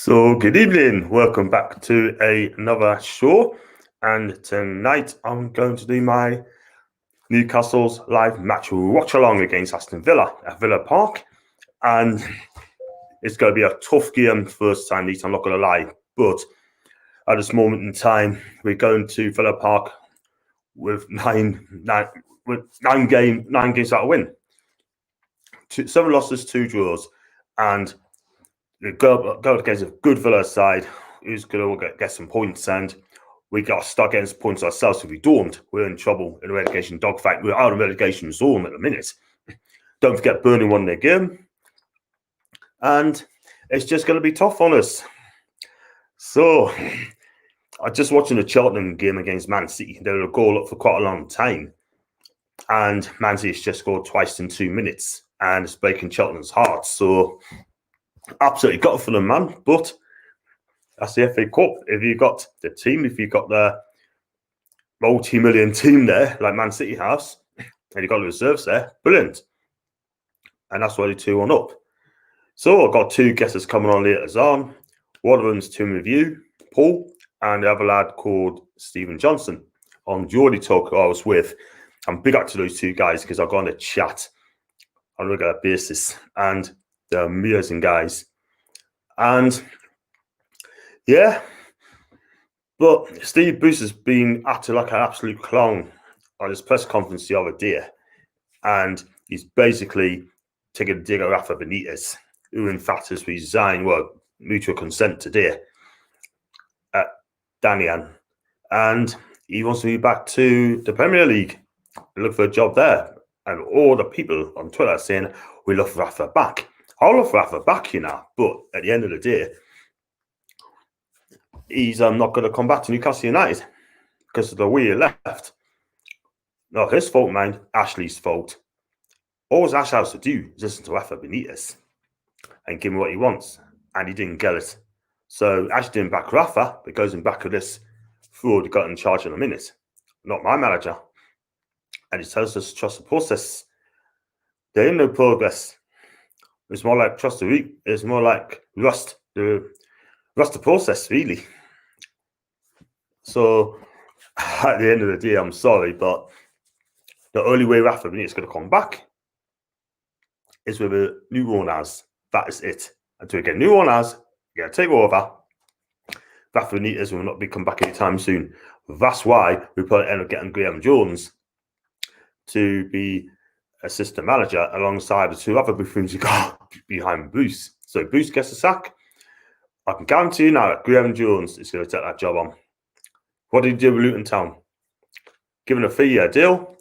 So, good evening. Welcome back to another show. And tonight I'm going to do my Newcastle's live match watch along against Aston Villa at Villa Park. And it's going to be a tough game first time, I'm not going to lie. But at this moment in time, we're going to Villa Park with nine games out of win. 7 losses, 2 draws. And go against a good Villa side who's going to get some points, and we got to start getting some points ourselves. If we don't, we're in trouble in a relegation dogfight. We're out of relegation zone at the minute. Don't forget Burnley won their game, and it's just going to be tough on us. So, I just watching the Cheltenham game against Man City. They were a goal up for quite a long time, and Man City's just scored twice in 2 minutes, and it's breaking Cheltenham's heart. So, absolutely got it for them, man. But that's the FA Cup. If you got the team, if you got the multi-million team there, like Man City has, and you got the reserves there, brilliant. And that's why they 2-1 up. So I've got 2 guesses coming on later on. One of them's Team Review, Paul, and the other lad called Stephen Johnson on Geordie Talk I was with. I'm big up to those 2 guys because I go on a chat on a regular basis, and they're amazing guys. And yeah, but Steve Bruce has been acting like an absolute clown on his press conference the other day, and he's basically taking a dig at Rafa Benitez, who in fact has resigned, mutual consent today at Danian, and he wants to be back to the Premier League and look for a job there. And all the people on Twitter are saying, we love Rafa back. I love Rafa back, but at the end of the day, he's not going to come back to Newcastle United because of the way he left. Not his fault, mind. Ashley's fault. All Ash has to do is listen to Rafa Benitez and give him what he wants, and he didn't get it. So Ash didn't back Rafa, but goes in back of this fraud got in charge in a minute. Not my manager. And he tells us to trust the process. There ain't no progress. It's more like trust the week. It's more like rust the process, really. So at the end of the day, I'm sorry, but the only way Rafa Benitez is going to come back is with a new owners. That is it. Until we get new owners, we're going to take over. Rafa Benitez will not be come back anytime soon. That's why we probably end up getting Graham Jones to be assistant manager alongside the 2 other buffoons who got behind Bruce. So Bruce gets a sack. I can guarantee you now that Graham Jones is going to take that job on. What did he do with Luton Town? Given a 3-year deal,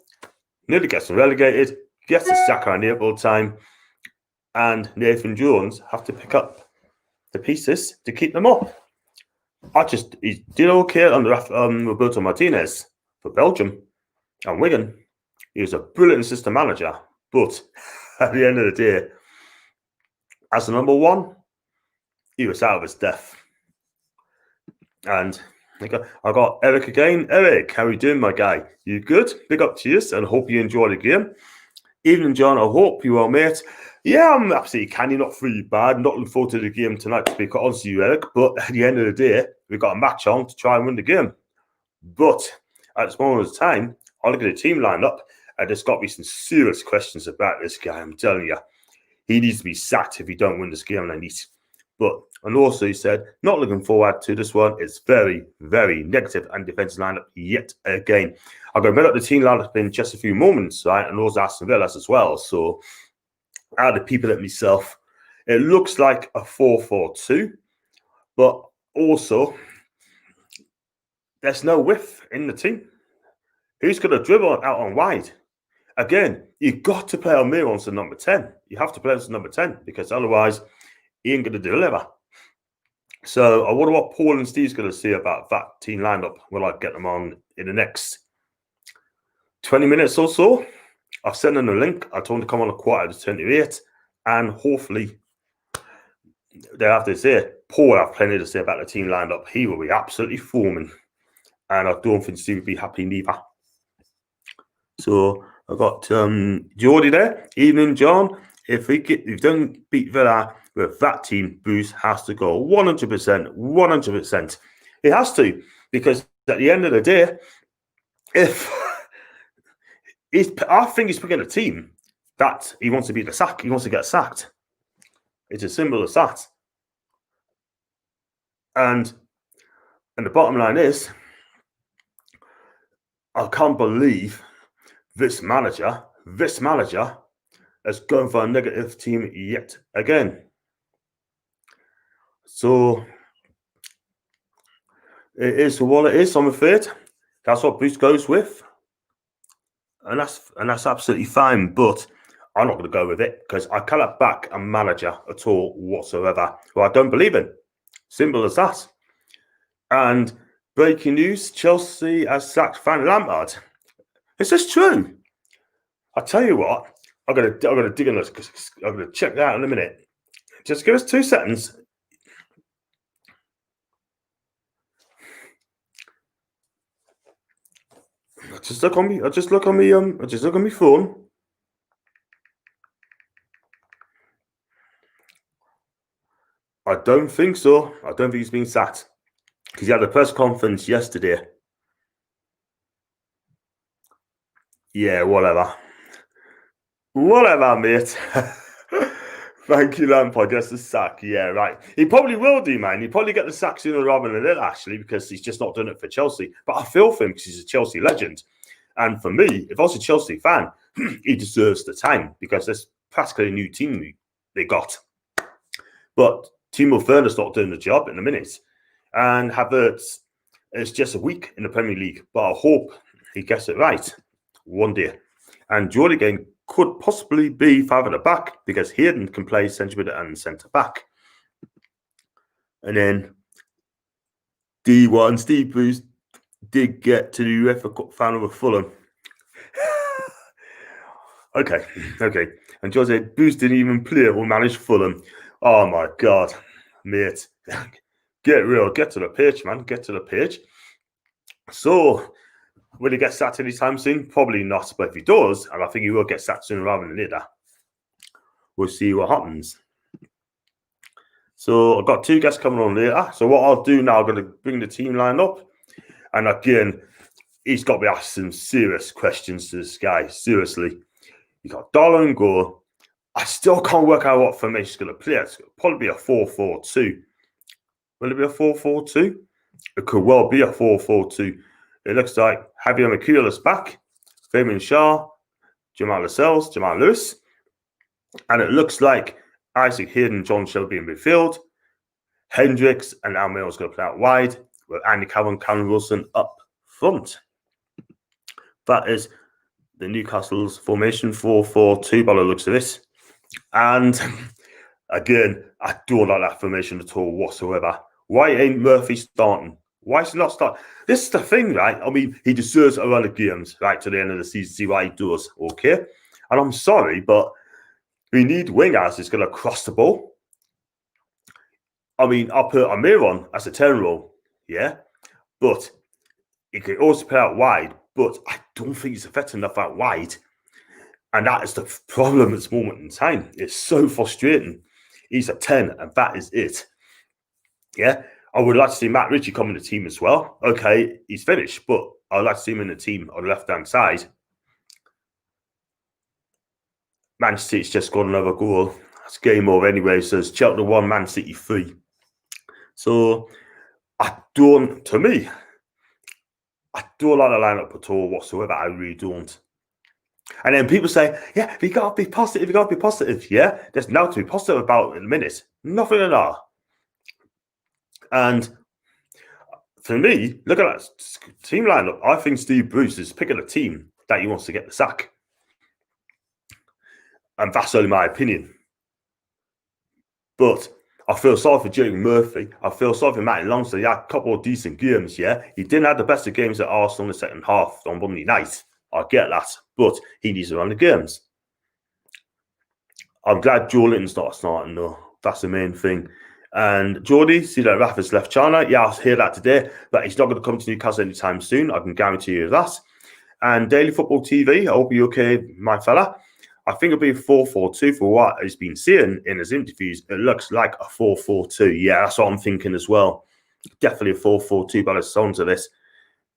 nearly gets them relegated, gets a sack around the April time, and Nathan Jones have to pick up the pieces to keep them up. He did okay under Roberto Martinez for Belgium and Wigan. He was a brilliant assistant manager, but at the end of the day, as the number 1, he was out of his depth. And I got Eric again. Eric, how are you doing, my guy? You good? Big up to you, and hope you enjoy the game. Evening, John. I hope you are, mate. Yeah, I'm absolutely canny, not really bad. Not looking forward to the game tonight, to be quite honest with you, Eric. But at the end of the day, we've got a match on to try and win the game. But at this moment of time, I look at the team lineup, and there's got to be some serious questions about this guy. I'm telling you, he needs to be sacked if he don't win this game, and also he said, not looking forward to this one. It's very, very negative and defensive lineup yet again. I'm going to bring up the team lineup in just a few moments, right? And those Aston Villas as well. So out of the people at myself, it looks like a 4-4-2, but also there's no width in the team. Who's going to dribble out on wide? Again, you've got to play Almir on to number 10. You have to play on to number 10 because otherwise he ain't going to deliver. So I wonder what Paul and Steve's going to say about that team lineup when I get them on in the next 20 minutes or so. I've sent them a link. I told them to come on a 7:45, and hopefully they have to say, Paul have plenty to say about the team lineup. He will be absolutely foaming, and I don't think Steve will be happy neither. So I've got Geordie there. Evening, John. If we don't beat Villa, with that team, Bruce has to go 100%, 100%. He has to, because at the end of the day, if I think he's picking a team that he wants to be the sack, he wants to get sacked. It's as simple as that. And the bottom line is, I can't believe this manager has gone for a negative team yet again. So it is what it is, I'm afraid. That's what Bruce goes with. And that's absolutely fine. But I'm not going to go with it because I cannot back a manager at all whatsoever who I don't believe in. Simple as that. And breaking news, Chelsea has sacked Frank Lampard. Is this true? I tell you what, I'm gonna dig in this because I'm gonna check that out in a minute. Just give us 2 seconds. I just look on my phone. I don't think so. I don't think he's been sacked because he had a press conference yesterday. Yeah, whatever. Whatever, mate. Thank you, Lampard. Gets the sack. Yeah, right. He probably will do, man. He'll probably get the sack sooner rather than later, actually, because he's just not done it for Chelsea. But I feel for him because he's a Chelsea legend. And for me, if I was a Chelsea fan, he deserves the time because there's practically a new team they got. But Timo Werner's not doing the job in a minute. And Havertz is just a week in the Premier League. But I hope he gets it right one day. And Jordy again could possibly be 5 at the back because Hayden can play centre mid and centre back. And then D1, Steve Bruce did get to the UEFA Cup final with Fulham. Okay. And Jose Bruce didn't even play or manage Fulham. Oh my God, mate. Get real. Get to the pitch, man. Get to the pitch. So, will he get sacked anytime soon? Probably not. But if he does, and I think he will get sacked sooner rather than later, we'll see what happens. So I've got 2 guests coming on later. So what I'll do now, I'm going to bring the team line up. And again, he's got to be asking some serious questions to this guy. Seriously. You got Darlow and goal. I still can't work out what formation he's going to play. It's probably be a 4-4-2. Will it be a 4-4-2? It could well be a 4-4-2. It looks like Javier Miquela's back, Fabian Schär, Jamal Lascelles, Jamal Lewis. And it looks like Isaac Hayden and John Shelby in midfield. Hendricks and Almiron's going to play out wide with Andy Carroll and Cameron Wilson up front. That is the Newcastle's formation 4-4-2 by the looks of this. And again, I don't like that formation at all whatsoever. Why ain't Murphy starting? Why is he not starting? This is the thing, right? I mean, he deserves a run of games, right, to the end of the season, see what he does, okay? And I'm sorry, but we need wingers who's going to cross the ball. I mean, I'll put Amir on as a 10 role, yeah? But he can also play out wide, but I don't think he's effective enough out wide. And that is the problem at this moment in time. It's so frustrating. He's a 10, and that is it. Yeah? I would like to see Matt Ritchie come in the team as well. Okay, he's finished, but I'd like to see him in the team on the left-hand side. Man City's just got another goal. That's game over anyway. So it's Chelsea 1, Man City 3. So I don't like the lineup at all whatsoever. I really don't. And then people say, yeah, we got to be positive. Yeah, there's nothing to be positive about in a minute. Nothing at all. And for me, look at that team lineup. I think Steve Bruce is picking a team that he wants to get the sack. And that's only my opinion. But I feel sorry for Jake Murphy. I feel sorry for Matty Longstaff. He had a couple of decent games, yeah. He didn't have the best of games at Arsenal in the second half on Monday night. I get that. But he needs to run the games. I'm glad Joe Linton's not starting, though. That's the main thing. And Geordie, see that Rafa's left China. Yeah, I'll hear that today. But he's not going to come to Newcastle anytime soon. I can guarantee you that. And Daily Football TV, I hope you're okay, my fella. I think it'll be a 4-4-2 for what he's been seeing in his interviews. It looks like a 4-4-2. Yeah, that's what I'm thinking as well. Definitely a 4-4-2 by the sounds of this.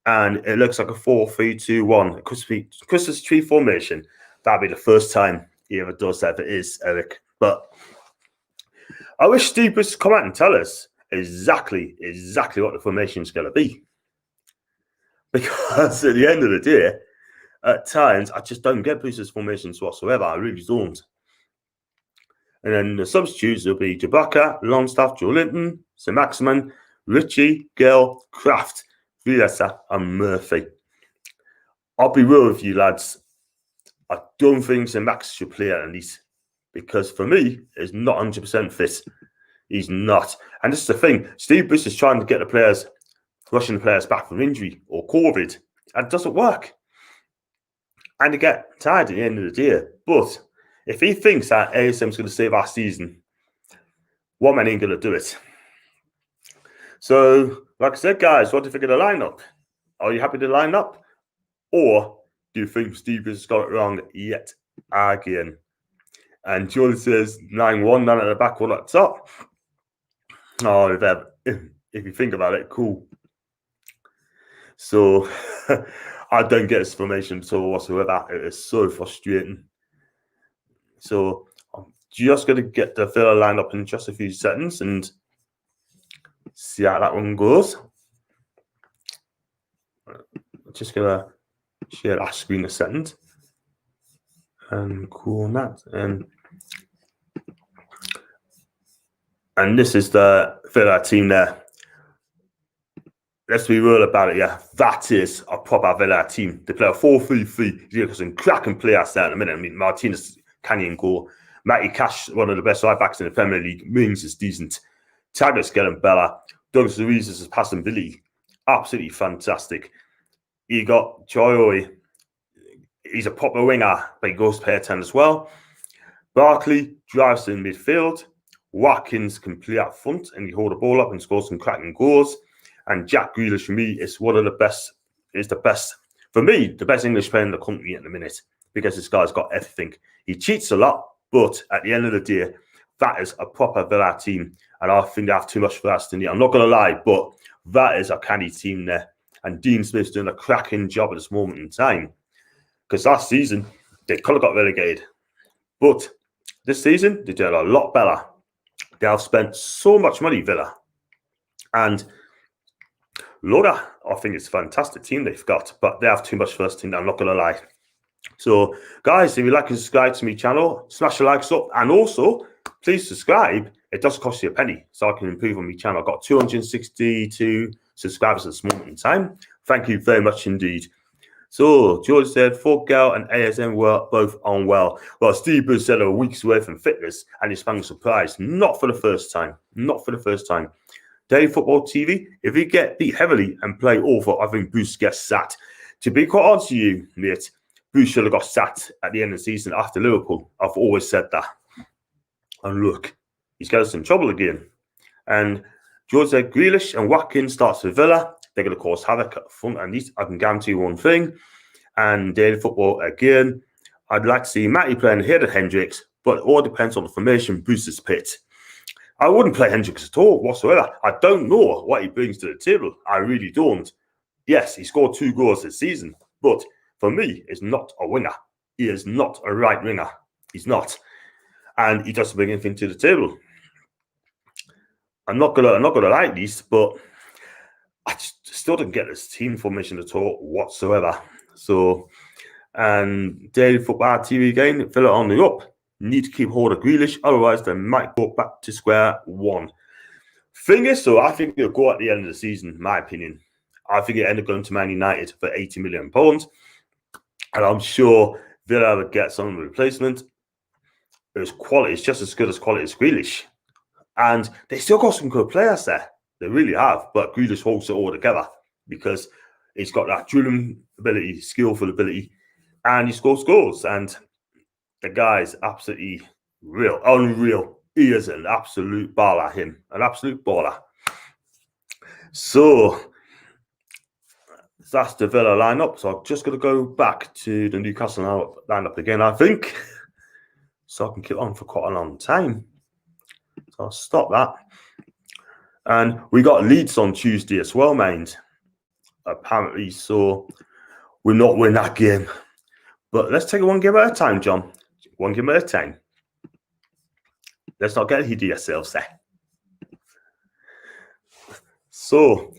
And it looks like a 4-3-2-1. Christmas tree formation. That'll be the first time he ever does that, if it is, Eric. But I wish Steve Bruce would come out and tell us exactly what the formation is going to be. Because at the end of the day, at times, I just don't get Bruce's formations whatsoever. I really don't. And then the substitutes will be Jabaka, Longstaff, Joe Linton, St. Maximin, Ritchie, Gill, Kraft, Vilesa, and Murphy. I'll be real with you, lads. I don't think St. Max should play at least, because for me, he's not 100% fit. He's not. And this is the thing. Steve Bruce is trying to get the players, rushing the players back from injury or COVID, and it doesn't work. And they get tired at the end of the day. But if he thinks that ASM is going to save our season, one man ain't going to do it. So, like I said, guys, what do you think of the lineup? Are you happy to line up? Or do you think Steve has got it wrong yet again? And Jordan says 9-1, none at the back, one at the top. Oh, if you think about it, cool. So, I don't get this formation at all whatsoever. It is so frustrating. So, I'm just going to get the Villa line up in just a few seconds and see how that one goes. Just going to share that screen a second. And cool on that. And this is the Villa team there. Let's be real about it, yeah. That is a proper Villa team. They play a 4-3-3. You've got some cracking players there in a minute. I mean, Martinez, Canyon goal. Matty Cash, one of the best right backs in the Premier League. Mings is decent. Taggart, getting Bella. Douglas Luiz is passing Billy. Absolutely fantastic. You got Joy. He's a proper winger, but he goes pair 10 as well. Barkley drives in midfield. Watkins can play up front and he hold the ball up and score some cracking goals. And Jack Grealish, for me, is one of the best, for me, the best English player in the country at the minute, because this guy's got everything. He cheats a lot, but at the end of the day, that is a proper Villa team. And I think they have too much for Aston. I'm not going to lie, but that is a canny team there. And Dean Smith's doing a cracking job at this moment in time. Because last season, they could have got relegated. But this season, they're doing a lot better. They have spent so much money, Villa. And Loda, I think it's a fantastic team they've got, but they have too much first team, I'm not going to lie. So, guys, if you like and subscribe to my channel, smash the likes up, and also, please subscribe. It does cost you a penny, so I can improve on my channel. I've got 262 subscribers at this moment in time. Thank you very much indeed. So, George said, Fogel and ASM were both unwell. Well, Steve Bruce said a week's away from fitness, and he's found a surprise. Not for the first time. Not for the first time. Daily Football TV, if you get beat heavily and play awful, I think Bruce gets sacked. To be quite honest with you, mate, Bruce should have got sacked at the end of the season after Liverpool. I've always said that. And look, he's got us in trouble again. And George said, Grealish and Watkins starts for Villa. They're going to cause havoc up front. And I can guarantee you one thing. And Daily Football again, I'd like to see Matty playing ahead of Hendricks, but it all depends on the formation Bruce has picked. I wouldn't play Hendricks at all whatsoever. I don't know what he brings to the table. I really don't. Yes, he scored 2 goals this season, but for me, he's not a winger. He is not a right winger. He's not, and he doesn't bring anything to the table. I'm not gonna like these, but I just still didn't get this team formation at all whatsoever. So, and Daily Football TV again, Villa on the up. Need to keep hold of Grealish, otherwise they might go back to square one. Thing is, so I think they'll go at the end of the season, in my opinion. I think it ended up going to Man United for £80 million. And I'm sure Villa would get some replacement. It's quality, it's just as good as quality as Grealish. And they still got some good players there. They really have. But Grealish holds it all together because he's got that dribbling ability, skillful ability, and he scores goals. And the guy's absolutely unreal. He is an absolute baller, him. An absolute baller. So, that's the Villa lineup. So, I'm just going to go back to the Newcastle lineup again, I think. so I can keep on for quite a long time. So I'll stop that. And we got Leeds on Tuesday as well, mind. Apparently, so we're not winning that game. But let's take it one game at a time, John. One game at a time. Let's not get ahead of yourselves there. So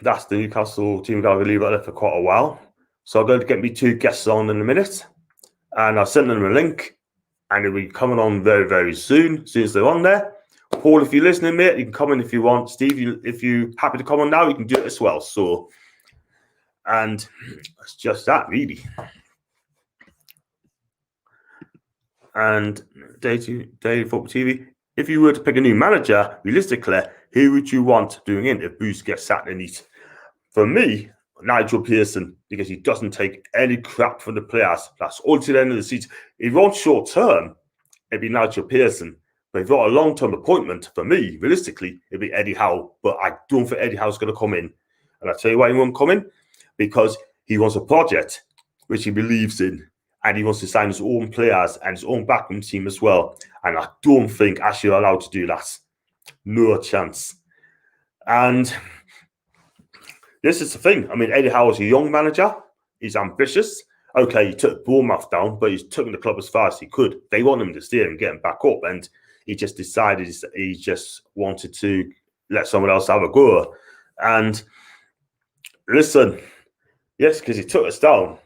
that's the Newcastle team. We're going to leave it there for quite a while. So I'm going to get me 2 guests on in a minute. And I'll send them a link. And they'll be coming on very, very soon as they're on there. Paul, if you're listening, mate, you can come in if you want. Steve, if you're happy to come on now, you can do it as well. So, and it's just that, really. And Daily Football TV, if you were to pick a new manager, realistically, who would you want doing in if Bruce gets sacked in it? For me, Nigel Pearson, because he doesn't take any crap from the players. That's all to the end of the season. If you want short term, it'd be Nigel Pearson. But if you want a long-term appointment, for me, realistically, it'd be Eddie Howe. But I don't think Eddie Howe's going to come in. And I'll tell you why he won't come in. Because he wants a project which he believes in. And he wants to sign his own players and his own backroom team as well. And I don't think Ashley are allowed to do that. No chance. And this is the thing. I mean, Eddie Howe is a young manager. He's ambitious. Okay, he took Bournemouth down, but he's taken the club as far as he could. They want him to stay and get him back up. And he just decided he just wanted to let someone else have a go. And listen, yes, because he took us down,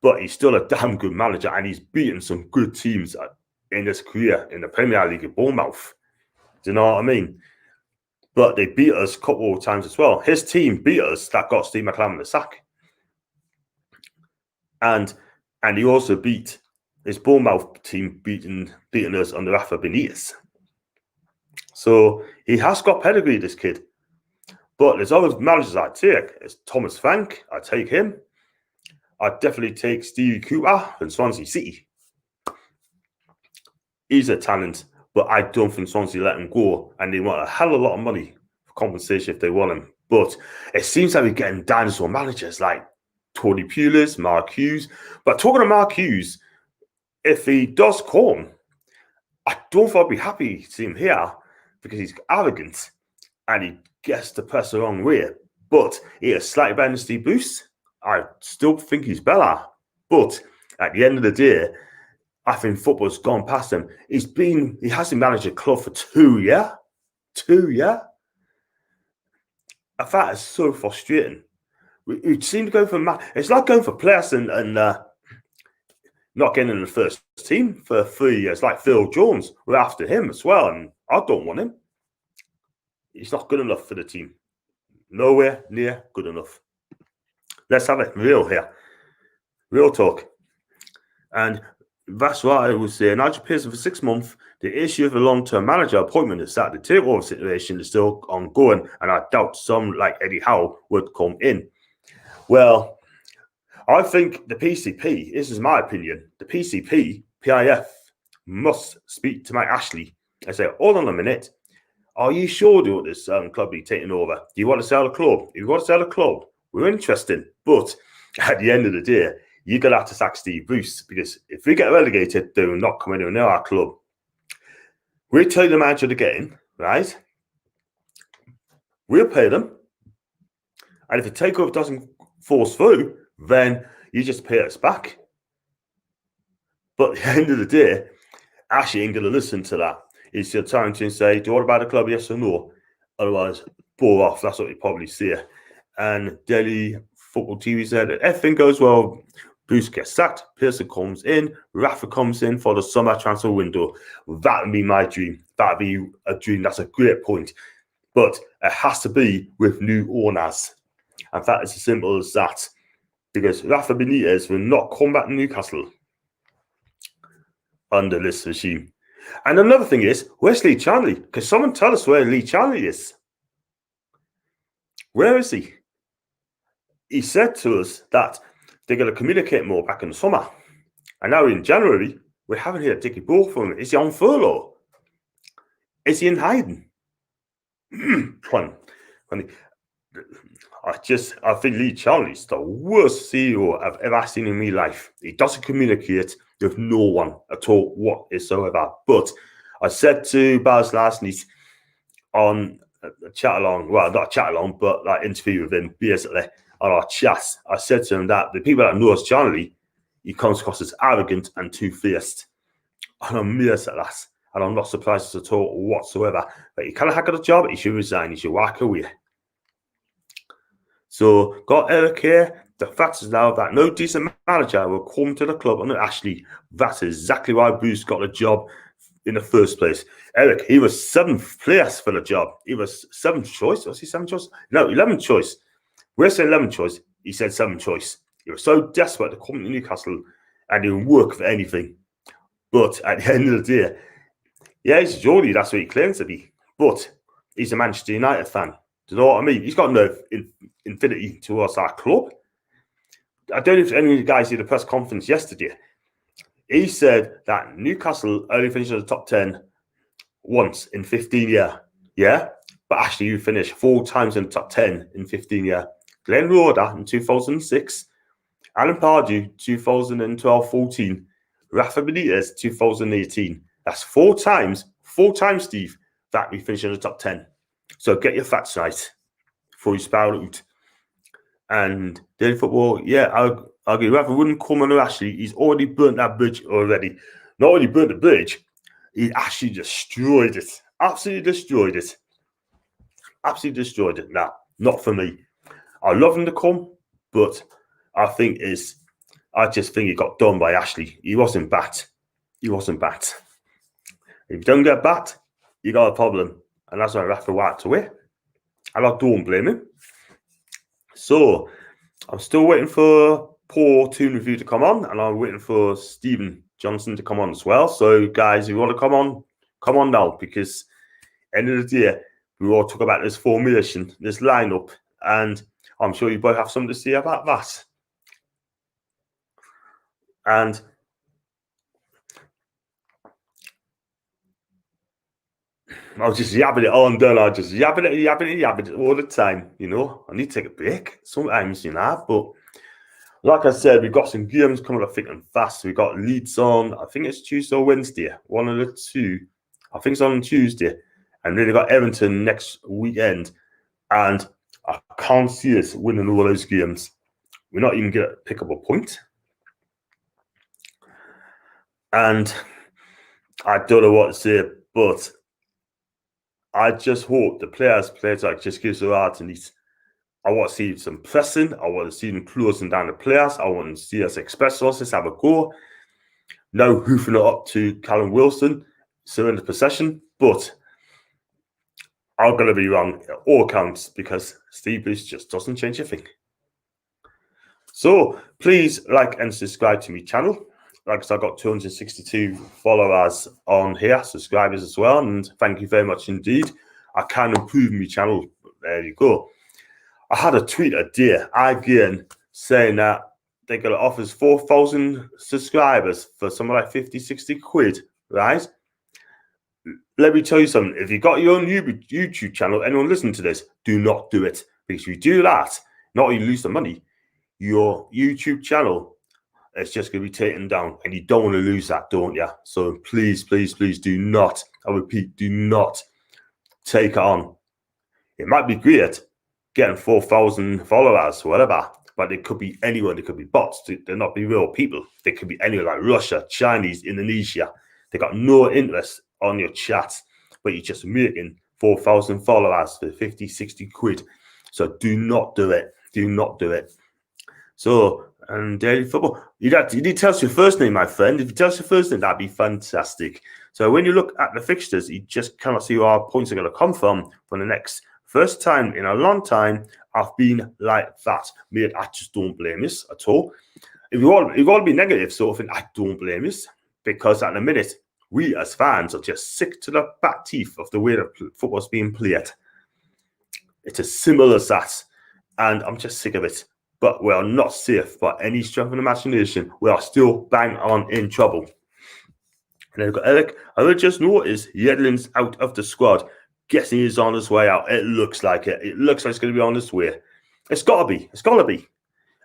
but he's still a damn good manager, and he's beaten some good teams in his career in the Premier League at Bournemouth. Do you know what I mean? But they beat us a couple of times as well. His team beat us. That got Steve McClaren the sack. And he also beat his Bournemouth team beating us under Rafa Benitez. So he has got pedigree, this kid. But there's other managers I'd take. It's Thomas Frank. I'd take him. I'd definitely take Stevie Cooper from Swansea City. He's a talent, but I don't think Swansea let him go. And they want a hell of a lot of money for compensation if they want him. But it seems like we're getting dinosaur managers like Tony Pulis, Mark Hughes. But talking to Mark Hughes, if he does come, I don't think I'd be happy to see him here because he's arrogant and he gets the press the wrong way. But he is slightly better than Steve Bruce. I still think he's better. But at the end of the day, I think football's gone past him. He hasn't managed a club for 2 years. 2 years. I find it's so frustrating. We seem to go for it's like going for players and not getting in the first team for 3 years, like Phil Jones. We're after him as well, and I don't want him. He's not good enough for the team. Nowhere near good enough. Let's have it real here. Real talk. And that's why I would say Nigel Pearson for 6 months. The issue of a long-term manager appointment is that the takeover situation is still ongoing, and I doubt some like Eddie Howe would come in. Well, I think the PCP, this is my opinion, the PIF must speak to Mike Ashley and say, hold on a minute, are you sure you want this club be taken over? Do you want to sell the club? If you want to sell the club, we're interested. But at the end of the day, you're going to have to sack Steve Bruce, because if we get relegated, they will not come anywhere near our club. We'll tell the manager to get in, right? We'll pay them. And if the takeover doesn't force through, then you just pay us back. But at the end of the day, Ashley ain't going to listen to that. He's still trying to say, do you want to buy the club, yes or no? Otherwise, bore off. That's what he probably see. And Daily Football TV said that everything goes well. Bruce gets sacked. Pearson comes in. Rafa comes in for the summer transfer window. That would be my dream. That would be a dream. That's a great point. But it has to be with new owners. And that is as simple as that. Because Rafa Benitez will not come back to Newcastle under this regime. And another thing is, where's Lee Charnley? Because someone tell us where Lee Charnley is. Where is he? He said to us that they're going to communicate more back in the summer. And now in January, we haven't heard a dicky ball from him. Is he on furlough? Is he in hiding? I think Lee Charnley's the worst CEO I've ever seen in my life. He doesn't communicate. with no one at all whatsoever. But I said to Baz last night on a chat along, well, not a chat along, but like interview with him basically on our chat. I said to him that the people that know us generally, he comes across as arrogant and two-faced. And I'm amazed at that. And I'm not surprised at all whatsoever. But he kind of had got a job, he should resign, he should walk away. So, got Eric here. The fact is now that no decent manager will come to the club under Ashley. That's exactly why Bruce got a job in the first place. Eric, he was 7th place for the job. He was 7th choice. Was he 7th choice? No, 11th choice. We're saying 11th choice. He said 7th choice. He was so desperate to come to Newcastle and he would work for anything. But at the end of the day, yeah, he's Geordie. That's what he claims to be. But he's a Manchester United fan. Do you know what I mean? He's got no infinity towards our club. I don't know if any of you guys did a press conference yesterday. He said that Newcastle only finished in the top 10 once in 15 years. Yeah? But actually, you finished 4 times in the top 10 in 15 years. Glenn Roeder in 2006. Alan Pardew, 2012-14. Rafa Benitez, 2018. That's 4 times, Steve, that we finished in the top 10. So get your facts right before you spout out. And daily football, yeah, I'll agree. Rafa wouldn't come on Ashley. He's already burnt that bridge already. Not only burnt the bridge, he actually destroyed it. Absolutely destroyed it. Absolutely destroyed it. Now, not for me. I love him to come, but I just think he got done by Ashley. He wasn't bat. He wasn't bat. If you don't get bat, you got a problem. And that's why Rafa walked away. And I don't blame him. So, I'm still waiting for Paul Toon Review to come on. And I'm waiting for Stephen Johnson to come on as well. So, guys, if you want to come on now. Because end of the day, we all talk about this formation, this lineup. And I'm sure you both have something to say about that. And I was just yabbing it on, don't I? Just yabbing it all the time, you know. I need to take a break sometimes, you know. But like I said, we've got some games coming up thick and fast. We've got Leeds on, I think it's Tuesday or Wednesday. One of the two. I think it's on Tuesday. And then we've got Everton next weekend. And I can't see us winning all those games. We're not even going to pick up a point. And I don't know what to say, but I just hope the players like just gives their heart and I want to see some pressing. I want to see them closing down the players. I want to see us express us, have a go. No hoofing it up to Callum Wilson, surrender possession, but I'm going to be wrong at all counts because Steve Bruce just doesn't change a thing. So please like and subscribe to my channel. Like I said, I've got 262 followers on here, subscribers as well, and thank you very much indeed. I can improve my channel. There you go. I had a tweet a day again saying that they're going to offer us 4,000 subscribers for something like 50, 60 quid, right? Let me tell you something. If you've got your own YouTube channel, anyone listening to this, do not do it. Because if you do that, not only lose the money, your YouTube channel, it's just going to be taken down. And you don't want to lose that, don't you? So please, please, please do not, I repeat, do not take it on. It might be great getting 4,000 followers, whatever, but it could be anyone. It could be bots. They're not be real people. They could be anyone like Russia, Chinese, Indonesia. They got no interest on your chat, but you're just making 4,000 followers for 50, 60 quid. So do not do it. Do not do it. So, and daily football, you need to tell us your first name, my friend. If you tell us your first name, that'd be fantastic. So when you look at the fixtures, you just cannot see where our points are going to come from for the next. First time in a long time, I've been like that. Mate, I just don't blame you at all. If you want to be negative sort of thing, I don't blame you. Because at the minute, we as fans are just sick to the back teeth of the way that football's being played. It's as simple as that. And I'm just sick of it. But we are not safe by any stretch of imagination. We are still bang on in trouble. And then we've got Eric. I just noticed Yedlin's out of the squad. Guessing he's on his way out. It looks like it. It looks like it's going to be on his way. It's got to be. It's got to be.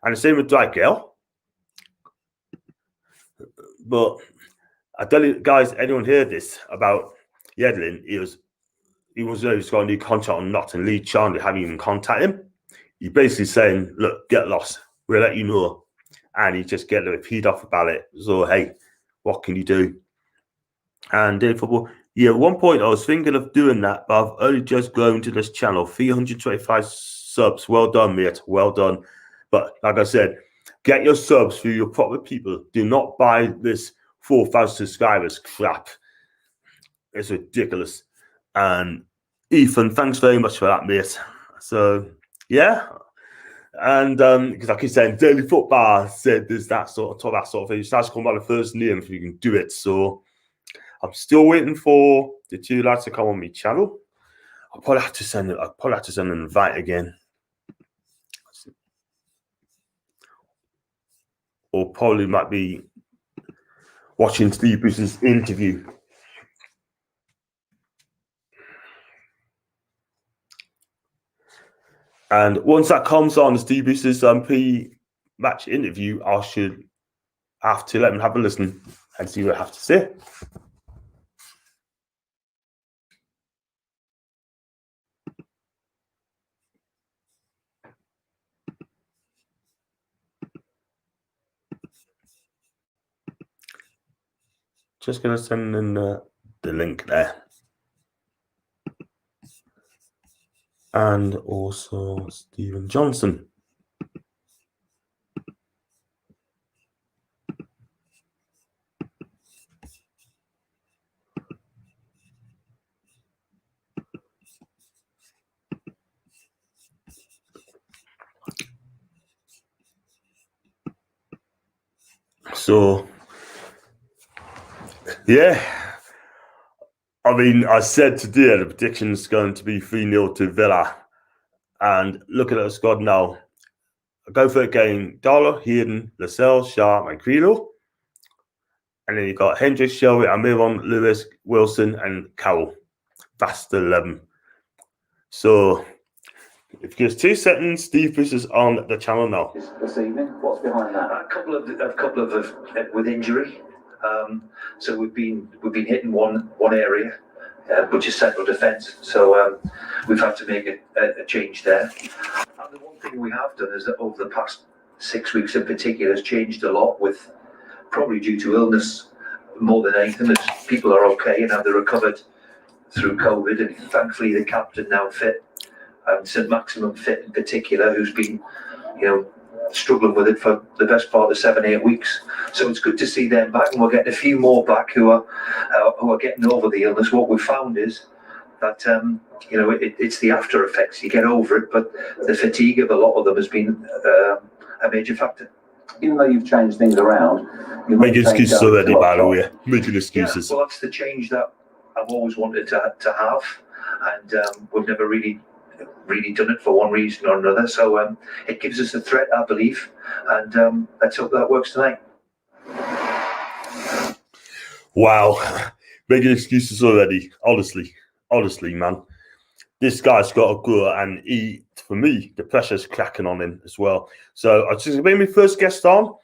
And the same with Dwight Gale. But I tell you guys, anyone heard this about Yedlin? He was got a new contract or not, and Lee Chandler haven't even contacted him. He's basically saying, look, get lost. We'll let you know. And he just get a bit peed off about it. So, hey, what can you do? And in football, yeah, at one point I was thinking of doing that, but I've only just grown to this channel. 325 subs. Well done, mate. Well done. But like I said, get your subs through your proper people. Do not buy this 4,000 subscribers crap. It's ridiculous. And Ethan, thanks very much for that, mate. So, yeah. And because I keep saying Daily Football said there's that sort of thing. You start to come by the first name if you can do it. So I'm still waiting for the two lads to come on my channel. I'll probably have to send an invite again. Or probably might be watching Steve Bruce's interview. And once that comes on, Steve Bruce's pre-match interview, I should have to let him have a listen and see what I have to say. Just going to send in the link there. And also Stephen Johnson. So, yeah. I mean, I said today the prediction is going to be 3-0 to Villa. And look at the squad now. I go for it again. Darlow, Hayden, Lascelles, Sharp, and Creelo. And then you've got Hendricks, Shelby, Almiron, Lewis, Wilson, and Cowell. That's the 11. So, if you give us 2 seconds, Steve Bruce is on the channel now. This evening, what's behind that? A couple of with injury. So we've been hitting one area, which is central defence. So we've had to make a change there. And the one thing we have done is that over the past 6 weeks in particular has changed a lot, with probably due to illness more than anything. As people are okay and have they recovered through COVID, and thankfully the captain now fit. St Maximum fit in particular, who's been, struggling with it for the best part of 7-8 weeks. So it's good to see them back, and we're getting a few more back who are getting over the illness. What we've found is that it's the after effects. You get over it, but the fatigue of a lot of them has been a major factor. Even though you've changed things around, making excuses already, by the way. Making excuses. Yeah, well, that's the change that I've always wanted to have, and we've never really done it for one reason or another. So it gives us a threat, I believe, and let's hope that works tonight. Wow, making excuses already. Honestly, man, this guy's got to go, and for me, the pressure's cracking on him as well. So I just going to bring my first guest on.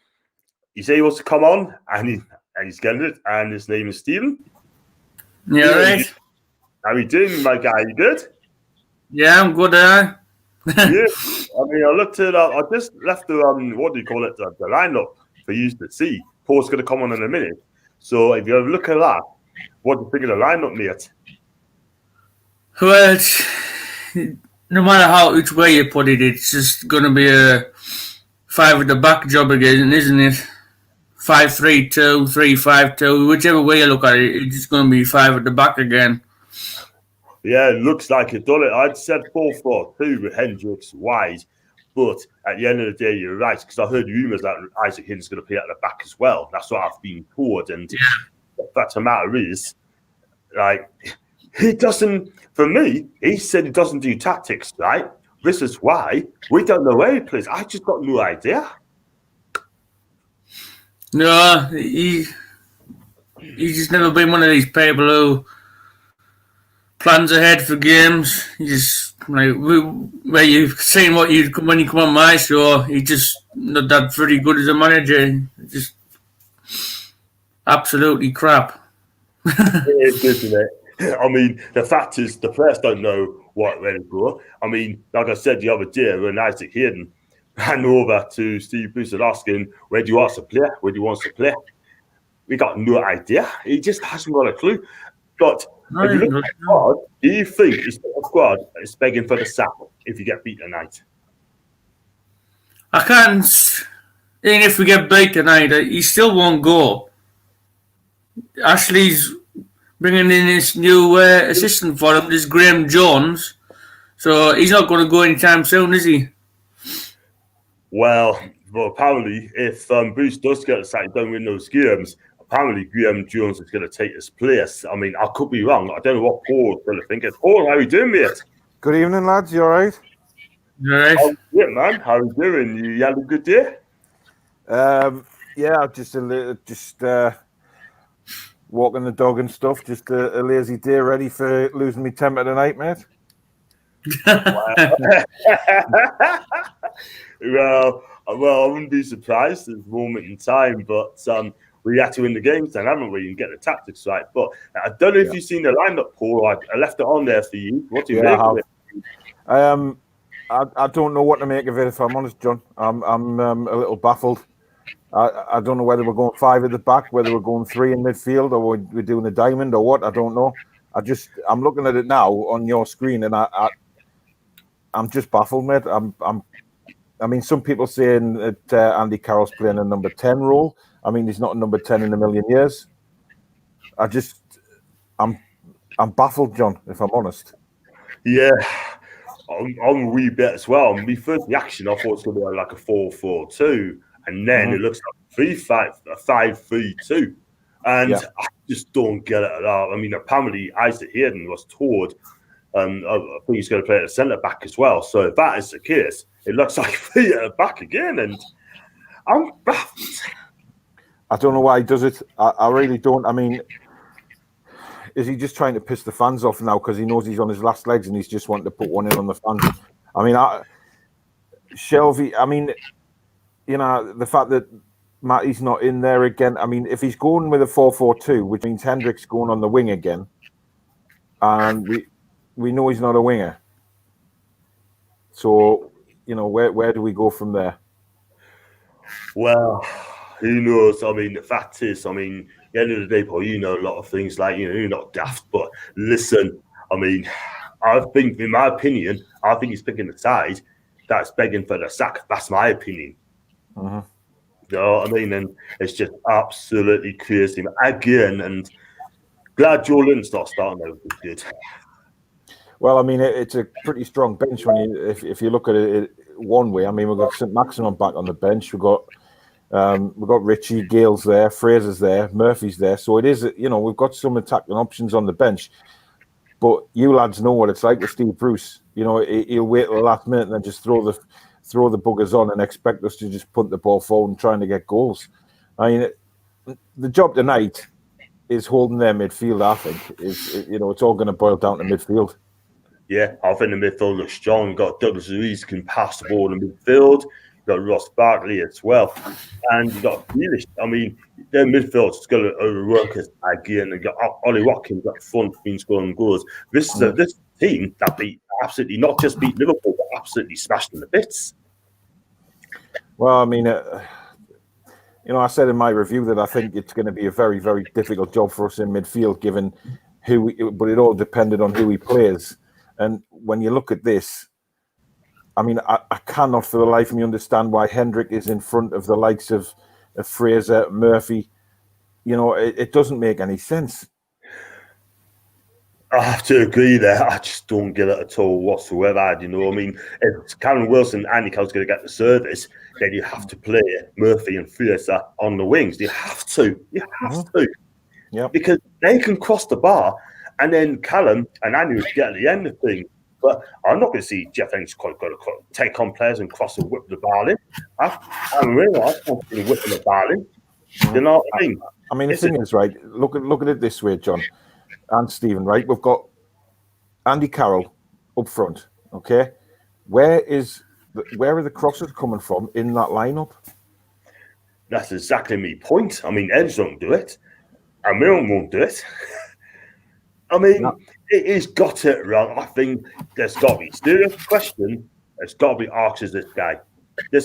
He said he wants to come on, and he's getting it, and his name is Stephen. Yeah, right. How are you doing, my guy? You good? Yeah, I'm good. Yeah, I mean, I just left the what do you call it, the lineup for you to see. Paul's going to come on in a minute. So if you look at that, what do you think of the lineup, mate? Well, no matter which way you put it, it's just going to be a 5 at the back job again, isn't it? 5-3-2, 3-5-2, whichever way you look at it, it's just going to be 5 at the back again. Yeah, it looks like it, doesn't it? I'd said 4-4-2 with Hendricks wide, but at the end of the day, you're right, because I heard rumours that Isaac Hin's going to play at the back as well. That's what I've been told, and the fact of the matter is, like, he doesn't, for me, he said he doesn't do tactics, right? This is why we don't know where he plays. I just got no idea. No, he's just never been one of these people who plans ahead for games. He just, like, where you've seen when you come on my show, he's just not that very good as a manager. absolutely crap. It is, isn't it? I mean, the fact is, the players don't know what way to go. I mean, like I said the other day, when Isaac Hayden ran over to Steve Bruce and asking, where do you want to play? Where do you want to play? We got no idea. He just hasn't got a clue. But if you look at the squad, do you think the squad is begging for the sack if you get beat tonight? I can't. Even if we get beat tonight, he still won't go. Ashley's bringing in this new assistant for him, this Graham Jones. So he's not going to go anytime soon, is he? Well, apparently, if Bruce does get the sack, don't win those games, apparently Graham Jones is going to take his place. I mean, I could be wrong. I don't know what Paul's going to think. Paul, how are you doing, mate? Good evening, lads. You all right? All right. Yeah, man. How are you doing? You had a good day? Yeah, just walking the dog and stuff. Just a lazy day, ready for losing me temper tonight, mate. well, I wouldn't be surprised at this moment in time, but we had to win the games then, haven't we, and get the tactics right. But I don't know if you've seen the lineup, Paul. I left it on there for you. What do you make of it? I don't know what to make of it, if I'm honest, John. I'm a little baffled. I don't know whether we're going 5 at the back, whether we're going 3 in midfield, or we're doing a diamond, or what. I don't know. I'm looking at it now on your screen, and I'm just baffled, mate. I mean, some people saying that Andy Carroll's playing a number 10 role. I mean, he's not a number 10 in a million years. I'm baffled, John, if I'm honest. Yeah, I'm a wee bit as well. My first reaction, I thought it was going to be like a 4-4-2, and then it looks like 5-3-2. And I just don't get it at all. I mean, apparently Isaac Hayden was told, I think he's going to play at the centre back as well. So if that is the case, it looks like 3 at the back again, and I'm baffled. I don't know why he does it. I really don't. I mean, is he just trying to piss the fans off now because he knows he's on his last legs and he's just wanting to put one in on the fans? I mean, Shelby, I mean, you know, the fact that Matty's not in there again. I mean, if he's going with a 4-4-2, which means Hendrick's going on the wing again, and we know he's not a winger. So, you know, where do we go from there? Well, who knows? I mean, the fact is, I mean, at the end of the day, Paul, you know a lot of things, like, you know, you're not daft, but listen, I mean, I think, in my opinion, I think he's picking the side that's begging for the sack. That's my opinion. You know what I mean? And it's just absolutely crazy again. And glad Joe Lynn's not starting out good. Well, I mean, it's a pretty strong bench when if you look at it one way. I mean, we've got St. Maximin back on the bench. We've got Richie, Gale's there, Fraser's there, Murphy's there. So it is, you know, we've got some attacking options on the bench. But you lads know what it's like with Steve Bruce. You know, he'll wait till the last minute and then just throw the buggers on and expect us to just punt the ball forward and trying to get goals. I mean, the job tonight is holding their midfield. I think you know, it's all going to boil down to midfield. Yeah, I think the midfield looks strong. You've got Douglas Luiz can pass the ball in the midfield. You've got Ross Barkley as well. And you've got Grealish. I mean, their midfield's going to overwork us again. And you've got Ollie Watkins up front, been scoring goals. This is this team that absolutely not just beat Liverpool, but absolutely smashed them to bits. Well, I mean, you know, I said in my review that I think it's going to be a very, very difficult job for us in midfield, given but it all depended on who he plays. And when you look at this, I mean, I cannot for the life of me understand why Hendrick is in front of the likes of Fraser, Murphy. You know, it doesn't make any sense. I have to agree there. I just don't get it at all whatsoever. You know, I mean, if Callum Wilson and Andy Carroll's going to get the service, then you have to play Murphy and Fraser on the wings. You have to. You have to. Yeah. Because they can cross the bar, and then Callum and Andy would get at the end of things. But I'm not going to see Jeff Ennis going to take on players and cross and whip the ball in. I'm really not whipping the ball in. You know what I mean? I mean, the thing is, right, look at it this way, John and Stephen, right? We've got Andy Carroll up front, okay? Where are the crosses coming from in that lineup? That's exactly my point. I mean, Edge don't do it. and we won't do it. I mean, No. he's got it wrong. I think there's got to be serious question. There's got to be answers. This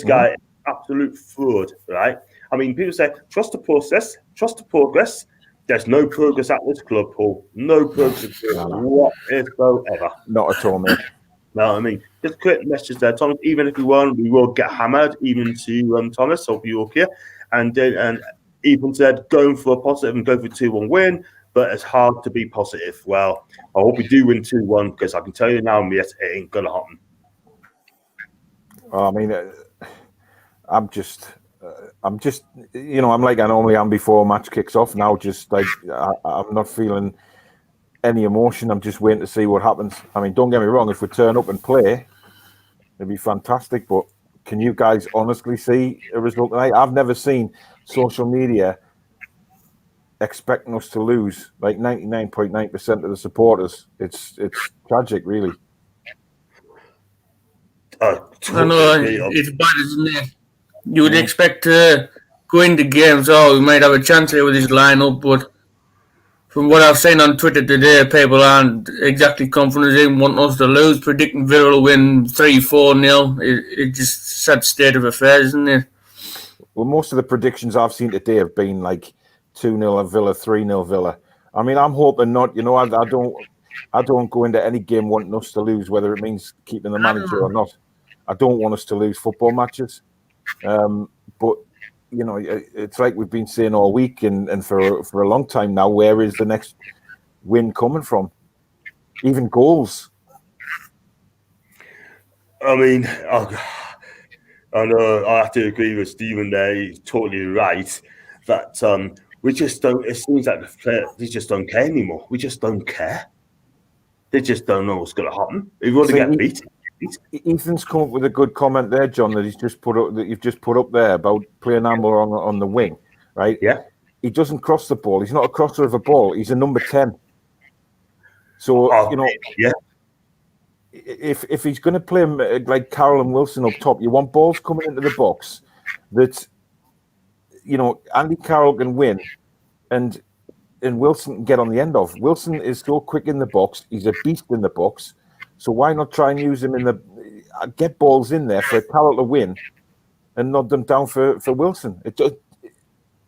guy is absolute fraud, right? I mean, people say trust the process, trust the progress. There's no progress at this club, Paul. No progress whatsoever. Not at all, mate. No, I mean, just a quick message there, Thomas. Even if we won, we will get hammered. Even to Thomas, hope you're okay. And Ethan said going for a positive and go for a 2-1 win, but it's hard to be positive. Well, I hope we do win 2-1 because I can tell you now, mate, it ain't gonna happen. I mean, I'm just, I'm like I normally am before a match kicks off. Now, just like I'm not feeling any emotion. I'm just waiting to see what happens. I mean, don't get me wrong. If we turn up and play, it'd be fantastic. But can you guys honestly see a result tonight? I've never seen social media expecting us to lose. Like 99.9% of the supporters. It's tragic, really. I know it's bad, isn't it? You would expect to go into games. Oh, we might have a chance here with this lineup, but from what I've seen on Twitter today, people aren't exactly confident in wanting us to lose, predicting Villa will win 3-4-0. It's just sad state of affairs, isn't it? Well, most of the predictions I've seen today have been like 2-0 Villa, 3-0 Villa. I mean, I'm hoping not. You know, I don't go into any game wanting us to lose, whether it means keeping the manager or not. I don't want us to lose football matches. But you know, it's like we've been saying all week and for a long time now, where is the next win coming from? Even goals. I mean, I know I have to agree with Stephen there. He's totally right that we just don't. It seems like the players, they just don't care anymore. We just don't care. They just don't know what's going to happen. If you want to get beat. Ethan's come up with a good comment there, John, that you've just put up there about playing Amber on the wing, right? Yeah. He doesn't cross the ball. He's not a crosser of a ball. He's a number 10. So yeah. If he's going to play like Carroll and Wilson up top, you want balls coming into the box that Andy Carroll can win, and Wilson can get on the end of. Wilson is so quick in the box. He's a beast in the box. So why not try and use him get balls in there for Carroll to win and nod them down for Wilson?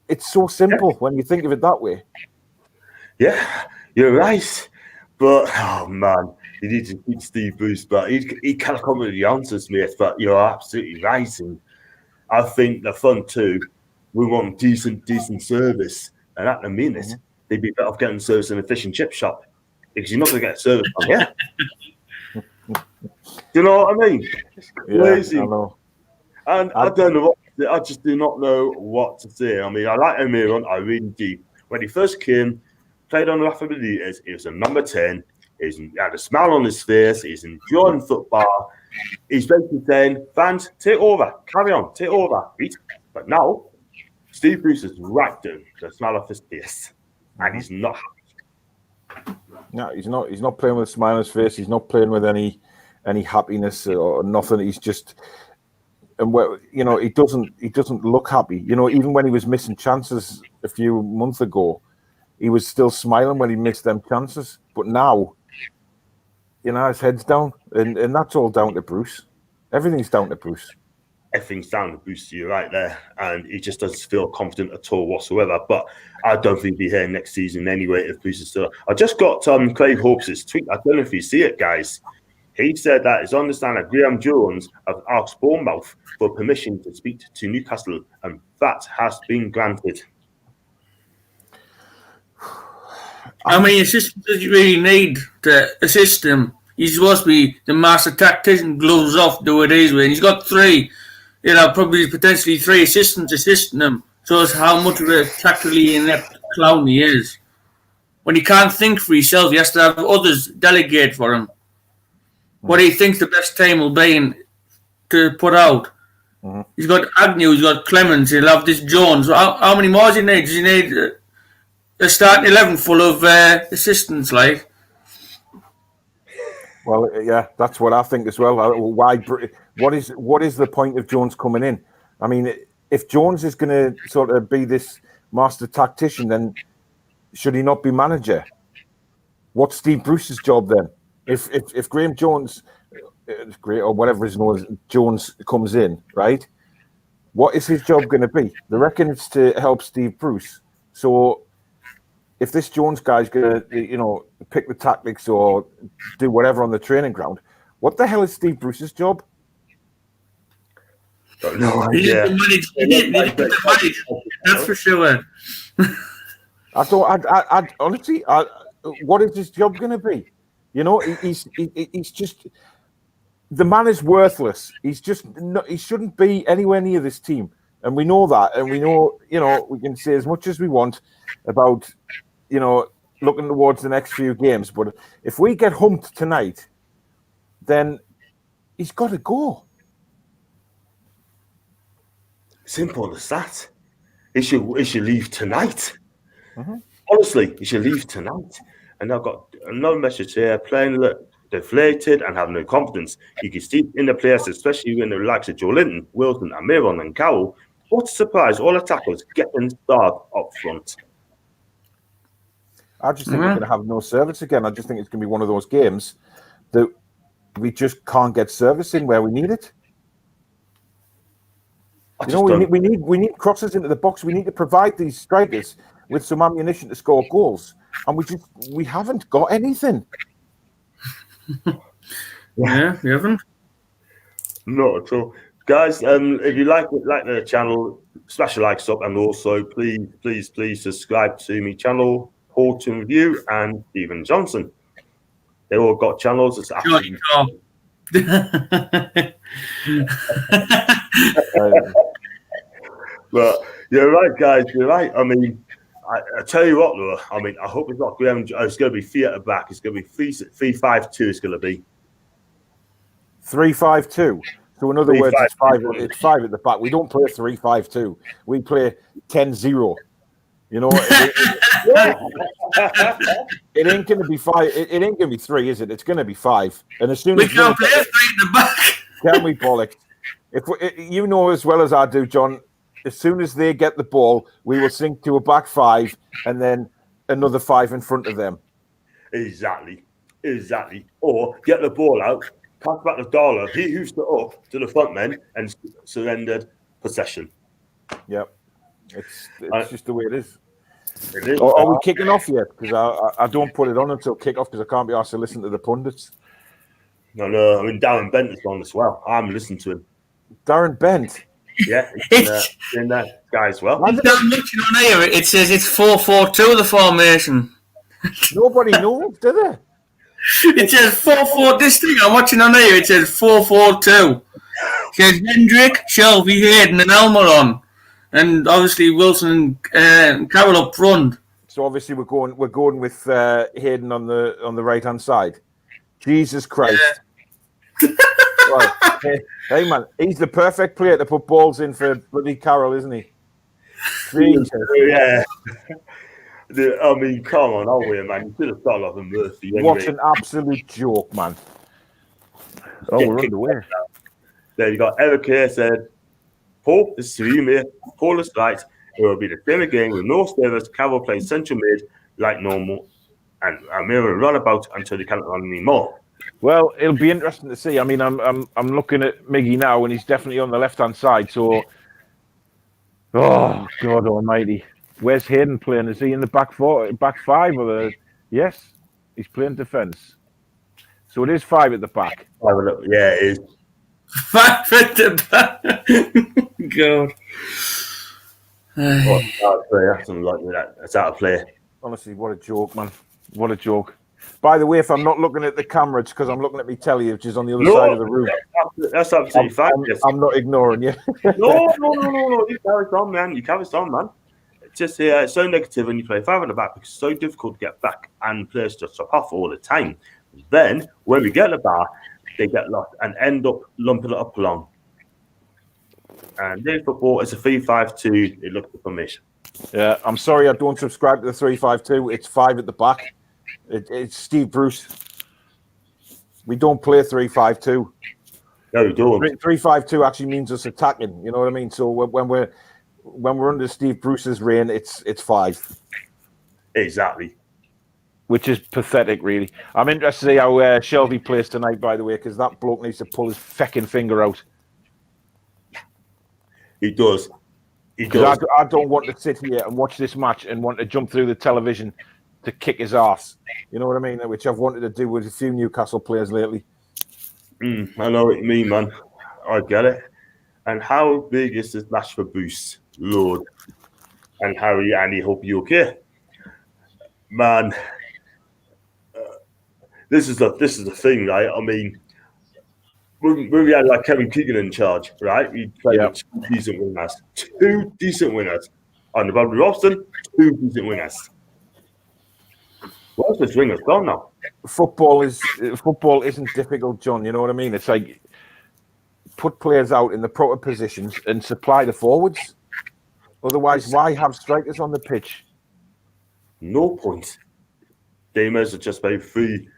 It's so simple when you think of it that way. Yeah, you're right. But, oh man, you need to keep Steve Bruce, but he can't come with the answers, mate. But you're absolutely right. And I think the front two, we want decent service. And at the minute, they'd be better off getting service in a fish and chip shop because you're not going to get service from here. Do you know what I mean? It's crazy. Yeah, I know. And I don't know I just do not know what to say. I mean, I like Amiron, I really do. When he first came, played on the Rafa-Benitez, he was a number 10. He had a smile on his face. He's enjoying football. He's basically saying, fans, take over. Carry on. Take over. But now, Steve Bruce has racked him the smile off his face. And he's not happy. No, he's not. He's not playing with a smile on his face. He's not playing with any happiness or nothing. He's just, and he doesn't look happy. You know, even when he was missing chances a few months ago, he was still smiling when he missed them chances. But now, his head's down, and that's all down to Bruce. Everything's down to Bruce. Everything's down to Bruce, you're right there. And he just doesn't feel confident at all whatsoever. But I don't think he'll be here next season anyway if Bruce is still. I just got Craig Hawkes' tweet. I don't know if you see it, guys. He said that it's understanding that Graham Jones has asked Bournemouth for permission to speak to Newcastle, and that has been granted. How many assistants does you really need to assist him? He's supposed to be the master tactician, gloves off, do it his way. And he's got 3, probably potentially 3 assistants assisting him. Shows how much of a tactically inept clown he is. When he can't think for himself, he has to have others delegate for him. What he thinks the best team will be to put out. He's got Agnew, he's got Clemens, he'll have this Jones. How many more does he need? Does he need a starting 11 full of assistants, like? Well, yeah, that's what I think as well. Why? What is the point of Jones coming in? I mean, if Jones is going to sort of be this master tactician, then should he not be manager? What's Steve Bruce's job then? If Graham Jones, or whatever his name is, Jones comes in, right? What is his job going to be? They reckon it's to help Steve Bruce. So if this Jones guy's going to, pick the tactics or do whatever on the training ground, what the hell is Steve Bruce's job? No He idea. didn't manage. That's for sure. Honestly, what is his job going to be? He's just, the man is worthless. He shouldn't be anywhere near this team. And we know that. And we know, we can say as much as we want about, looking towards the next few games. But if we get humped tonight, then he's got to go. Simple as that. He should leave tonight. Mm-hmm. Honestly, he should leave tonight. And I've got another message here: playing deflated and have no confidence. You can see in the players, especially when the likes of Joe Linton, Wilson, and Miron and Carroll. What a surprise! All attackers getting started up front. I just think we're going to have no service again. I just think it's going to be one of those games that we just can't get service in where we need it. We need crosses into the box. We need to provide these strikers with some ammunition to score goals, and we haven't got anything. Yeah, we haven't. Not at all, guys. If you like the channel, smash the likes up, and also please subscribe to my channel, Horton Review and Stephen Johnson. They all got channels. It's absolutely. But you're right, guys. You're right. I mean, I tell you what, though. I mean, I hope it's not Graham. It's going to be three at the back. It's going to be 3-5-2. It's going to be 3-5-2. So in other words, it's five. It's five at the back. We don't play 3-5-2. We play 10-0. It ain't going to be 5. It ain't going to be 3, is it? It's going to be 5. And as soon as we can't play 3 at the back, can we, Bollock? You know as well as I do, John. As soon as they get the ball, we will sink to a back 5 and then another 5 in front of them. Exactly. Or get the ball out, pass back to Darla. He hoofed it up to the front men and surrendered possession. Yep. It's just the way it is. It is. Are we kicking off yet? Because I don't put it on until kick off because I can't be asked to listen to the pundits. No. I mean, Darren Bent is on as well. I'm listening to him. Darren Bent? Yeah, in that guy as well. I'm looking on here. It says it's 4-4-2, the formation. Nobody knows, do they? It says 4-4. This thing I'm watching on here, it says 4-4-2. It says Hendrick, Shelby, Hayden, and Elmer on, and obviously Wilson and Carroll up front. So obviously we're going with Hayden on the right hand side. Jesus Christ! Yeah. Right. Hey man, he's the perfect player to put balls in for bloody Carroll, isn't he? Jesus. Yeah. I mean, come on, I'll win, man. You should have started off with Murphy. Anyway. What an absolute joke, man. Oh, we're underway. There you got Eric here said, Paul is to you, mate. Paul is right. It will be the same again with no service, Carroll playing central mid like normal, and Amir will run about until he can't run anymore. Well, it'll be interesting to see. I mean, I'm looking at Miggy now, and he's definitely on the left-hand side. So, oh God Almighty, where's Hayden playing? Is he in the back 5 or the? Yes, he's playing defence. So it is 5 at the back. Yeah, it is 5 at the back. God. That's out of play. Honestly, what a joke, man! What a joke. By the way, if I'm not looking at the camera, it's because I'm looking at me telly, which is on the other side of the room. That's absolutely fine. I'm not ignoring you. No. You carry it on, man. It's just it's so negative when you play 5 at the back because it's so difficult to get back and players just stop off all the time. Then, when we get the bar, they get lost and end up lumping it up along. And in football, it's a 3-5-2. It looks the formation. Yeah, I'm sorry I don't subscribe to the 3-5-2. It's 5 at the back. It's Steve Bruce. We don't play 3-5-2. No, we don't. 3-5-2 actually means us attacking. You know what I mean? So when we're under Steve Bruce's reign, it's 5. Exactly. Which is pathetic, really. I'm interested to see how Shelby plays tonight, by the way, because that bloke needs to pull his fecking finger out. He does. He Because does. I don't want to sit here and watch this match and want to jump through the television to kick his ass. You know what I mean? Which I've wanted to do with a few Newcastle players lately. I know what you mean, man. I get it. And how big is this match for Boost? Lord. And Harry, Andy, hope you're okay. Man, this is the thing, right? I mean, when we had like Kevin Keegan in charge, right? We played with 2 decent wingers. 2 decent wingers. On the Bobby Robson, 2 decent wingers. Where's this wingers gone now? Football isn't difficult, John. You know what I mean? It's like put players out in the proper positions and supply the forwards. Otherwise, why have strikers on the pitch? No point. Damers are just about 3.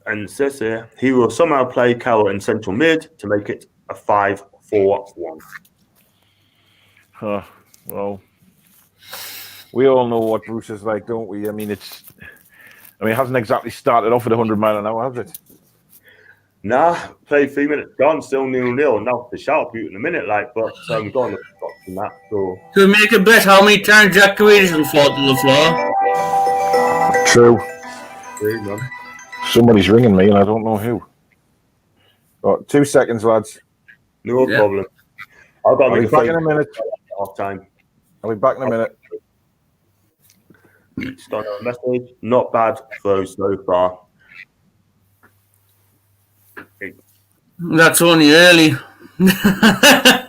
And it says here, he will somehow play Carroll in central mid to make it a 5-4-1. Well, we all know what Bruce is like, don't we? I mean, it hasn't exactly started off at 100 mile an hour, has it? Nah, played 3 minutes gone, still 0-0. Now the shout boot in a minute, like, but we've got on from that. So To make a bet, how many times Jack Grealish will fall to the floor? True. yeah, man. Somebody's ringing me, and I don't know who. Got 2 seconds, lads. No problem. I'll be back in a minute. Off time. I'll be back in a minute. Start a message. Not bad throw so far. That's only early. Yeah.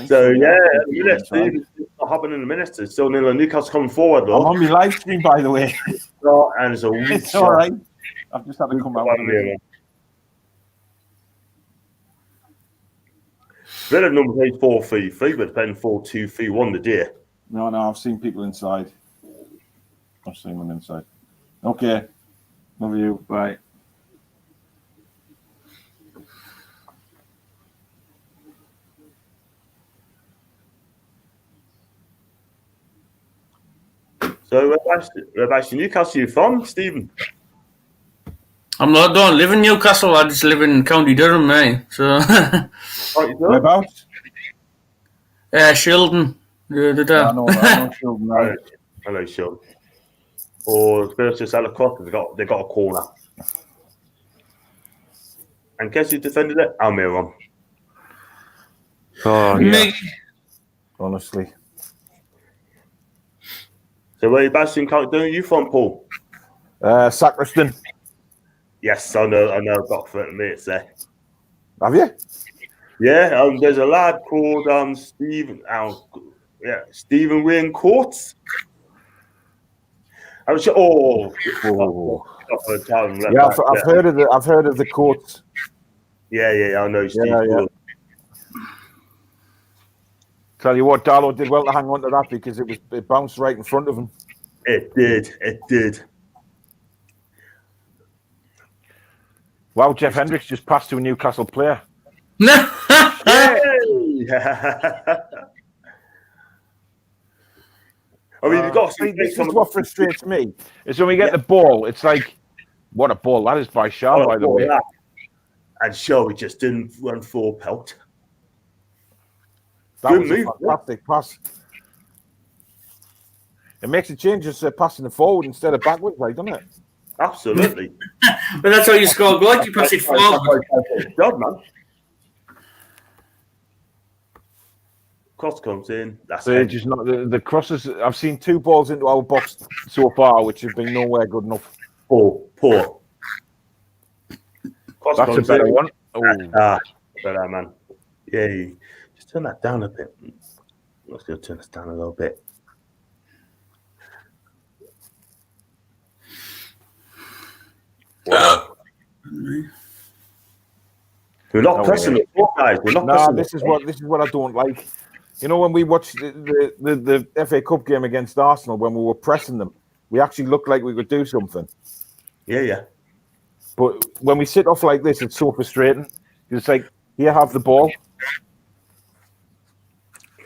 So it's not happening in a minute. It's still Newcastle coming forward though. I'm on my live stream, by the way. And it's a weak It's all right. I've just had to come out. Villa number played 4-3-3, but playing 4-2-3-1 today. No, I've seen people inside. I've seen them inside. Okay. Love you. Bye. So whereabouts in Newcastle you from, Stephen? Don't live in Newcastle, I just live in County Durham, eh? So Whereabouts? Shildon. I know Shildon, right. I know Shildon. Or Spurs just out of court, they got a corner. And guess who defended it? Almiron. Oh, yeah. Honestly. So where you based in County Durham? You from, Paul? Sacriston. Yes, I know. I've got 30 minutes there. Have you? Yeah, there's a lad called Stephen. Stephen Wayne Courts. I'm sure. I've heard of the Courts. Yeah, I know Steve. Yeah. Tell you what, Darlow did well to hang on to that because it bounced right in front of him. It did. Wow, Jeff Hendricks just passed to a Newcastle player. I mean, you've got to this is what frustrates me. Is when we get the ball, it's like, what a ball that is by Shaw, by the way. And Shaw just didn't run full pelt. That was a fantastic pass. It makes a change just passing it forward instead of backwards, right, doesn't it? Absolutely. But that's how you score goals, you pass it forward. Job, man. Cross comes in. That's just not the crosses. I've seen 2 balls into our box so far, which have been nowhere good enough. Poor. That's a better one. Better, man. Yeah, just turn that down a bit. Let's go turn this down a little bit. Wow. We're not pressing the floor, guys. We're not pressing. This is what I don't like. You know, when we watched the FA Cup game against Arsenal, when we were pressing them, we actually looked like we could do something. Yeah. But when we sit off like this, it's so frustrating. It's like, here, have the ball.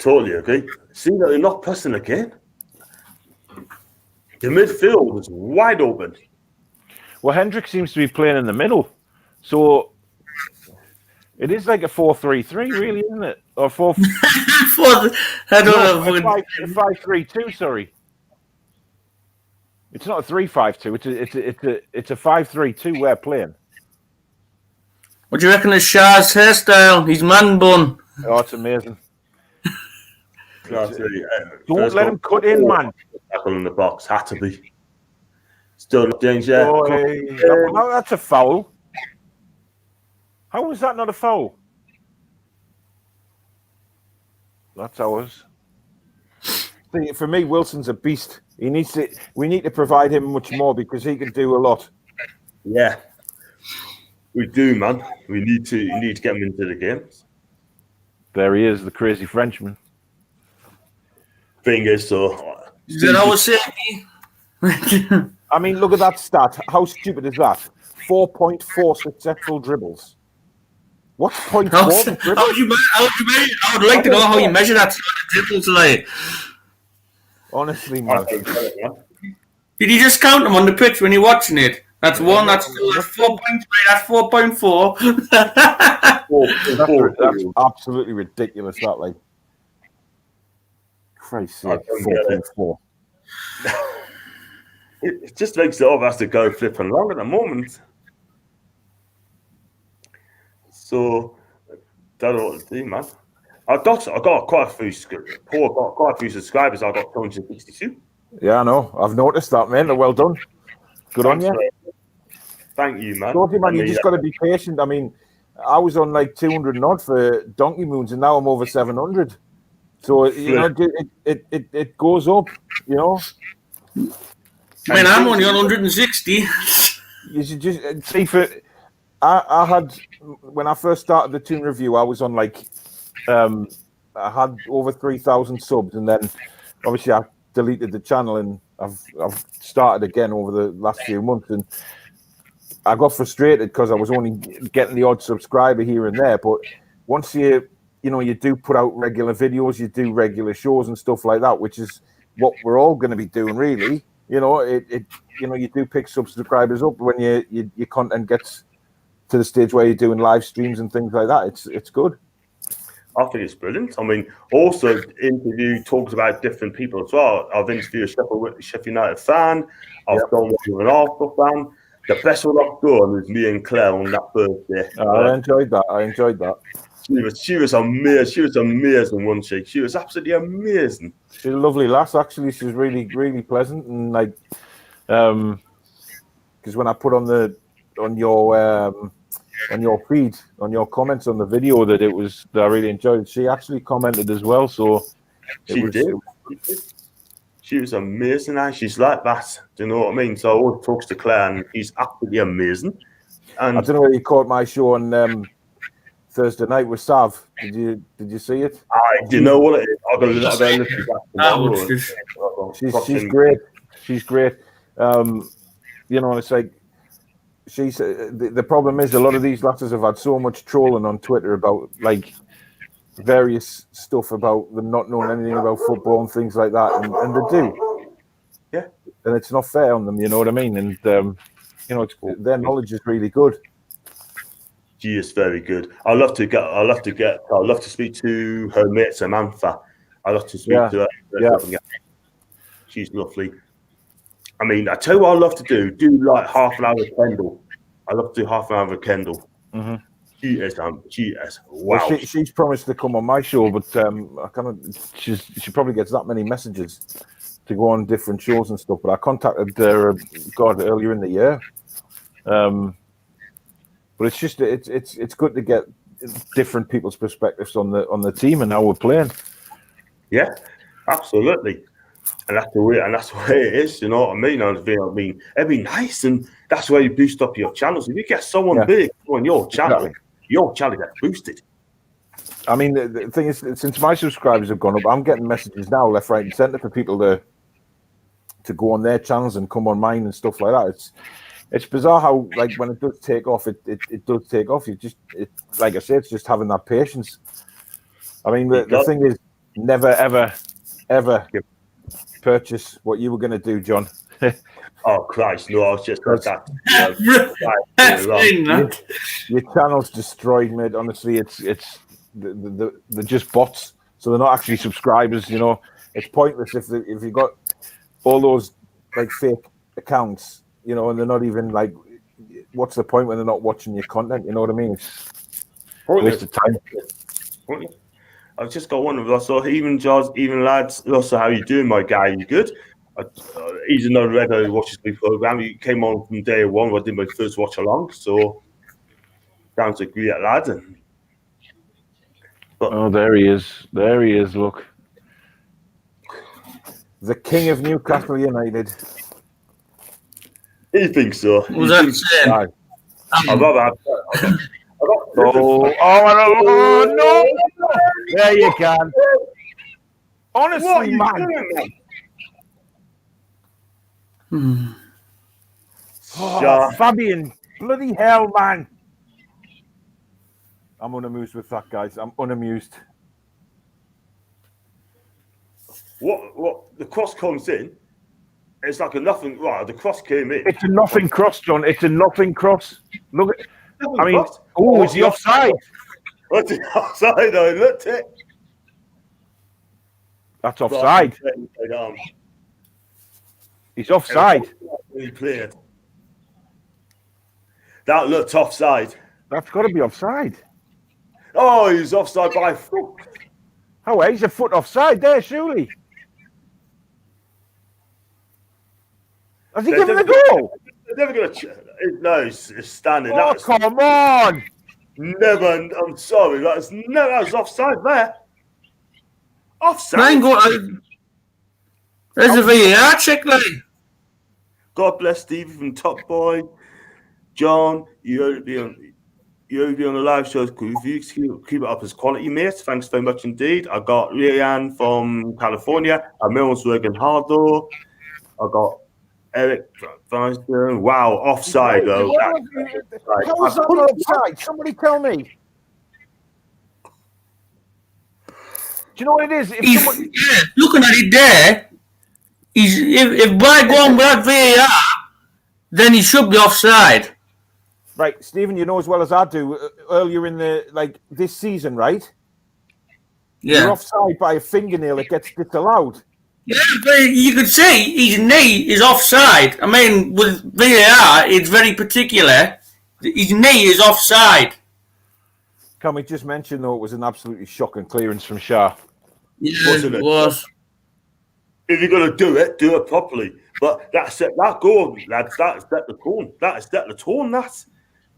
totally agree. See that they're not pressing again. The midfield is wide open. Well, Hendrick seems to be playing in the middle, so it is like a 4-3-3, really, isn't it? Or 4. I don't know. 5-3-2. Sorry, it's not a 3-5-2. It's a 5-3-2. We're playing. What do you reckon of Shah's hairstyle? His man bun. Oh, it's amazing. Don't let him cut in, man. Tackle in the box had to be. Still not danger. Oh, no, that's a foul. How was that not a foul? That's ours. See, for me, Wilson's a beast. We need to provide him much more because he can do a lot. Yeah, we do, man. We need to get him into the games. There he is, the crazy Frenchman. Thing is, so Is that our safety? I mean, look at that stat. How stupid is that? 4.4 successful dribbles. What's 0.4 dribbles? How would you measure? I would like to know how you measure that dribbles like. Honestly, man. Did you just count them on the pitch when you're watching it? That's 1, that's 2, that's 4.3, that's 4.4. That's absolutely ridiculous, that, like. Christ's sake, 4.4. It just makes it all has to go flipping long at the moment. So, don't know what to do, man. I got quite a few subscribers. I got 262. Yeah, I know. I've noticed that, man. Well done. Good on you. Thank you, man. Don't you, man? You just got to be patient. I mean, I was on like 200 and odd for Donkey Moons, and now I'm over 700. So you know, it goes up. You know. I mean, I'm only on 160. You should just see for. I had when I first started the Toon Review, I was on like I had over 3,000 subs, and then obviously I deleted the channel, and I've started again over the last few months, and I got frustrated because I was only getting the odd subscriber here and there. But once you do put out regular videos, you do regular shows and stuff like that, which is what we're all going to be doing, really. You know, you do pick subscribers up when your content gets to the stage where you're doing live streams and things like that. It's good. I think it's brilliant. I mean, also interview talks about different people as well. I've interviewed a Sheffield United fan. I've done one with an Arsenal fan. The best one I've done was me and Claire on that birthday. I enjoyed that. She was amazing. She was amazing, wasn't she? She was absolutely amazing. She's a lovely lass, actually. She was really, really pleasant, and like, because when I put on your feed, on your comments on the video that I really enjoyed it, she actually commented as well. So she did. She was amazing, and she's like that. Do you know what I mean? So I always talk to Claire, and she's absolutely amazing. And I don't know whether you caught my show on Thursday night with Sav. Did you see it? Do you know what it is? I'll go listen to that. She's great. She's great. You know, it's like she's the problem is a lot of these lasses have had so much trolling on Twitter about like various stuff about them not knowing anything about football and things like that, and they do. Yeah, and it's not fair on them. You know what I mean? And you know, their knowledge is really good. She is very good. I love to speak to her mate Samantha. I love to speak to her. Yeah. She's lovely. I mean, I tell you what I love to do like half an hour with Kendall. I love to do half an hour with Kendall. Mm-hmm. She is wow. Well, she's promised to come on my show, but she probably gets that many messages to go on different shows and stuff. But I contacted her earlier in the year. But it's just it's good to get different people's perspectives on the team and how we're playing. Yeah, absolutely. And that's the way it is, you know what I mean? I mean, it'd be nice, and that's where you boost up your channels. If you get someone big on your channel, your channel gets boosted. I mean, the thing is, since my subscribers have gone up, I'm getting messages now left, right, and centre for people to go on their channels and come on mine and stuff like that. It's bizarre how, like, when it does take off, it does take off. Like I said, it's just having that patience. I mean, the thing is, never, ever purchase what you were going to do, John. Oh Christ, no! I was just like that. Your channel's destroyed, mate. Honestly, it's they're just bots, so they're not actually subscribers. You know, it's pointless if you've got all those like fake accounts, you know, and they're not even like. What's the point when they're not watching your content? You know what I mean? It's waste of time. I've just got one of us. So even Jaws, even lads. Also, how you doing, my guy? You good? He's another regular who watches the program. He came on from day one. I did my first watch along, so down to agree, lad. Oh, there he is. There he is. Look, the king of Newcastle United. He thinks so. Was that saying? Oh, no! There you can. Honestly, man. Oh, Fabian, bloody hell, man. I'm unamused with that, guys. I'm unamused. What? The cross comes in. It's like a nothing. Right, the cross came in. It's a nothing cross, John. It's a nothing cross. Look at. I mean, cross. is he offside? What's the offside? I looked it. That's offside. He's offside. He played. That looked offside. That's got to be offside. Oh, he's offside by a foot. Oh, he's a foot offside there, surely. Has he given the goal? They're never going to. No, it's standing. Oh, come on. Never. I'm sorry. That was offside there. Offside. There's a VAR check, like. God bless Stevie from Top Boy. John, you ought to be on the live shows. If you keep it up as quality, mate. Thanks very much indeed. I got Rianne from California. Mills working hard though. I got Eric Feinstein. Wow, offside though. How is that not offside? Somebody tell me. Do you know what it is? Looking at it there, if by going without VAR, then he should be offside. Right, Stephen, you know as well as I do, earlier in this season, right? Yeah. You're offside by a fingernail, it gets disallowed. Yeah, but you could see his knee is offside. I mean, with VAR, it's very particular. His knee is offside. Can we just mention, though, it was an absolutely shocking clearance from Shah? Yeah, it was. If you're going to do it properly. But that's it. That goal, lads, that is set the tone. That is set the tone, that.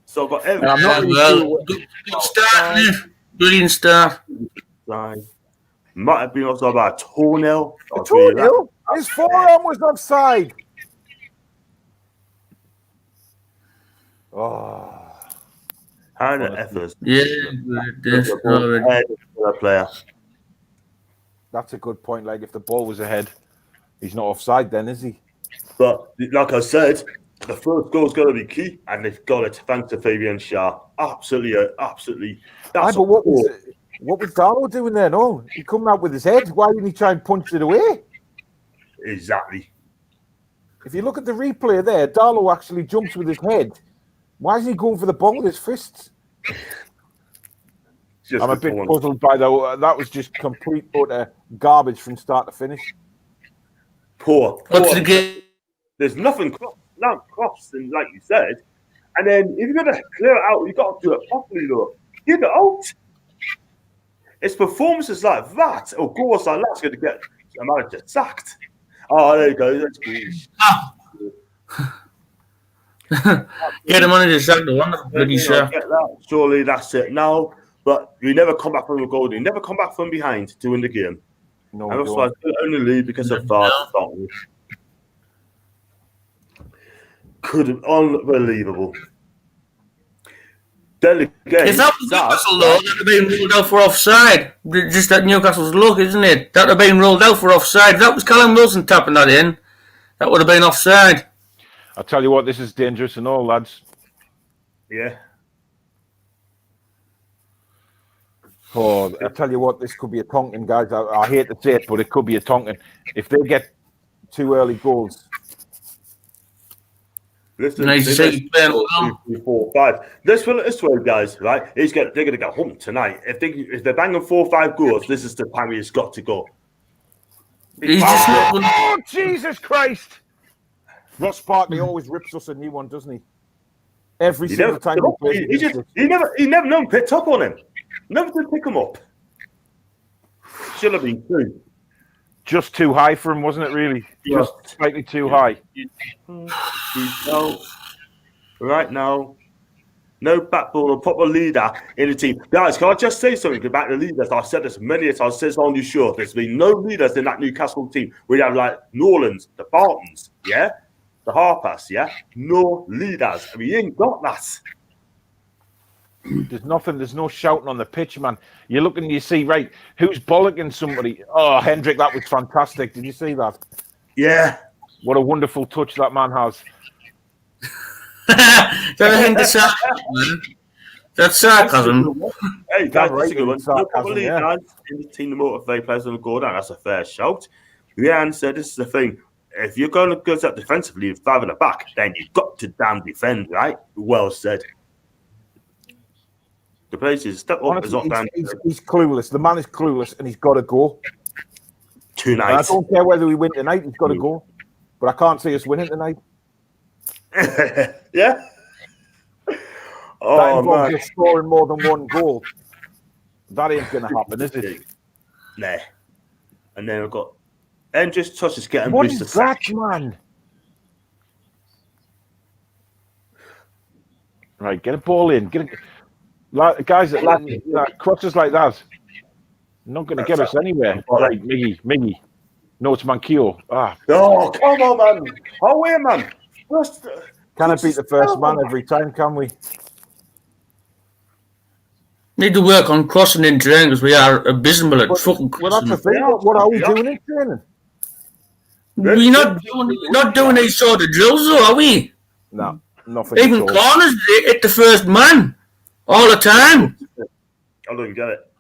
So I've got everything. I'm not really sure. Good start, brilliant start. Might have been also about a toenail. A toenail? His forearm was offside. Oh. How the effort. Yeah, player. That's a good point. Like, if the ball was ahead, he's not offside then, is he? But like I said, the first goal's got to be key, and they've got it thanks to Fabian Shah. Absolutely. But what was Darlow doing there? No, he come out with his head. Why didn't he try and punch it away? Exactly. If you look at the replay there, Darlow actually jumps with his head. Why isn't he going for the ball with his fists? I'm a bit puzzled by that. That was just complete utter garbage from start to finish. Poor. What's the game? There's nothing crossed, and like you said. And then if you're going to clear it out, you've got to do it properly, though. Get it out. It's performances like that, or goals like that's going to get a manager sacked. Oh, there you go. That's good. Get the manager sacked. The wonderful bloody shot. Surely that's it now. But we never come back from a goal. You never come back from behind to win the game. No, and that's why I only lead because of VAR. Unbelievable. Then again, if that was Newcastle, though, that would have been ruled out for offside. Just that Newcastle's luck, isn't it? That would have been ruled out for offside. If that was Callum Wilson tapping that in, that would have been offside. I'll tell you what, this is dangerous and all, lads. Yeah. Oh, I tell you what, this could be a Tonkin, guys. I hate to say it, but it could be a Tonkin. If they get 2 early goals. Listen, Nice to see you playing well. 2, 3, 4, 5. This way, guys. Right? They're going to get humped tonight. If they're banging 4 or 5 goals, this is the time he's got to go. He's just not good. Oh, Jesus Christ! Ross Barkley always rips us a new one, doesn't he? Every single time he plays. He never known picked up on him. Never did pick him up. Should have been 2. Just too high for him, wasn't it? Really, just slightly too high. Right now, no backbone or proper leader in the team. Guys, can I just say something about the leaders? I've said this many times. I've said this on your show. There's been no leaders in that Newcastle team. We have like Norlands, the Bartons, yeah, the Harpers, yeah. No leaders. I mean, you ain't got that. There's nothing. There's no shouting on the pitch, man. You're looking. You see, right? Who's bollocking somebody? Oh, Hendrick, that was fantastic. Did you see that? Yeah. What a wonderful touch that man has. That's sarcasm. Hey, guys, that's a good one. Sarcasm, No proper leaders in the team to motivate players and go down. That's a fair shout. Leanne said, "This is the thing. If you're going to go up defensively with 5 in the back, then you've got to damn defend, right?" Well said. The place is step up. Honestly, he's clueless. The man is clueless, and he's got to go. Tonight. And I don't care whether we win tonight. He's got to go. But I can't see us winning tonight. Yeah. Oh, that involves man. us scoring more than 1 goal. That ain't going to happen, is it? Nah. And then I've got Andrews touches getting What boosted. is that, man? Right, get a ball in. Guys that crosses like that, not going to get us anywhere. Right, Miggy. No, it's Manquillo. Oh, come on, man. Oh, wait, man. Can't beat the first man every time, can we? Need to work on crossing in training because we are abysmal at fucking crossing. Well, that's the thing. What are we doing in training? We're not doing these sort of drills, though, are we? No, nothing. Even corners, they hit the first man all the time. I don't get it.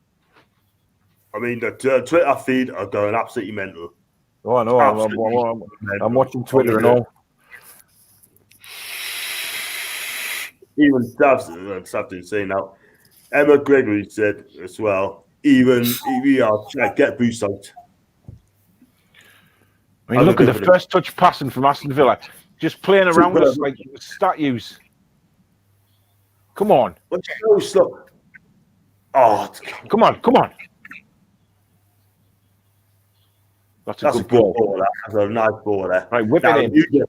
I mean, the Twitter feed are going absolutely mental. Oh, I know. I'm watching Twitter and all. Even Stav's insane now. Emma Gregory said as well, even we are trying to get boost out. I mean, look at the first touch passing from Aston Villa. Just playing around us like statues. Come on. What's so slow? Oh, come on. That's a good ball. That's a nice ball there. Right, whip it in.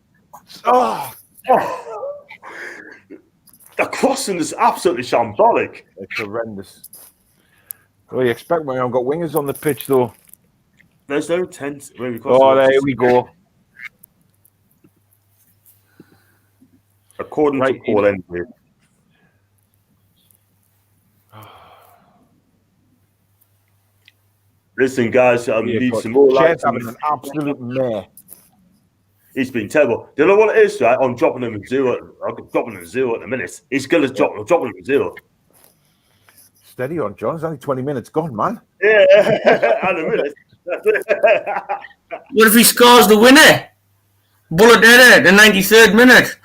Oh. The crossing is absolutely shambolic. It's horrendous. Well, you expect when I've got wingers on the pitch, though. There's no tent. There we go. According to Paul Envy. Listen, guys, need some more light. Having an absolute mare. He's been terrible. Do you know what it is, right? I'm dropping him a 0. I'm dropping him a 0 at the minute. He's going to drop him a 0. Steady on, John. It's only 20 minutes gone, man. Yeah, and a minute. What if he scores the winner? Bullet dead at the 93rd minute.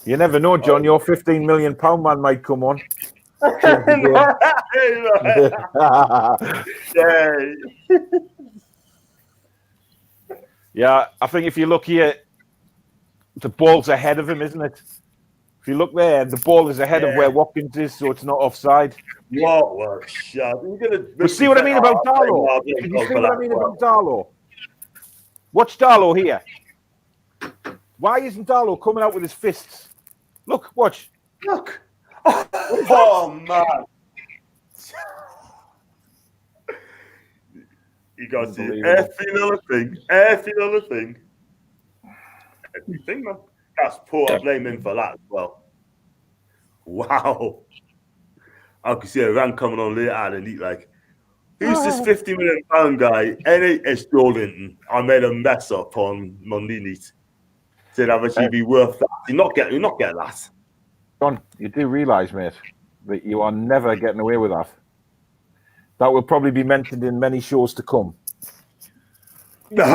You never know, John. Your £15 million man might come on. Yeah, I think if you look here, the ball's ahead of him, isn't it? If you look there, the ball is ahead of where Watkins is, so it's not offside. What a shot. You see what I mean about Darlow? Did you see what I mean about Darlow? Watch Darlow here. Why isn't Darlow coming out with his fists? Look, watch. Look. Oh, man. You got to see every little thing. Everything, man. That's poor. I blame him for that as well. Wow. I could see a run coming on later and he's like, who's this £50 million guy? NHS Jordan. I made a mess up on Monday night. Said, I bet you'd be worth that. You're not getting that. John, you do realise, mate, That you are never getting away with that. That will probably be mentioned in many shows to come. You're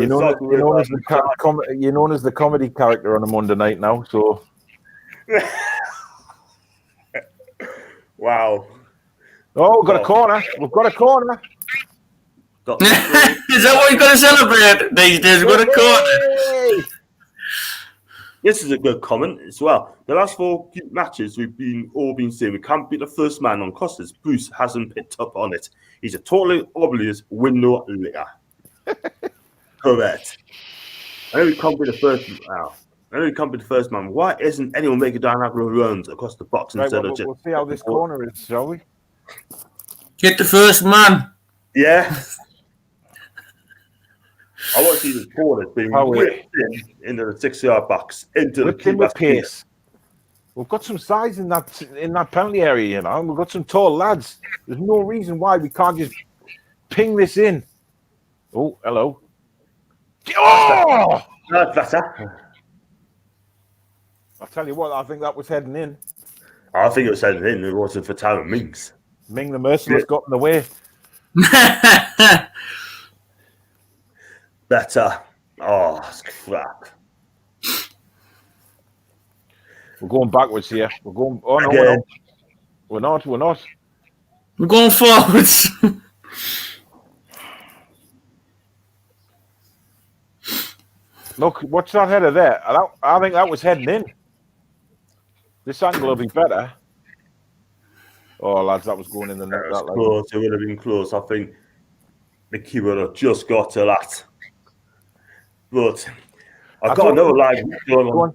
known as the comedy character on a Monday night now. So, wow. Oh, we've got a corner. We've got a corner. Is that what you're going to celebrate these days? We've got a corner. This is a good comment as well. The last 4 matches we've all been saying we can't beat the first man on Costas. Bruce hasn't picked up on it. He's a totally obvious window litter. Correct. I know we can't be the first. I know we can't be the first man. Why isn't anyone making diagonal runs across the box instead of just? We'll see how this corner is, shall we? Get the first man. Yeah. I want to see this corner being whipped into the 6-yard box, into the with pace. We've got some size in that penalty area, you know. We've got some tall lads. There's no reason why we can't just ping this in. Oh, hello. Oh! That's better. I'll tell you what, I think that was heading in. I think it was heading in. It wasn't for Tyrone Mings. Ming the Merciless got in the way. Better. Oh, that's crap. We're going backwards here. We're going. Oh no, we're not. We're not. We're going forwards. Look, what's that header there? I think that was heading in. This angle will be better. Oh, lads, that was going in the net. That was close. It would have been close. I think the keeper would have just got to that. But I've got another live watch along.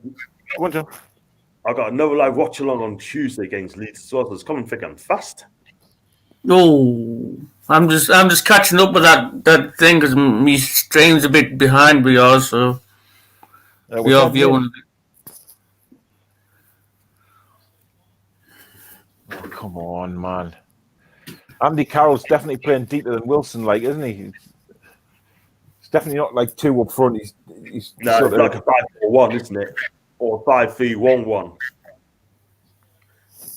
I've got another live watch along on Tuesday against Leeds as well. So it's coming thick and fast. Oh, I'm just catching up with that thing because my stream's a bit behind with yours, so we are viewing. Oh, come on, man. Andy Carroll's definitely playing deeper than Wilson, like, isn't he? It's definitely not like 2 up front. He's no, it's like a 5-4-1, isn't it? Or 5-3-1-1.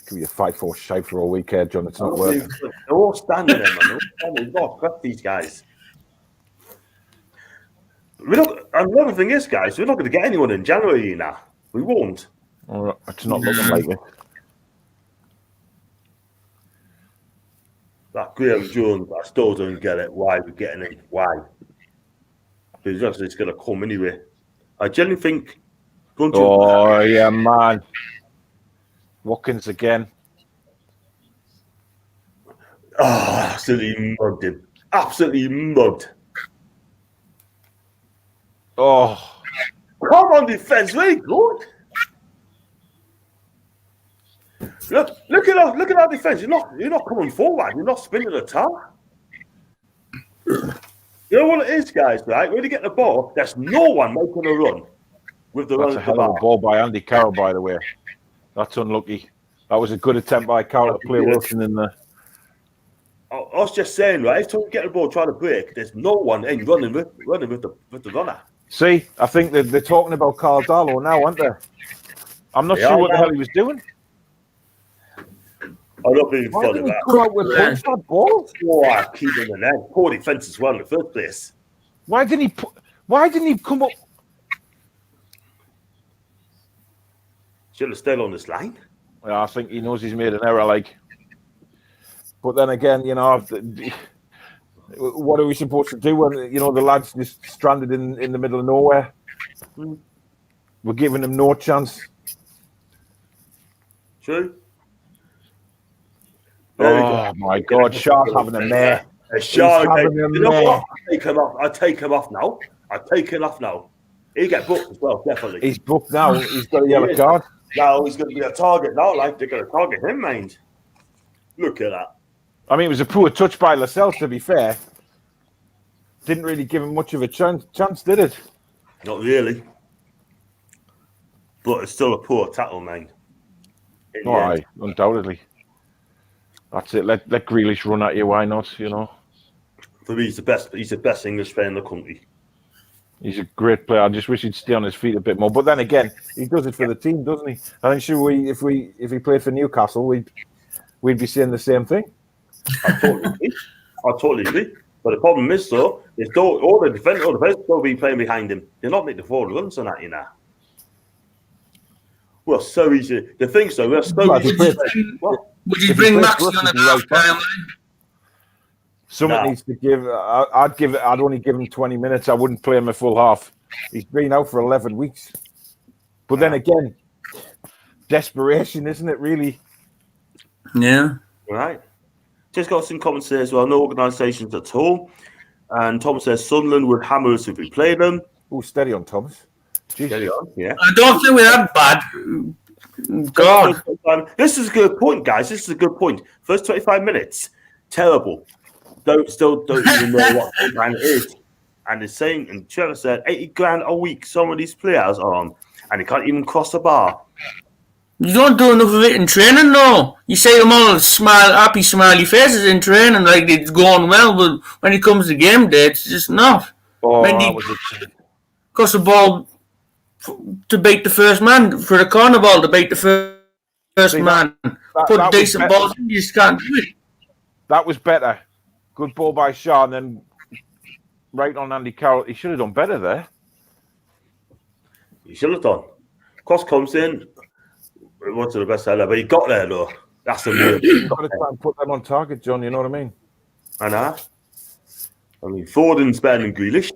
Could be a 5-4 shape for all weekend, John. It's not working. They're all standing there, man. We've got to prep these guys. Another thing is, guys, we're not going to get anyone in January now. We won't. It's not looking like it. That Graham Jones, I still don't get it. Why we're getting him? Why? Because it's going to come anyway. I genuinely think. Yeah, man. Watkins again. Oh, absolutely mugged him. Absolutely mugged. Oh. Come on, defense. Very good. Look at our defense. You're not coming forward. You're not spinning the top. You know what it is, guys, right? When you get the ball, there's no one making a run with the run. That's a hell of a ball by Andy Carroll, by the way. That's unlucky. That was a good attempt by Carroll to play Wilson in there. I was just saying, right? If you get the ball, try to break, there's no one running with the runner. See, I think they're talking about Carl Darlow now, aren't they? I'm not sure what the hell he was doing. I'm not being funny about that. That ball? Oh, I keep him in there. Poor defense as well in the first place. Why didn't he come up? Should have stayed on this line. Yeah, I think he knows he's made an error, like. But then again, you know, what are we supposed to do when, you know, the lad's just stranded in the middle of nowhere? We're giving him no chance. True. Oh my God, Sharp's having a mare. Sharp, I take him off now. He get booked as well, definitely. He's booked now. He's got a yellow card. Now he's going to be a target now. Like they're going to target him, mind. Look at that. I mean, it was a poor touch by Lascelles, to be fair. Didn't really give him much of a chance, did it? Not really. But it's still a poor tackle, man. Aye, undoubtedly. That's it. Let Grealish run at you. Why not? You know. For me, he's the best. He's the best English player in the country. He's a great player. I just wish he'd stay on his feet a bit more. But then again, he does it for the team, doesn't he? I think if he played for Newcastle, we'd be saying the same thing. I totally agree. But the problem is, though, is all the defenders will be playing behind him. They're not making the forward runs on that, you know. Well, so easy. The thing, so we're so Would you bring Maxi on the half time? Someone needs to give. I'd only give him 20 minutes. I wouldn't play him a full half. He's been out for 11 weeks. But then again, desperation, isn't it? Really. Yeah. Right. Just got some comments there as well. No organisations at all. And Tom says Sunderland would hammer us if we play them. Oh, steady on, Thomas. Jeez. Steady on, yeah. I don't think we're that bad. God. This is a good point, guys. This is a good point. First 25 minutes, terrible. Don't even know what plan it is. And they're saying, and Trevor said, 80 grand a week some of these players are on, and they can't even cross the bar. You don't do enough of it in training, though. You say them all happy, smiley faces in training, like it's going well, but when it comes to game day, it's just not. Oh, when that was it. Cross the ball to beat the first man, for the corner ball to beat the first man. Put decent balls in, you just can't do it. That was better. Good ball by Shaw, and then right on Andy Carroll. He should have done better there. He should have done. Cross comes in. It wasn't the best ever, but he got there, though. That's the real. You've got to try and put them on target, John. You know what I mean? I know. I mean, Foden's better than Grealish,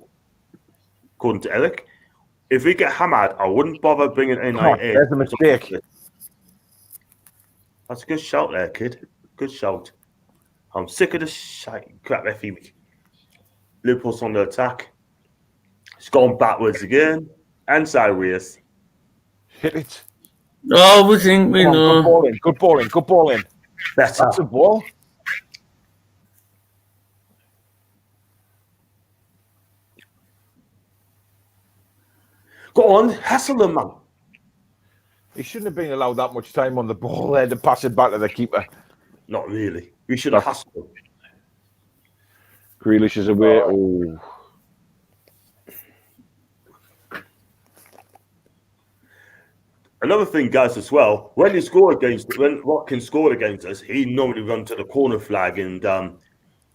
according to Eric. If we get hammered, I wouldn't bother bringing in There's a mistake. That's a good shout there, kid. Good shout. I'm sick of this crap every week. Liverpool's on the attack. It's gone backwards again and sideways. Hit it. Oh, we think we know. Good ball in. Better. That's a ball. Go on, hassle them, man. He shouldn't have been allowed that much time on the ball there to pass it back to the keeper. Not really. We should have hassled them. Grealish is away. Oh. Another thing, guys, as well, when Watkins scored against us, he normally run to the corner flag and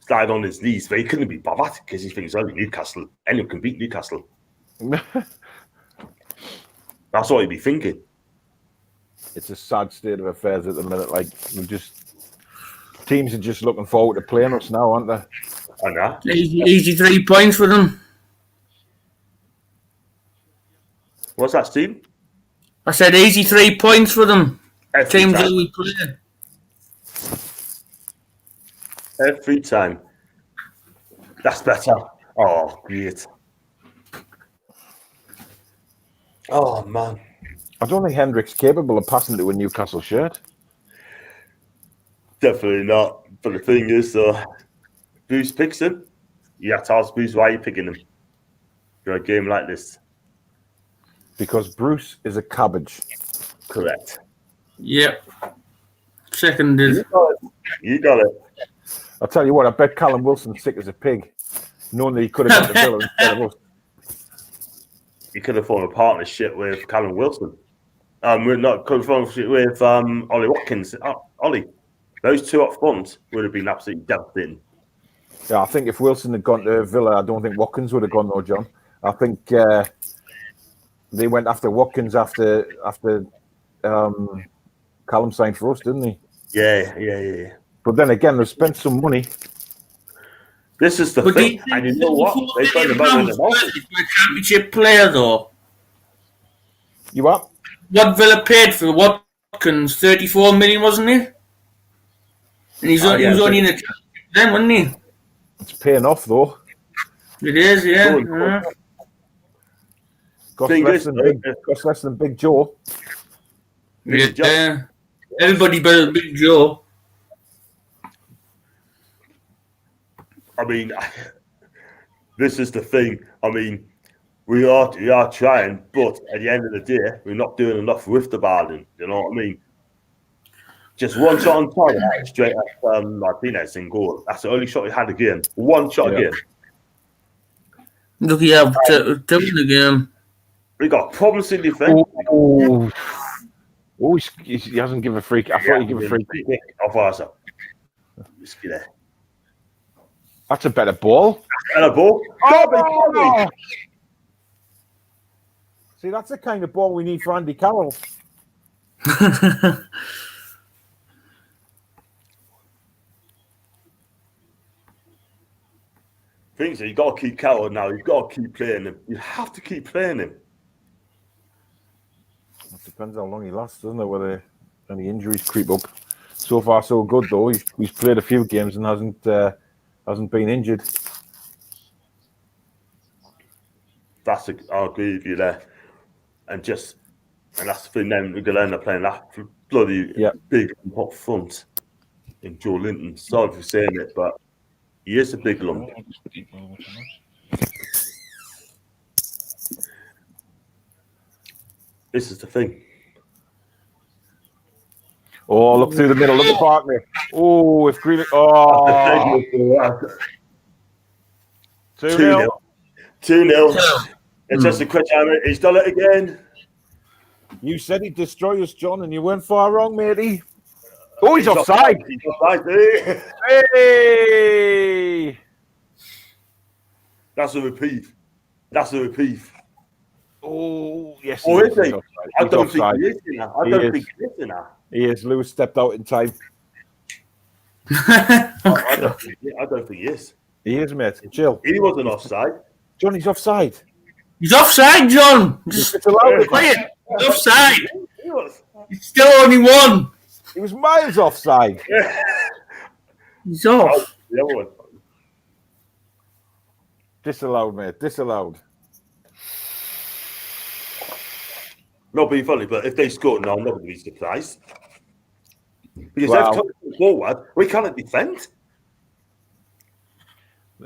slide on his knees, but he couldn't be bothered because he thinks, Newcastle, anyone can beat Newcastle. That's what he'd be thinking. It's a sad state of affairs at the minute. Like, teams are just looking forward to playing us now, aren't they? I know. Easy 3 points for them. What's that, Steve? I said easy 3 points for them. Teams that we play. Every time. That's better. Oh, great. Oh, man. I don't think Hendrick's capable of passing to a Newcastle shirt. Definitely not. But the thing is, Bruce picks him. You have to ask Bruce why you're picking him for a game like this. Because Bruce is a cabbage. Correct. Yep. Seconded. You got it. I'll tell you what, I bet Callum Wilson's sick as a pig, knowing that he could have got the Villa instead of us. You could have formed a partnership with Callum Wilson. We're not could have formed with Ollie Watkins. Ollie, those two up front would have been absolutely devastating. Yeah, I think if Wilson had gone to Villa, I don't think Watkins would have gone though, John. I think they went after Watkins after Callum signed for us, didn't he? Yeah. But then again, they've spent some money. This is the thing, and you know what? They found the money in the market. For a championship player, though. You what? What Villa paid for Watkins? 34 million, wasn't it? And he was only in the championship then, wasn't he? It's paying off though. It is, yeah. Cost less than Big Joe. Yeah. Everybody better Big Joe. I mean, this is the thing. I mean, we are trying, but at the end of the day, we're not doing enough with the Barden. You know what I mean? Just one shot on target, straight at Martinez in goal. That's the only shot we had again. One shot again. Look, you have two in the game. We got problems in defence. Oh, he hasn't given a free kick. I thought he'd give a free kick. Off Arsenal. Risky there. That's a better ball. Better ball. Oh! See, that's the kind of ball we need for Andy Carroll. Things are, you got to keep Carroll now. You've got to keep playing him. You have to keep playing him. It depends how long he lasts, doesn't it? Whether any injuries creep up. So far, so good though. He's played a few games and hasn't been injured. I agree with you there. And that's the thing. Then we're going to end up playing that bloody big hot front in Joe Linton. Sorry for saying it, but he is a big lump. This is the thing. Oh, look through the middle. Look at Barkley. Oh, if Greeley. Oh. 2-0. 2-0. It's just a quick hammer. He's done it again. You said he'd destroy us, John, and you weren't far wrong, matey. Oh, he's offside. He's offside. Hey! That's a reprieve. Oh, yes. Oh, is he? I don't offside. think he is, you know. I don't think he is, you know. He is. Lewis stepped out in time. I don't think he is. He is, mate. Chill. He wasn't offside. John, he's offside. He's offside, John. Just play it. He's offside. He was. It's still only one. He was miles offside. He's off. The other one. Disallowed, mate. Disallowed. Not being funny, but if they score now, I'm not going to be surprised. Because Wow. they've come forward, we cannot defend.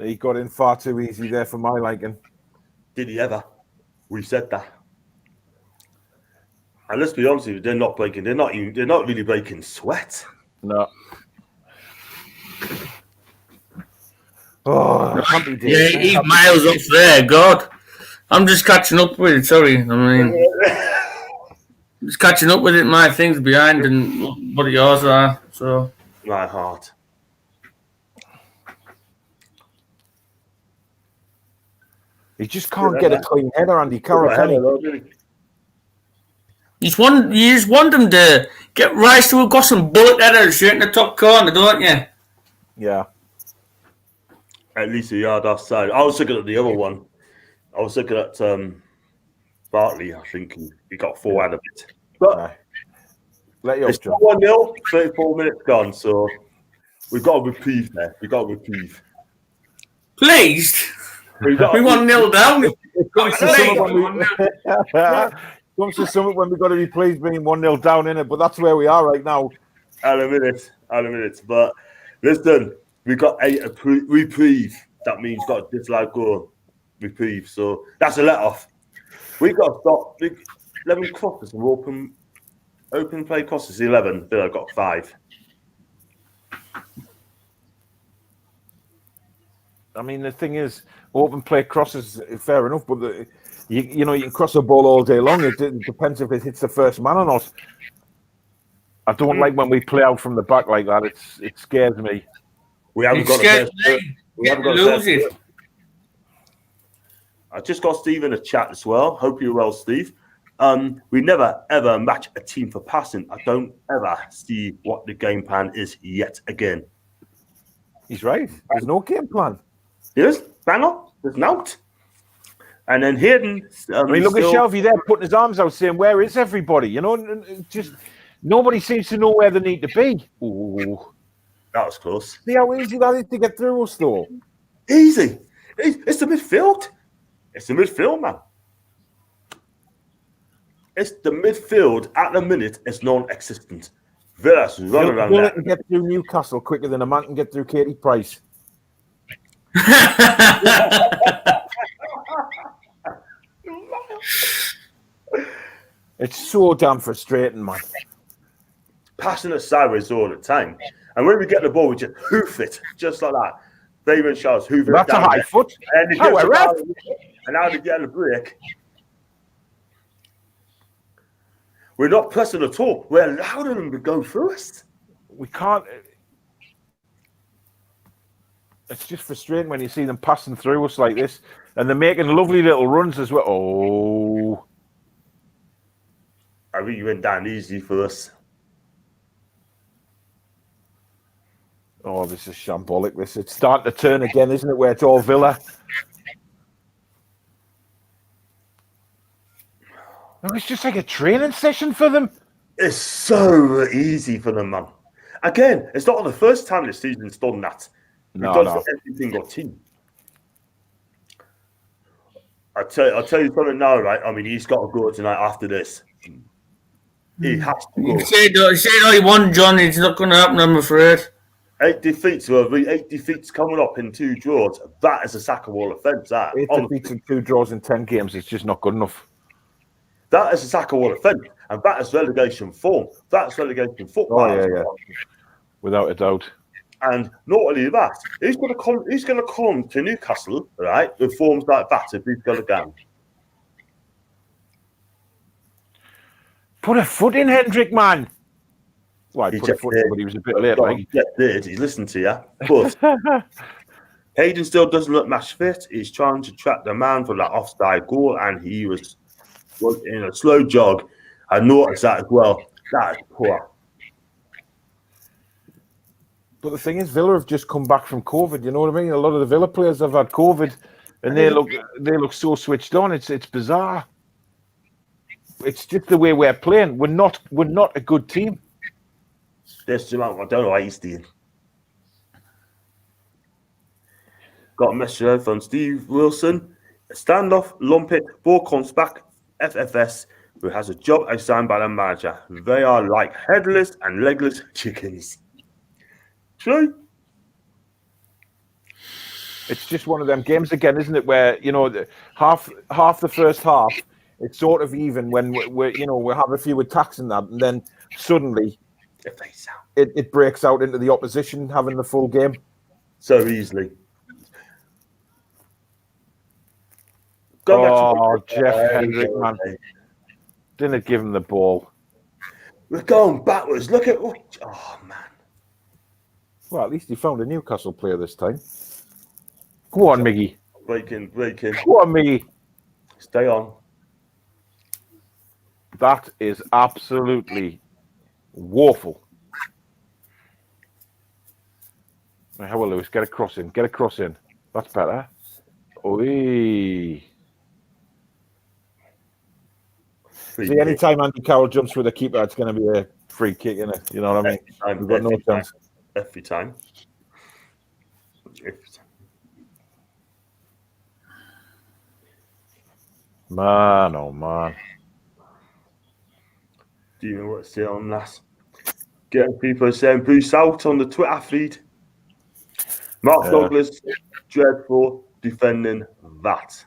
He got in far too easy there for my liking. Did he ever? We said that. And let's be honest with you, they're not really breaking sweat. No. Oh, I can't be Yeah, he's miles off there. God, I'm just catching up with it. Sorry, I mean, just catching up with it. My things behind and what yours are. So My heart. He just can't get a clean header, Andy Carroll, can he? you just want them to get Rice to have got some bullet headers straight in the top corner, don't you? Yeah. At least a yard offside. I was looking at the other one. I was looking at Bartley. I think he got 4 out of it. But let you it's off, John. 1-0, 34 minutes gone. So we've got a reprieve there. We've got a reprieve. Pleased. We 1-0 down. Comes to something when we've got to be pleased being 1-0 down in it, but that's where we are right now. Out of minutes. But listen, we got a reprieve. That means got a disallowed goal. Reprieve. So that's a let off. We got to stop 11 crosses and open play crosses 11. Then I've got 5. I mean, the thing is, open play crosses, fair enough, but you can cross a ball all day long. It depends if it hits the first man or not. I don't like when we play out from the back like that. It scares me. We haven't got it. I just got Steve in a chat as well. Hope you're well, Steve. We never ever match a team for passing. I don't ever see what the game plan is yet again. He's right. There's no game plan. Yes, Banner, there's not. And then Hayden. I mean, look at Shelby there putting his arms out saying, "Where is everybody?" You know, just nobody seems to know where they need to be. Ooh. That was close. See how easy that is to get through us, though? Easy. It's the midfield. It's the midfield, man. It's the midfield at the minute. It's non-existent. Villas run around Villa that. can get through Newcastle quicker than a man can get through Katie Price. It's so damn frustrating, man. Passing it sideways all the time. And when we get the ball, we just hoof it, just like that. Fabian Charles hoover That's it a down high there. foot. And Oh, a ref. now they get on the break. We're not pressing at all. We're allowing them to go first. We can't. It's just frustrating when you see them passing through us like this, and they're making lovely little runs as well. Oh, I think you went down easy for us. oh, this is shambolic. This it's starting to turn again, isn't it? Where it's all Villa. No, it's just like a training session for them. It's so easy for them, man. Again, it's not the first time this season's done that. We've done it for every single team. I'll tell you something now, right? I mean, he's got to go tonight after this. He has to go. You say all you want, John. It's not going to happen, I'm afraid. 8 defeats, coming up in 2 draws. That is a sackable offence. 8 defeats and 2 draws in 10 games. It's just not good enough. That is a sackable offence, and that is relegation form. That's relegation football. Oh yeah, without a doubt. And not only that, he's going to come to Newcastle, right, with forms like that if he's got a game. Put a foot in, Hendrick, man. Well, he put a foot in, but he was a bit late. Like. Yeah, did. He's listened to you. But Hayden still doesn't look match fit. He's trying to track the man for that offside goal, and he was in a slow jog. I noticed that as well. That is poor. But the thing is, Villa have just come back from COVID. You know what I mean? A lot of the Villa players have had COVID, and they look so switched on. It's bizarre. It's just the way we're playing. We're not a good team. This amount, I don't know why he's doing. Got a message from Steve Wilson. Standoff, lump it, ball comes back. FFS, who has a job assigned by the manager. They are like headless and legless chickens. True. It's just one of them games again, isn't it? Where half the first half, it's sort of even when we have a few attacks in that, and then suddenly it breaks out into the opposition having the full game so easily. Jeff Hendrick, man. Didn't give him the ball. We're going backwards. Look at what. Oh, man. Well, at least he found a Newcastle player this time. Go on, Miggy. Breaking. Go on, Miggy. Stay on. That is absolutely woeful. Right, how are Lewis? Get a cross in. That's better. Oi. See, anytime Andy Carroll jumps with a keeper, it's going to be a free kick, isn't it? You know what I mean? We've got no chance. Every time. Man, oh man. Do you know what to say on that? Getting people saying boost out on the Twitter feed. Mark Douglas, dreadful, defending that.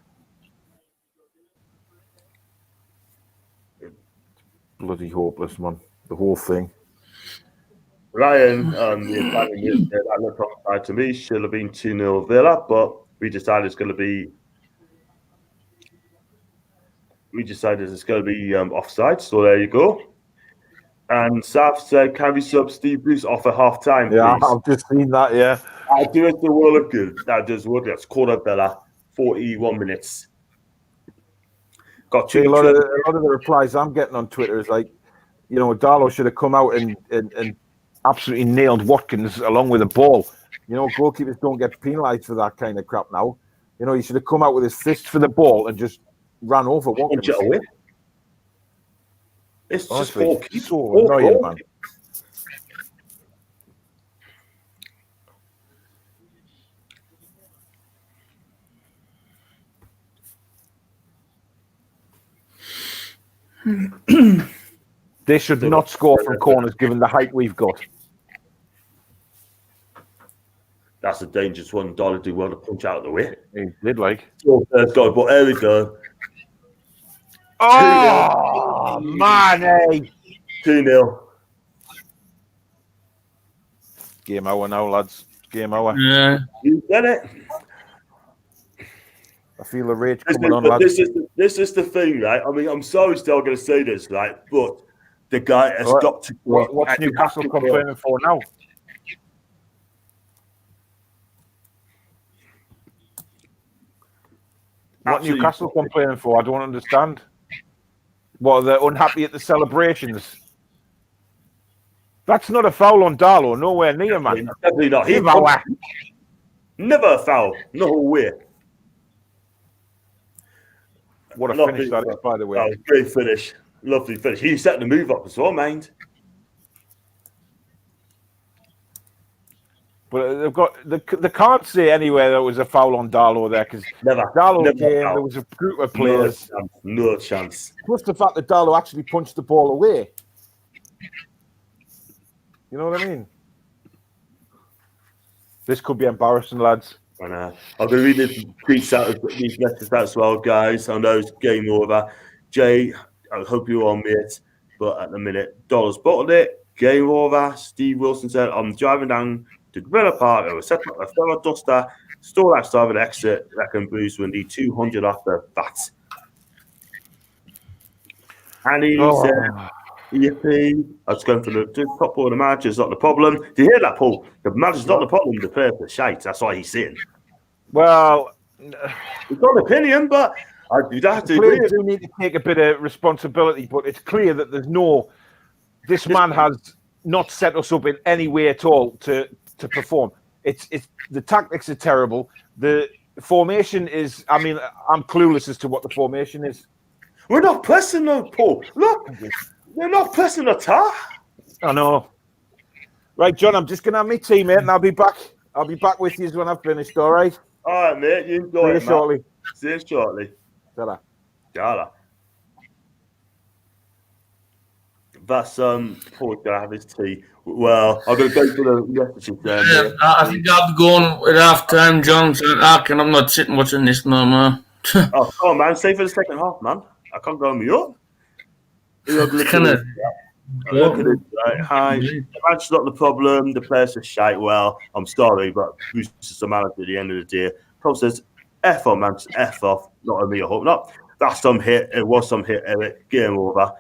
Bloody hopeless, man. The whole thing. Ryan, that looked offside to me. Should have been 2-0 Villa, but we decided it's going to be. Offside. So there you go. And Saf said, "Can we sub Steve Bruce off at half time?" Yeah, please? I've just seen that. Yeah, I do it the world of good. That does work. That's quarter Villa, 41 minutes. Got two. See, a lot of the replies I'm getting on Twitter is like, Darlow should have come out and absolutely nailed Watkins along with the ball. Goalkeepers don't get penalised for that kind of crap now. He should have come out with his fist for the ball and just ran over Watkins. It's honestly, just 4 keys. So annoying, man. They should not score from corners given the height we've got. That's a dangerous one. Dollar do well to punch out of the way. He did like. First goal, but there we go. Oh, man, hey. 2-0. Game over now, lads. game hour. Yeah. You get it. I feel the rage This coming is, on, but lads. this is the thing, right? I mean, I'm sorry, still going to say this, right? But the guy has What- got to go. What's Newcastle complaining for now? What Absolutely. Newcastle complaining for? I don't understand. What, they're unhappy at the celebrations? That's not a foul on Darlow. Nowhere near, man. Definitely not. He Give our- never a foul. No way. What a Lovely. finish that is, by the way. Oh, great finish. Lovely finish. He set the move up as well, mind. But they've got they can't say anywhere there was a foul on Darlow there because Never. Darlow Never came. foul. There was a group of players. No chance. Plus the fact that Darlow actually punched the ball away. You know what I mean? This could be embarrassing, lads. And, I'm going to read these messages out as well, guys. I know it's game over. Jay, I hope you're on, mate. But at the minute, Dollars bottled it. Game over. Steve Wilson said, I'm driving down to Villa Park. I was set up a fellow duster. Stall outside of an exit. Reckon Bruce will need 200 after that. And he said, yippee. I was going for the top ball of the manager's not the problem. Do you hear that, Paul? The manager's not the problem. The players are shite. That's why he's saying. Well, It's not an opinion, but I do have to players agree. do need to take a bit of responsibility, but it's clear that there's no. This man has not set us up in any way at all to perform. It's the tactics are terrible. The formation is. I mean, I'm clueless as to what the formation is. We're not pressing, though, Paul. Look, we're not pressing at all. I know. Right, John. I'm just gonna have my tea, mate, and I'll be back. I'll be back with you when I've finished. All right. All right, mate. You enjoy See you it, shortly. man. See you shortly. Ta-ra. Gala. That's Paul's gonna have his tea. Well, I'm gonna go for the messages there, Yeah, mate. I think I'll be going with half time, John. So I'm not sitting watching this no more. Oh, come on, man. Stay for the second half, man. I can't go on me up. Kind of. Look at it, right? Hi. The manager's not the problem. The players are shite. Well, I'm sorry, but Bruce is the manager at the end of the day. Paul says, F off, man. F off. Not on me, I hope not. That's some hit. It was some hit, Eric. Game over.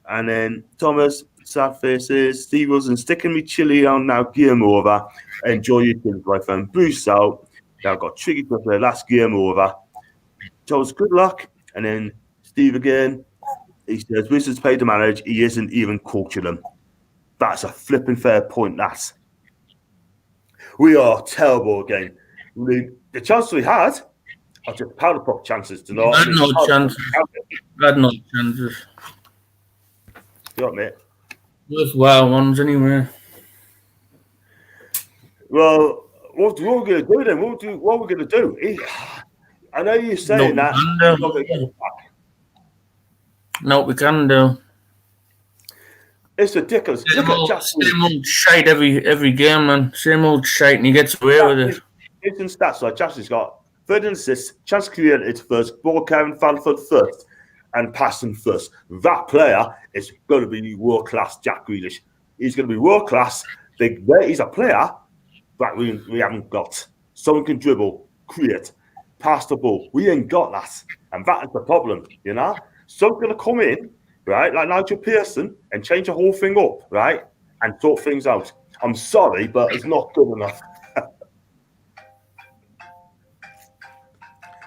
And then Thomas, sad faces. Steve wasn't sticking me chili on now. Game over. Enjoy your things, my friend. Bruce out. Now got tricky for the last game over. Thomas, good luck. And then Steve again. He says, Bruce has paid the manager. He isn't even coaching them. That's a flipping fair point, that. We are terrible again. The chances we had are just powder puff chances. Do you know what I mean? No chances. Had no chances. You know what, mate? Worthwhile ones, anyway. Well, what are we going to do then? What are we going to do? I know you're saying that. No, we can do. It's ridiculous. Look at Jackson. Same old shite every game, man. Same old shite, and he gets away with it. Instant stats like Jackson's got 13 assists, chance created first, ball carrying Fanford first, and passing first. That player is going to be world class, Jack Grealish. He's going to be world class. He's a player that we haven't got. Someone can dribble, create, pass the ball. We ain't got that. And that is the problem, you know? Someone's going to come in, right, like Nigel Pearson, and change the whole thing up, right, and sort things out. I'm sorry, but it's not good enough.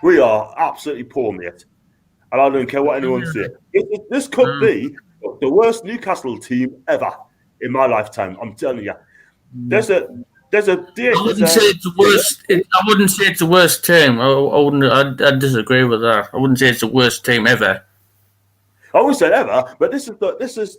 We are absolutely poor, mate. And I don't care what anyone says. This could be the worst Newcastle team ever in my lifetime. I'm telling you. There's a I wouldn't say it's the worst. I wouldn't say it's the worst team. I'd disagree with that. I wouldn't say it's the worst team ever. I wouldn't say ever, but this is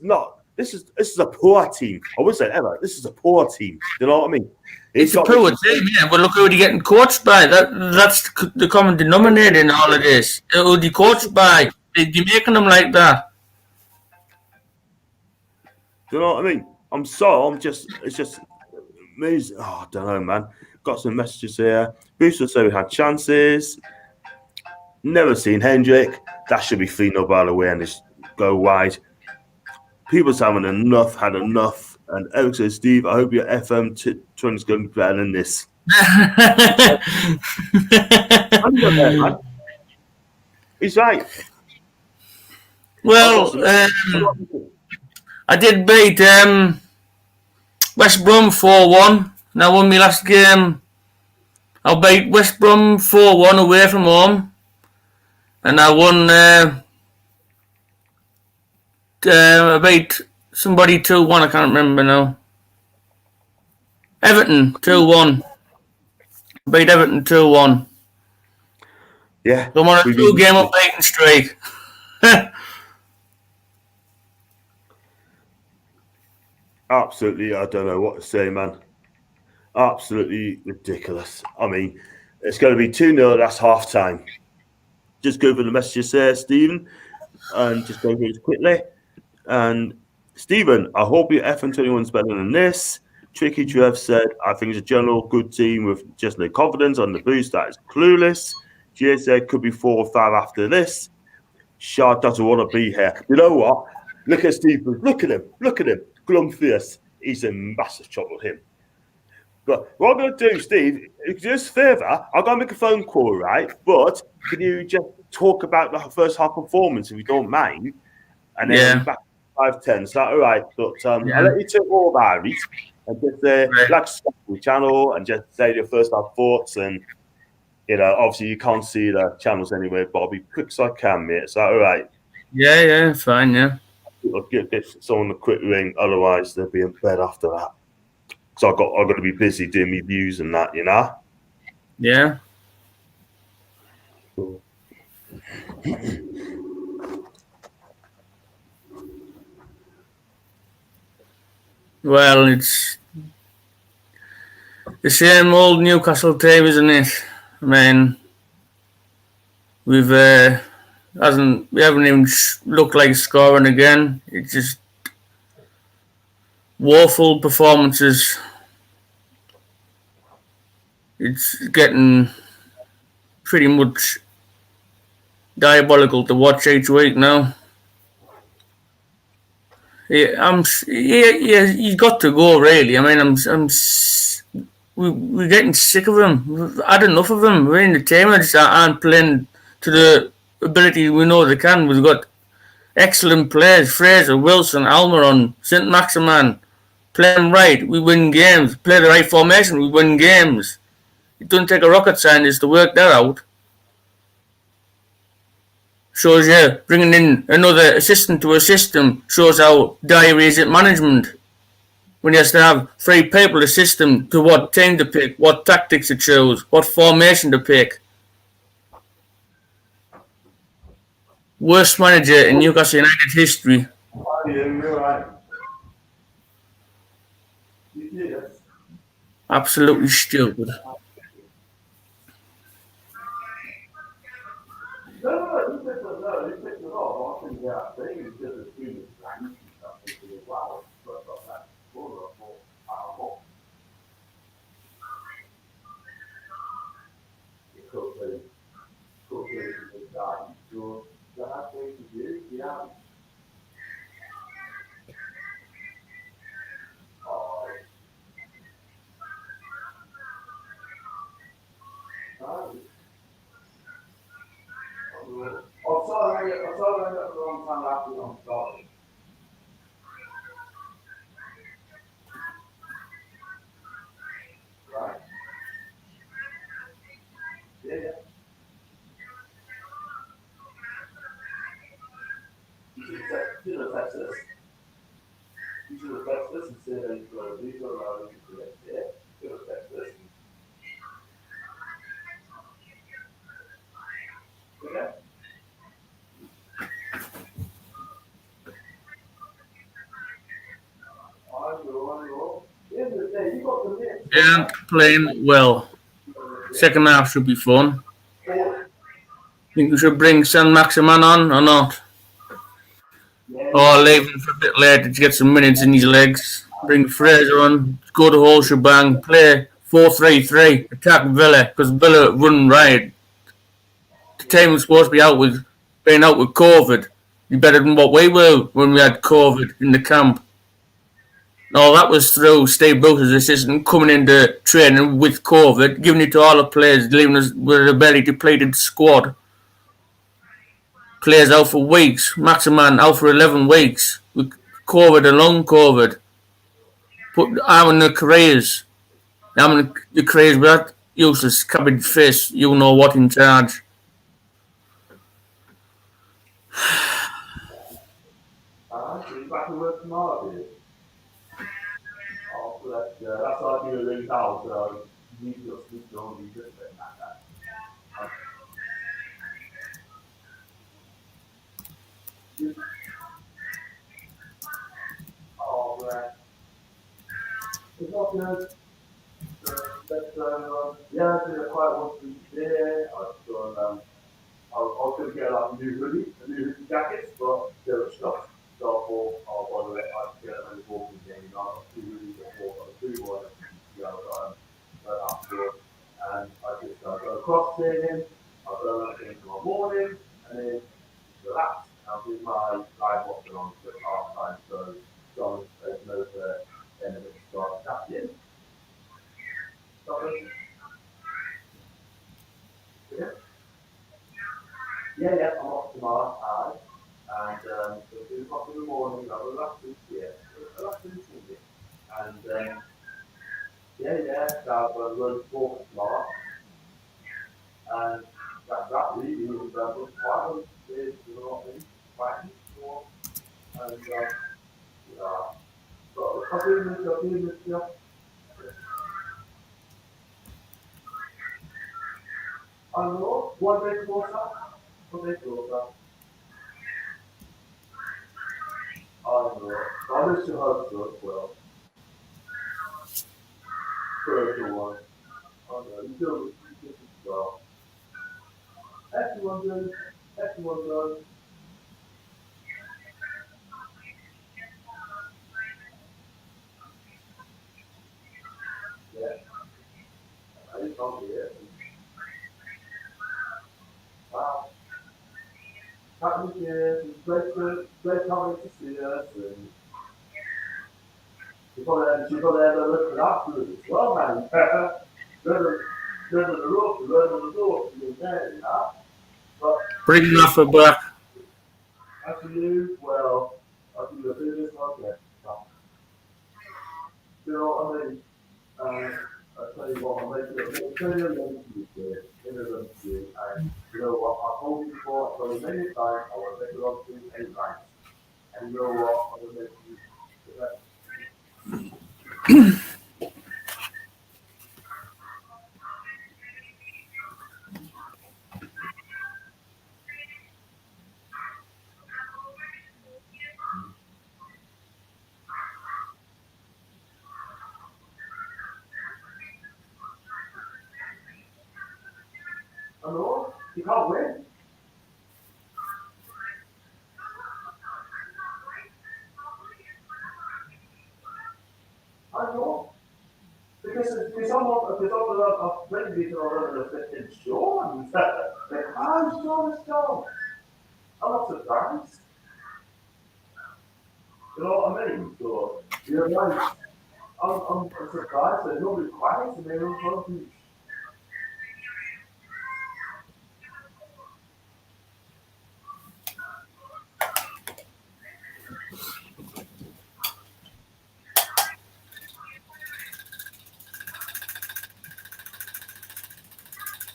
a poor team. I wouldn't say ever. This is a poor team. You know what I mean? It's a poor team, yeah. But look who they're getting coached by. That's the common denominator in all of this. Who they coached by? They're making them like that. Do you know what I mean? It's just amazing. Oh, I don't know, man. Got some messages here. Bruce would say we had chances. Never seen Hendrick. That should be 3-0 by the way, and just go wide. People's having enough, had enough. And Eric says, Steve, I hope your FM 20 is going to be better than this. He's right. Well, I did beat West Brom 4-1. And I won my last game. I beat West Brom 4-1 away from home. And I won, I beat somebody 2-1, I can't remember now. Everton 2-1. I beat Everton 2-1. Yeah. So I'm on a 2-game unbeaten streak. Absolutely, I don't know what to say, man. Absolutely ridiculous. I mean, it's going to be 2-0, that's half time. Just go over the messages there, Stephen, and just go through it quickly. And Stephen, I hope your FN21 is better than this. Tricky Trev said, I think it's a general good team with just no confidence on the boost. That is clueless. Jay said, could be 4 or 5 after this. Shard doesn't want to be here. You know what? Look at Stephen. Look at him. Look at him. Glum fierce. He's in massive trouble, him. But what I'm going to do, Steve, just further, I'm going to make a phone call, right? But can you just talk about the first half performance, if you don't mind? And then back to 5-10. Is that all right? But I'll let you talk all about it and just like the channel and just say your first half thoughts. And, you know, obviously you can't see the channels anyway, but I'll be quick as I can, mate. Is that all right? Yeah, fine, yeah. I'll give someone a quick ring, otherwise they'll be in bed after that. So I've got to be busy doing my views and that, you know? Yeah. Well, it's the same old Newcastle team, isn't it? I mean, we haven't even looked like scoring again. It's just woeful performances. It's getting pretty much diabolical to watch each week now. Yeah, you got to go, really. I mean, we're getting sick of them. We've had enough of them. We're in the team that aren't playing to the ability we know they can. We've got excellent players: Fraser, Wilson, Almiron, St. Maximan. Play them right, we win games. Play the right formation, we win games. It doesn't take a rocket scientist to work that out. Shows you bringing in another assistant to a system shows how dire is at management. When you have to have 3 people assist them to what team to pick, what tactics to choose, what formation to pick. Worst manager in Newcastle United history. Absolutely stupid. Yeah, playing well. Second half should be fun. Think we should bring St. Maximan on or not? Or leave him for a bit later to get some minutes in his legs. Bring Fraser on, go the whole shebang, play 4-3-3, attack Villa, because Villa run riot. The team was supposed to be being out with COVID. Be better than what we were when we had COVID in the camp. No, that was through Steve Bruce's assistant coming into training with COVID, giving it to all the players, leaving us with a barely depleted squad. Players out for weeks. Maximan out for 11 weeks with COVID and long COVID. Put arm in the careers. Arm in the careers with that useless cabin face, you know what, in charge. So you're back to work tomorrow, dude? Oh, that's what I do lose now, so you just need to only just like that. Oh, man. It's not good. Yeah, I did quite want to there. I was going to get like a new hoodie jackets, but they were stuff. So I thought, oh, by the way, I'd get a walking game. I got two hoodies before, I got two ones, the other time, afterwards. And I just go across training, I'll go up into my morning, and then relax. I'll do my live watching on the half time, so John knows the end of it starts catching. Yeah, I'm off tomorrow, and so 2 o'clock in the morning, I'll relax this year, relax this evening, and so I've got a road walk tomorrow, and that really was quite a bit, you know what I mean, quite short, and so I'll do this, yeah. I don't know, one day closer, one day closer. I don't know, I wish you hope so as well. Spiritual one. I don't know, you do it as well. Everyone does. Yeah, I just don't get it. Wow. Happy years, it's great coming to see us, and you've got to have a look at afterwards as well, man. Learn the ropes, learn the ropes, you're there, you know. But Bring Rafa back. after you, well, I'll do the business okay. You know what I mean? I tell you what, I'll make it a very long Tuesday, in a long Tuesday, and you know what, I've told you before, I've told you many times, I want to make it on to 8 nights. And you know what, I'm going to make you the best. I know, you can't win. I know. Because there's a very big or other affected Sean. Like, how Sean is Sean? I'm not surprised. You know what I mean? So, you're right. I'm surprised that nobody quiet and they're in front of me.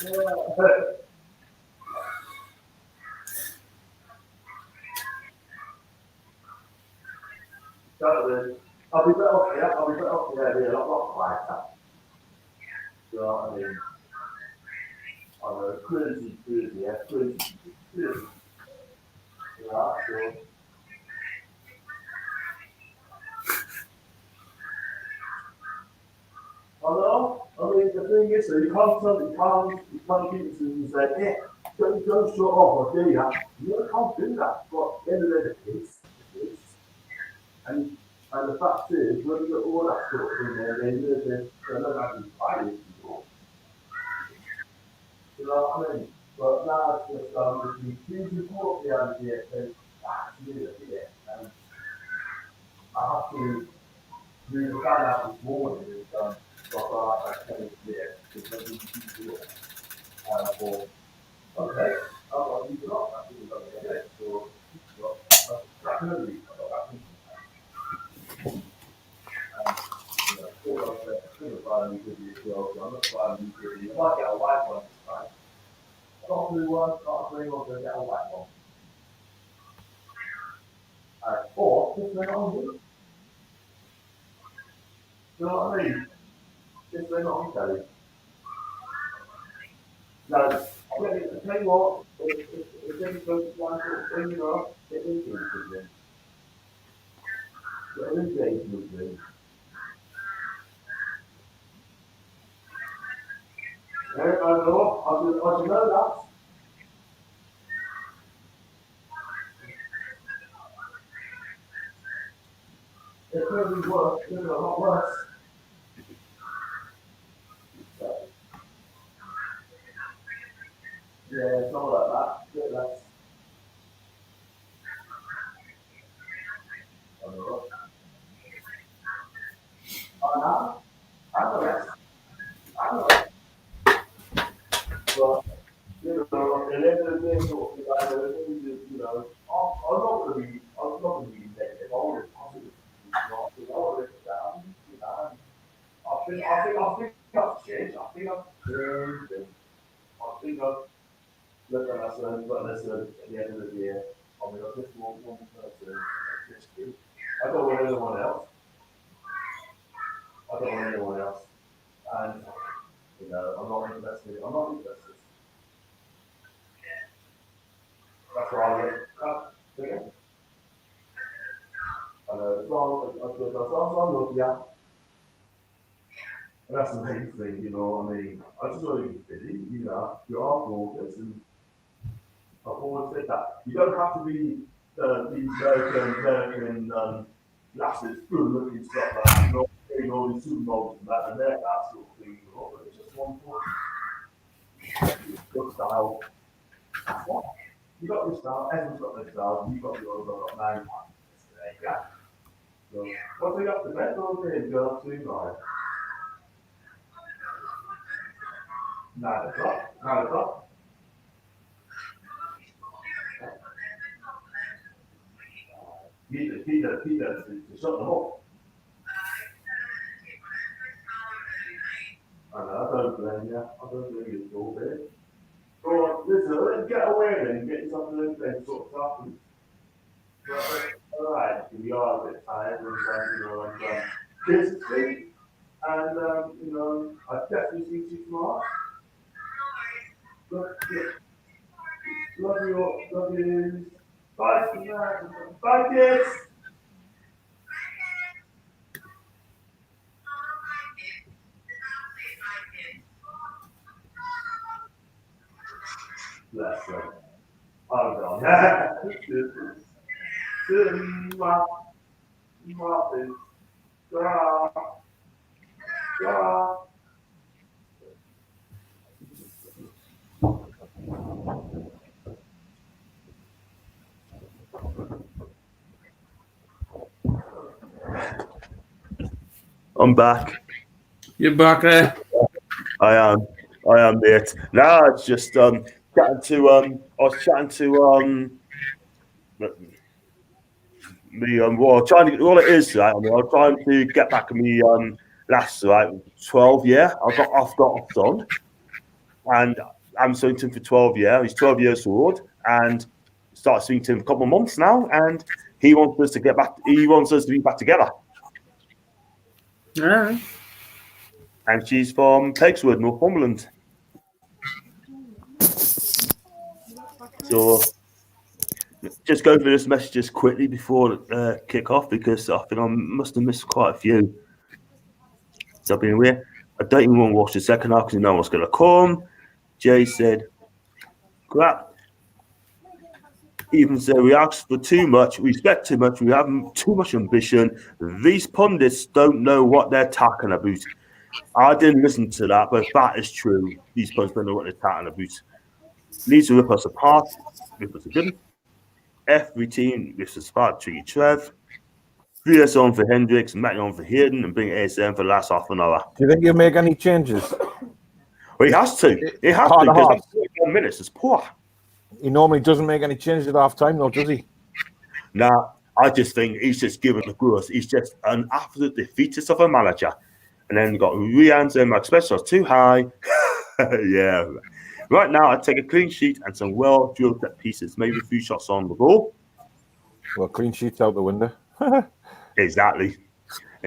Yeah. Totally. I'll be better off here. I'll be better off here. Be a lot quieter. You know what I mean? I'm a crazy, yeah, crazy. You know, so. Although, I mean, the thing is, so you can't keep it and say, yeah, don't show off, or do you? You can't do that. But at the end of the day, it is. And the fact is, when you get all that stuff in there, they're not having fighting people. You know what I mean? But now it's just, if you choose to go up behind the and that's really it. And I have to We found out this morning is got that kind of yeah, it's like we do it. For okay, I'll use it up. I think we're going to get it. So that's another reason I got that thinking. You know, sort of buy a new TV as well. So I'm not buying a new TV. I might get a white one this time. Not a blue one, not a green one, but get a white one. Or just turn it on blue. You know what I mean? Just turn it on telly. No, I'll tell you what, if any folks want to bring it up, get into it again. Get into it again. I know that. It could be worse, it could be a lot worse. Yeah, it's not like that. Bit less. I know. I know less. I know less. But, you know, at the end of the day, sort of, you know, I'm not going to be negative. I want to be positive. I want to live it down. You know, I think I've changed. I think I've changed. And I think I've looked at myself, but listen, at the end of the day, I mean, I just want one person. Just you. I don't want anyone else. I don't want anyone else. And, you know, I'm not interested. I'm not interested. That's why I get again. I know, as long as I love you. And that's the main thing, you know what I mean? I just want to be busy, you know, you are gorgeous, and I've always said that. You don't have to be these American lasses, good looking stuff like that, you know, getting all these supermodels and that, and that sort of thing, you know, but it's just one point. Your style. That's what. You got your style, everyone's got their style, you've got yours, I've got mine. There you go. So, what's we got to bed all day, girl, tonight? 9 o'clock. 9 o'clock. Peter, to shut them up. I know, I don't blame you. I don't blame you at all, babe. Go on, listen, let's get away then and get yourself to those things sort of afterwards. Alright, we are a bit tired and you know, and kids to sleep. And you know, I definitely see you tomorrow. Love you, love you. Bye for now. Bye, kids. Bless them. I'm gone. Muffins. I'm back. You're back there. I am, mate. Now it's just chatting to I was chatting to me well trying to all it is right. I mean, I'm trying to get back to me last 12 year. I've got a son, and I'm speaking to him for 12 years. He's 12 years old, and started speaking to him for a couple of months now, and he wants us to get back. He wants us to be back together. Yeah. And she's from Peggswood, Northumberland. So just go through this messages quickly before kick off because I think I must have missed quite a few. So I've been away. I don't even want to watch the second half because no one's going to come. Jay said, crap. Even said we ask for too much, we expect too much, we have too much ambition. These pundits don't know what they're talking about. I didn't listen to that, but that is true. These pundits don't know what they're talking about. Needs to rip us apart, rip us a good. Every team rips us apart. Treat Trev. Frias on for Hendricks, Matty on for Hayden, and bring ASM for the last half an hour. Do you think he'll make any changes? Well, he has to. He has Hard to because heart. that 41 minutes is poor. He normally doesn't make any changes at half time, though, does he? Now, I just think he's just given the growth. He's just an absolute defeatist of a manager. And then you got Rian's and Max Spencer too high. Yeah. Right now, I'd take a clean sheet and some well-drilled set pieces, maybe a few shots on the goal. Well, clean sheets out the window. Exactly.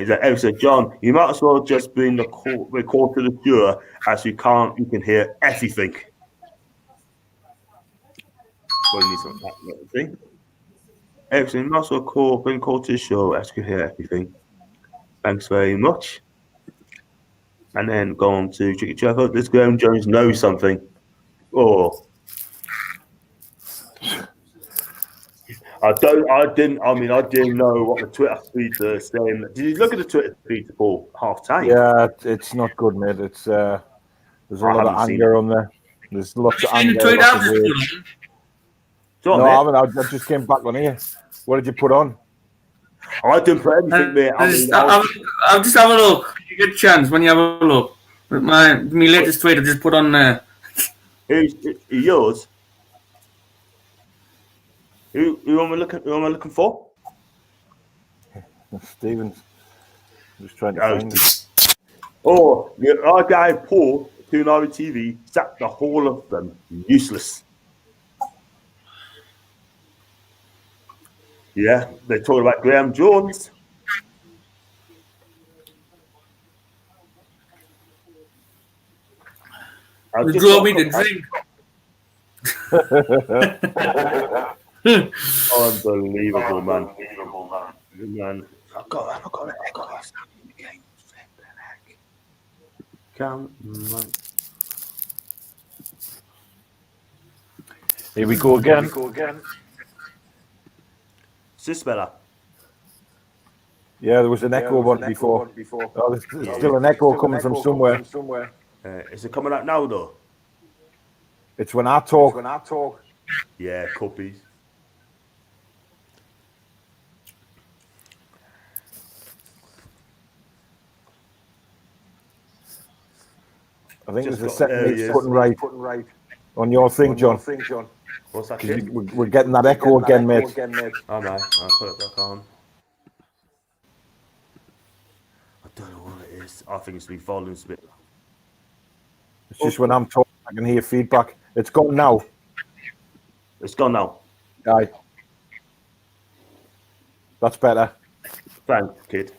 So, John, you might as well just bring the record to the tour as you can hear everything. Well, you need some that little thing. Everything, you might as well bring call to the show as you can hear everything. Thanks very much. And then go on to Tricky Trevor. This Graham Jones knows something. Oh. I didn't know what the Twitter feed is saying. Did you look at the Twitter feed for half time? Yeah, it's not good, mate. It's there's a lot of anger on there. There's lots of anger. No, I haven't. I just came back on here. What did you put on? I didn't put anything, mate. I'll just have a look. You get a chance when you have a look. My latest tweet I've just put on there. Who's yours? Who am I looking for? Stevens. Just trying to find it. Oh, our guy Paul, Toonari TV, sacked the whole of them. Useless. Yeah, they talk about Graham Jones. You draw me to drink. Unbelievable, man. Man, I've got an echo. Come on. Here we go again. Is this better? Yeah, there was an echo one before. Oh, there's still an echo coming from somewhere. Is it coming out now, though? It's when I talk. Yeah, copies. I think there's a second it's putting right on your thing, John. What's that shit? We're getting that echo again, mate. Oh, no, I'll put it back on. I don't know what it is. I think it's the volume's a bit. It's just when I'm talking, I can hear feedback. It's gone now. It's gone now. Aye. That's better. Thanks, kid.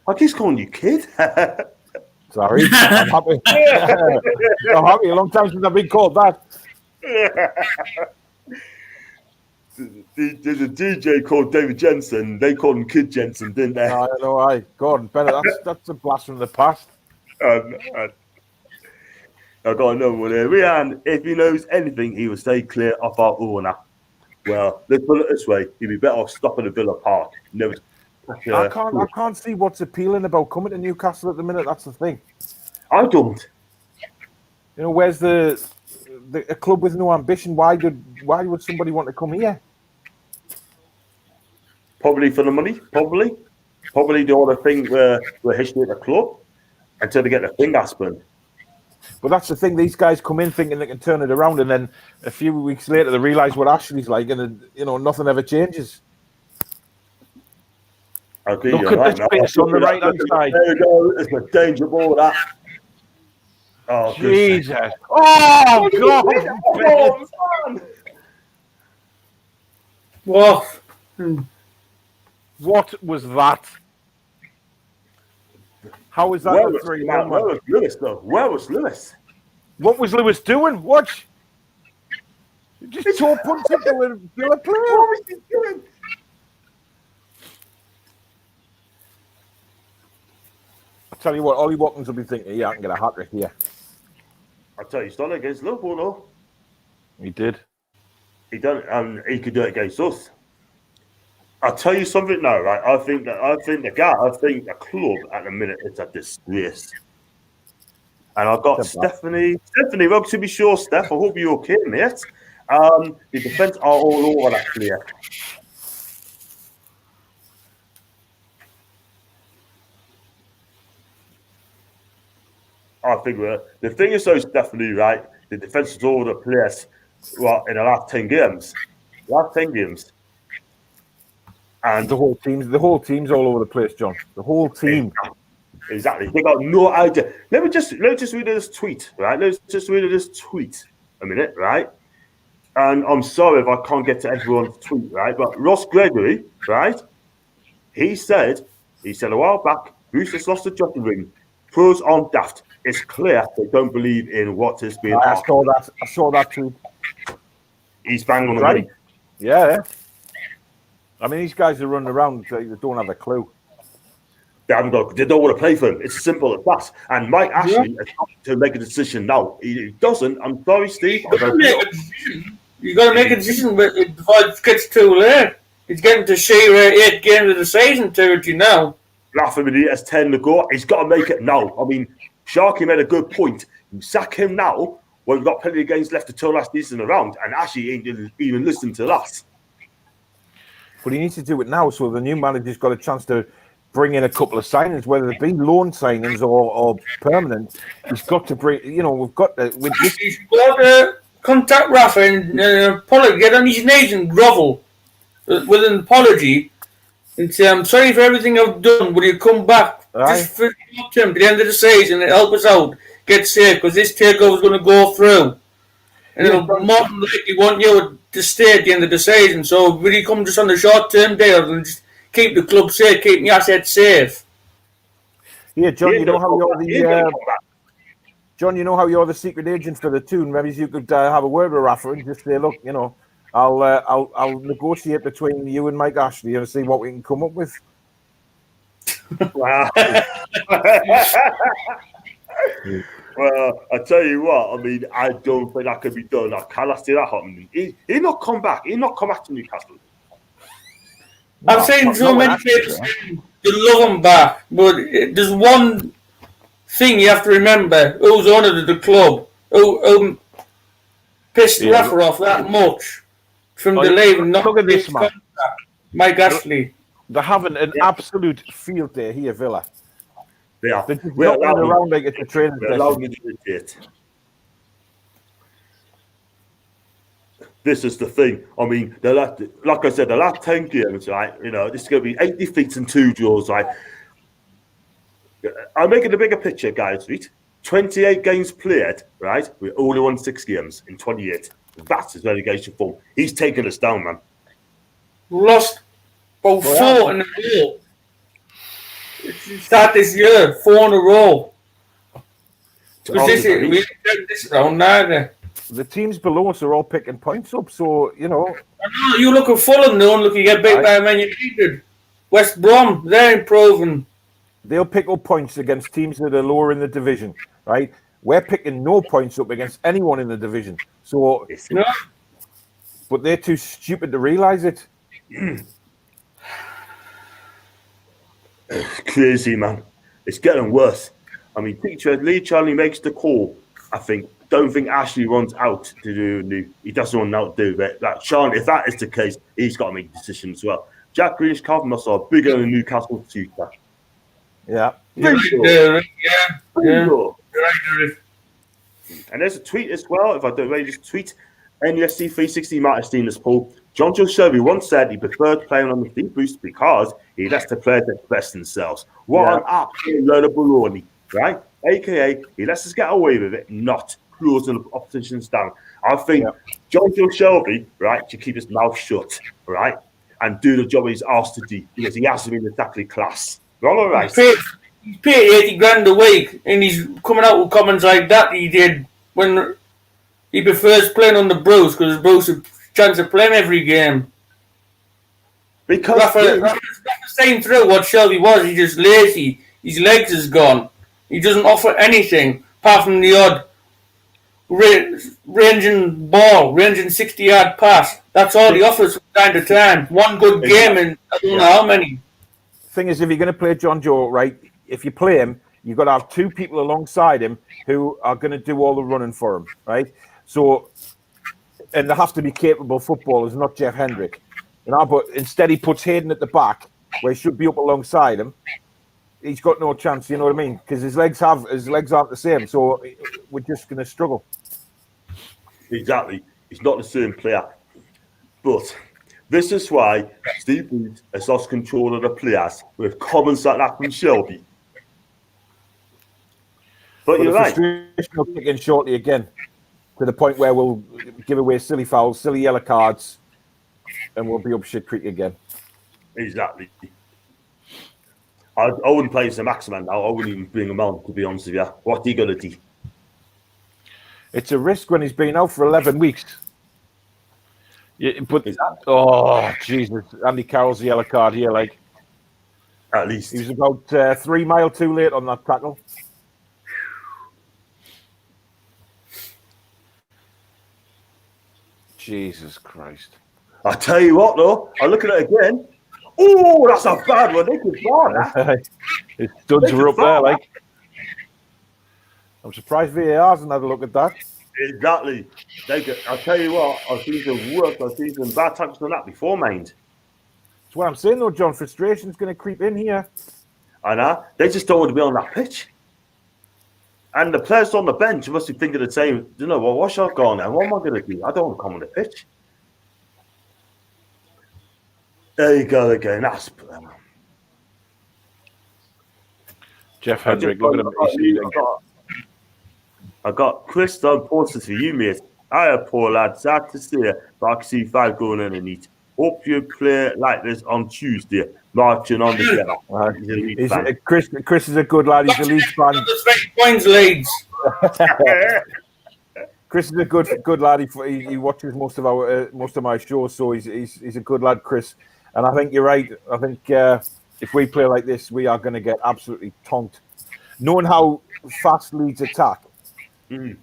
I keep calling you kid. Sorry. I'm happy. I'm happy. A long time since I've been called that. There's a DJ called David Jensen. They called him Kid Jensen, didn't they? I know. Aye. Gordon Bennett. That's a blast from the past. I got another one here. Rian, if he knows anything, he will stay clear of our owner. Well, let's put it this way: he'd be better off stopping at Villa Park. Never. I can't see what's appealing about coming to Newcastle at the minute. That's the thing. I don't. You know, where's a club with no ambition? Why would somebody want to come here? Probably for the money. Probably the other thing we're history at the club until they get the finger spun. But that's the thing. These guys come in thinking they can turn it around, and then a few weeks later they realise what Ashley's like, and nothing ever changes. Okay, look at the space on the right hand side. There you go. It's a danger ball. That. Oh Jesus! Oh God! What was that? How was that? Where was Lewis, though? Where was Lewis? What was Lewis doing? What? Just tore punch into a player. What was he doing? I'll tell you what, Ollie Watkins will be thinking, yeah, I can get a hat-trick here. I'll tell you, he's done it against Liverpool, though. He did. He done it, he could do it against us. I'll tell you something now, right? I think the club at the minute is a disgrace. And I've got Stephanie, well, to be sure, Steph, I hope you're okay, mate. The defence are all over that player. think the thing is, so it's definitely right. The defense is all over the place. Well, in the last 10 games, and The whole team's all over the place, John. The whole team. Exactly. They got no idea. Let me just read this tweet, right? Let's just read this tweet a minute, right? And I'm sorry if I can't get to everyone's tweet, right? But Ross Gregory, right? He said a while back, Roosters lost the jockey ring. Pros aren't daft. It's clear they don't believe in what is being I asked. saw that tweet. He's bang on the Right. money. Yeah. I mean, these guys are running around, they don't have a clue. They don't want to play for him. It's as simple as that. And Mike Ashley has got to make a decision now. He doesn't. I'm sorry, Steve. You got to make a decision before it gets too late. It's getting to share 8 games of the season territory now. Laughing he has 10 to go. He's got to make it now. I mean, Sharky made a good point. You sack him now when we've got plenty of games left to turn last season around, and Ashley ain't even listening to that. But he needs to do it now, so the new manager's got a chance to bring in a couple of signings, whether it be loan signings or permanent. He's got to bring, we've got to, with this. He's got to contact Rafa and get on his knees and grovel with an apology and say, I'm sorry for everything I've done. Will you come back just for to the end of the season and help us out, get safe, because this takeover is going to go through. And it'll more than likely want you to stay at the end of the season. So will you come just on the short-term deal and just keep the club safe, keep the assets safe? Yeah, John, you know how you're the John, you know how you're the secret agent for the tune. Maybe you could have a word with Rafa and just say, look, I'll negotiate between you and Mike Ashley and see what we can come up with. Wow. Well, I tell you what, I mean, I don't think that could be done. I cannot see that happening. He'll not come back. He'll not come back to Newcastle. I've seen so many people saying they love him back, but there's one thing you have to remember: who's owner of the club, who pissed Rafa off that much from the leaving. Look at this man, Mike Ashley. They're having an absolute field day here, Villa. They are. They're just knocking around like it's a training session. This is the thing. I mean, like I said, the last 10 games, right? This is going to be 8 defeats and 2 draws, right? I'm making a bigger picture, guys. Right? 28 games played, right? We only won 6 games in 28. That's his relegation form. He's taking us down, man. Lost about 4 in a row. Start this year, 4 in a row. We didn't get this round neither. The teams below us are all picking points up, so I know, you look at Fulham, they don't look to get beat by Man United. West Brom, they're improving. They'll pick up points against teams that are lower in the division, right? We're picking no points up against anyone in the division. So, but they're too stupid to realise it. Crazy, man. It's getting worse. I mean, Lee Charlie makes the call. Don't think Ashley runs out to do new. He doesn't want out to do it. Sean, if that is the case, he's got to make a decision as well. Jack Grealish, Calvin Moss are bigger than Newcastle future. Yeah. Yeah. Right. And there's a tweet as well. If I don't really just tweet, NUFC 360 might have seen this poll. John Joe Shelby once said he preferred playing on the deep boost because he lets the players express themselves. What an absolute load of baloney, right? AKA, he lets us get away with it, not closing the oppositions down. I think John Joe Shelby, right, should keep his mouth shut, right, and do the job he's asked to do because he hasn't been exactly class. Wrong or right? He's paid 80 grand a week, and he's coming out with comments like that he did when he prefers playing on the Bruce because Bruce has a chance of playing every game. Because Rafa's saying through what Shelby was, he's just lazy. His legs is gone. He doesn't offer anything apart from the odd ranging 60-yard pass. That's all he offers from time to time. One good game and I don't know how many. Thing is, if you're going to play John Joe, right, if you play him, you've got to have 2 people alongside him who are going to do all the running for him, right? So, and they have to be capable footballers, not Jeff Hendrick. But instead he puts Hayden at the back, where he should be up alongside him. he's got no chance. You know what I mean? Because his legs aren't the same. So we're just going to struggle. Exactly. He's not the same player. But this is why Steve Booth has lost control of the players with comments like that from Shelby. But you're right. Frustration will kick in shortly again, to the point where we'll give away silly fouls, silly yellow cards, and we'll be up shit creek again. Exactly. I wouldn't play as a Maximan now. I wouldn't even bring him on, to be honest with you. What's he going to do? It's a risk when he's been out for 11 weeks. Yeah, but oh Jesus, Andy Carroll's the yellow card here. Like, at least he was about 3 miles too late on that tackle. Jesus Christ! I tell you what, though, I look at it again. Oh, that's a bad one. They could bar His studs were up there. Like, I'm surprised VAR hasn't had a look at that. Exactly. I'll tell you what, I've seen some worse, I've seen some bad tackles than that before, mind. That's what I'm saying, though, John. Frustration's going to creep in here. I know. They just don't want to be on that pitch. And the players on the bench must be thinking the same, you know, well, what's I going on? What am I going to do? I don't want to come on the pitch. There you go again. That's Jeff Hendrick, look at him. I got Chris done posted for you, mate. Hiya, poor lad. Sad to see you, but I can see 5 going underneath. Hope you play like this on Tuesday, marching on together. Chris is a good lad. He's a Leeds fan. Points Leeds. Chris is a good lad. He watches most of my shows, so he's a good lad, Chris. And I think you're right. I think if we play like this, we are going to get absolutely tonked. Knowing how fast Leeds attack, you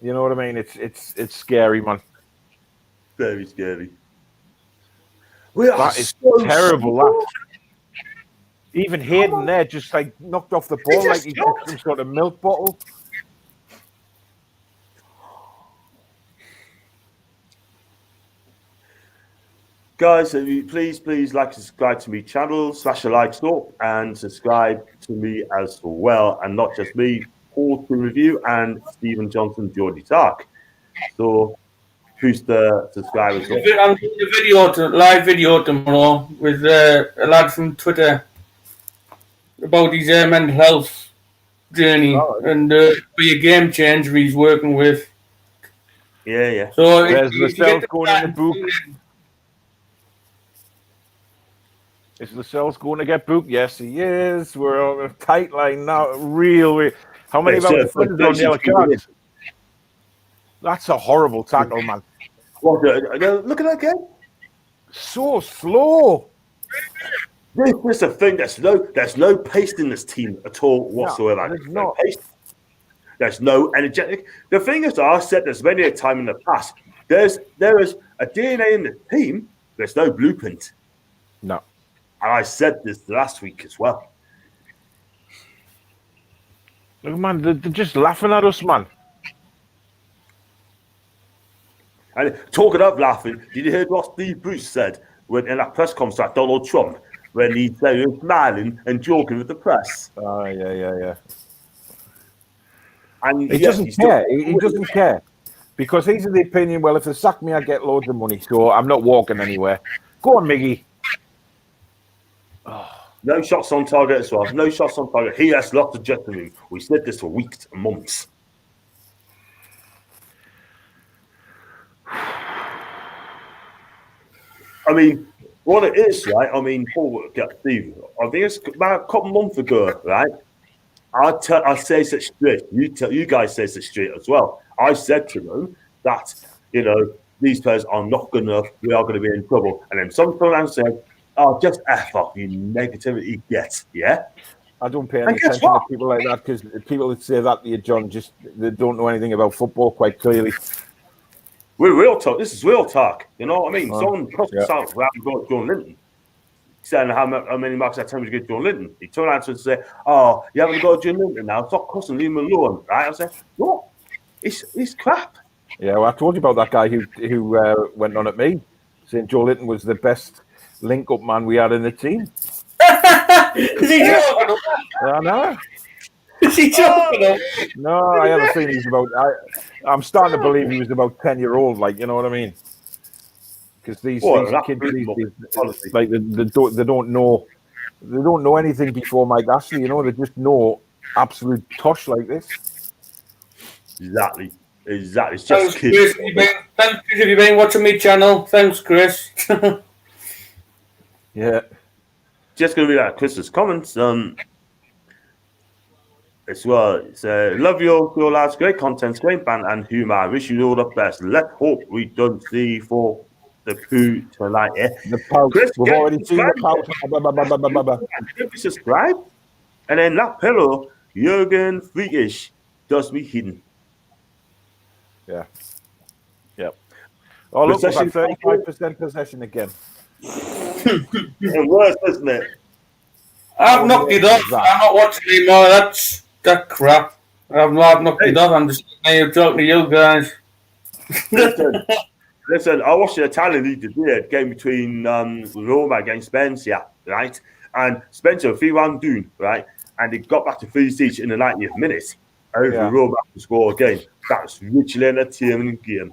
know what I mean? It's scary, man. Very scary. That is so terrible. That. Even Hayden there just like knocked off the ball like he did some sort of milk bottle. Guys, please like and subscribe to my channel, smash the likes up, and subscribe to me as well. And not just me, Paul to review and Stephen Johnson, Geordie Tark. So who's the subscribers? I'm doing a live video tomorrow with a lad from Twitter about his mental health journey and be a game changer he's working with. Yeah. So there's Lascelles going in the book. Is Lascelles going to get booked? Yes, he is. We're on a tight line now. How many of our defenders on yellow cards? That's a horrible tackle, man. Look at that again. So slow. This is the thing. There's no pace in this team at all whatsoever. There's no pace. There's no energetic. The thing is, I said this many a time in the past. There is a DNA in the team. There's no blueprint. No. And I said this last week as well. Look, man, they're just laughing at us, man. And talking of laughing, did you hear what Steve Bruce said when in that press conference at Donald Trump when he said he was smiling and joking with the press? Oh, yeah. And he doesn't care. He doesn't care. Because he's of the opinion, well, if they sack me, I get loads of money, so I'm not walking anywhere. Go on, Miggy. Oh. No shots on target as well. No shots on target. He has lots of jet in him. We said this for weeks and months. I mean, what it is, right? I mean, Steve, I think it's about a couple months ago, right? I say it straight. You guys say it straight as well. I said to them that, these players are not good enough. We are going to be in trouble. And then sometimes said, oh, just F off, you negativity get, yeah? I don't pay any attention to people like that because people that say that to you, John, they don't know anything about football quite clearly. We're real talk. This is real talk. You know what I mean? Someone crossed us out without going to John Linton. Saying how many marks that time to get John Linton. He turned around to say, oh, you haven't got John Linton now. Stop cussing, leave him alone. Right? I said, what? It's crap. Yeah, well, I told you about that guy who went on at me, saying Joe Linton was the best link-up man we had in the team. Is he joking? I know. Is he talking of? No, I had a feeling he's about. I'm starting to believe he was about 10-year-old. Like, you know what I mean? Because these What an kids absolute these muppet, days, honestly. like they don't know anything before Mike Ashley. You know, they just know absolute tosh like this. Exactly. It's just Thanks, kids. Chris. Thanks, Chris, if you've been watching my channel. Thanks, Chris. Yeah. Just gonna be like Chris's comments. As well, it's love your lads, great content, great band and humour. I wish you all the best. Let's hope we don't see for the poo tonight. The pout. Chris, We've get already seen the subscribed. pout. Give me subscribe. And then that pillow, Jürgen Freakish, does me hidden. Yeah. Yep. Oh, look, we've Possession- got 35% possession again. And worse, isn't it? I've knocked it off. I'm not watching anymore. That's that crap. I've knocked it off. I'm just talking to you guys. Listen, I watched the Italian league today, game between Roma against Spezia, right? And Spencer 3-1 down, right? And they got back to 3-6 in the 90th minute over Roma to score again. That's richly entertaining game.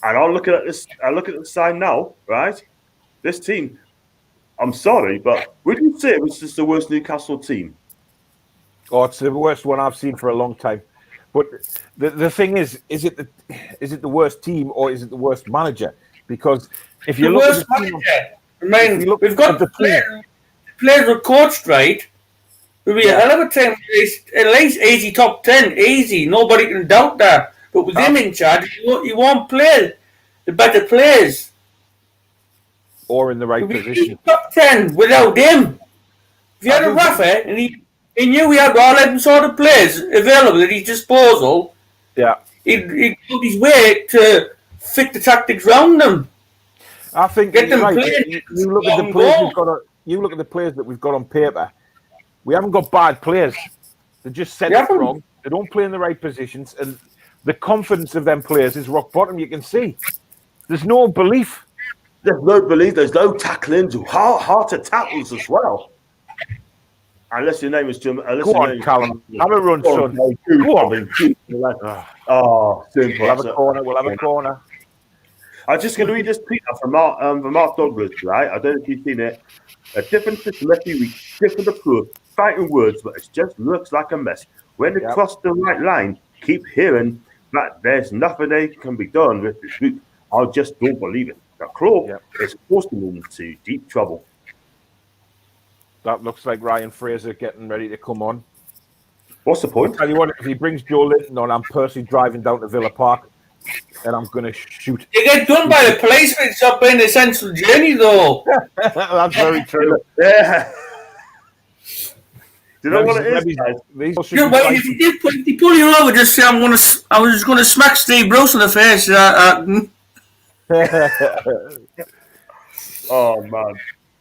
And I'm looking at this. I look at the side now, right? This team. I'm sorry, but would you say it was just the worst Newcastle team? Oh, it's the worst one I've seen for a long time. But the thing is it the worst team or is it the worst manager? Because if you The look at worst the team, manager. I mean, we've got the players were coached right. It would be a hell of a team. At least easy top 10, easy. Nobody can doubt that. But with him in charge, you won't play the better players. or in the right position. Top 10 without him. If you had a Rafa and he knew he had all them sort of players available at his disposal, he'd put his way to fit the tactics round them. I think Get them right. playing. You look at the players we've got. You look at the players that we've got on paper. We haven't got bad players. They're just set up wrong. They don't play in the right positions, and the confidence of them players is rock bottom. You can see. There's no belief. There's no belief. There's no tackling. Hard to tackles as well. Unless your name is Jim. Go on, Callum. Have a run, son. Go on. Oh, simple. We'll have a corner. We'll have a corner. I'm just going to read this tweet from Mark Douglas, right? I don't know if you've seen it. A different system every week, different approach, fighting words, but it just looks like a mess. When they cross the right line, keep hearing that there's nothing they can be done with this group. I just don't believe it. The club is forcing them into deep trouble. That looks like Ryan Fraser getting ready to come on. What's the point? I'll tell you what, if he brings Joe Linton on, I'm personally driving down to Villa Park and I'm going to shoot. You get done by the policeman up in the central journey, though. That's very true. Yeah. Do you know what it is, guys? If they pull you over, just say I was just going to smack Steve Bruce in the face. Oh man.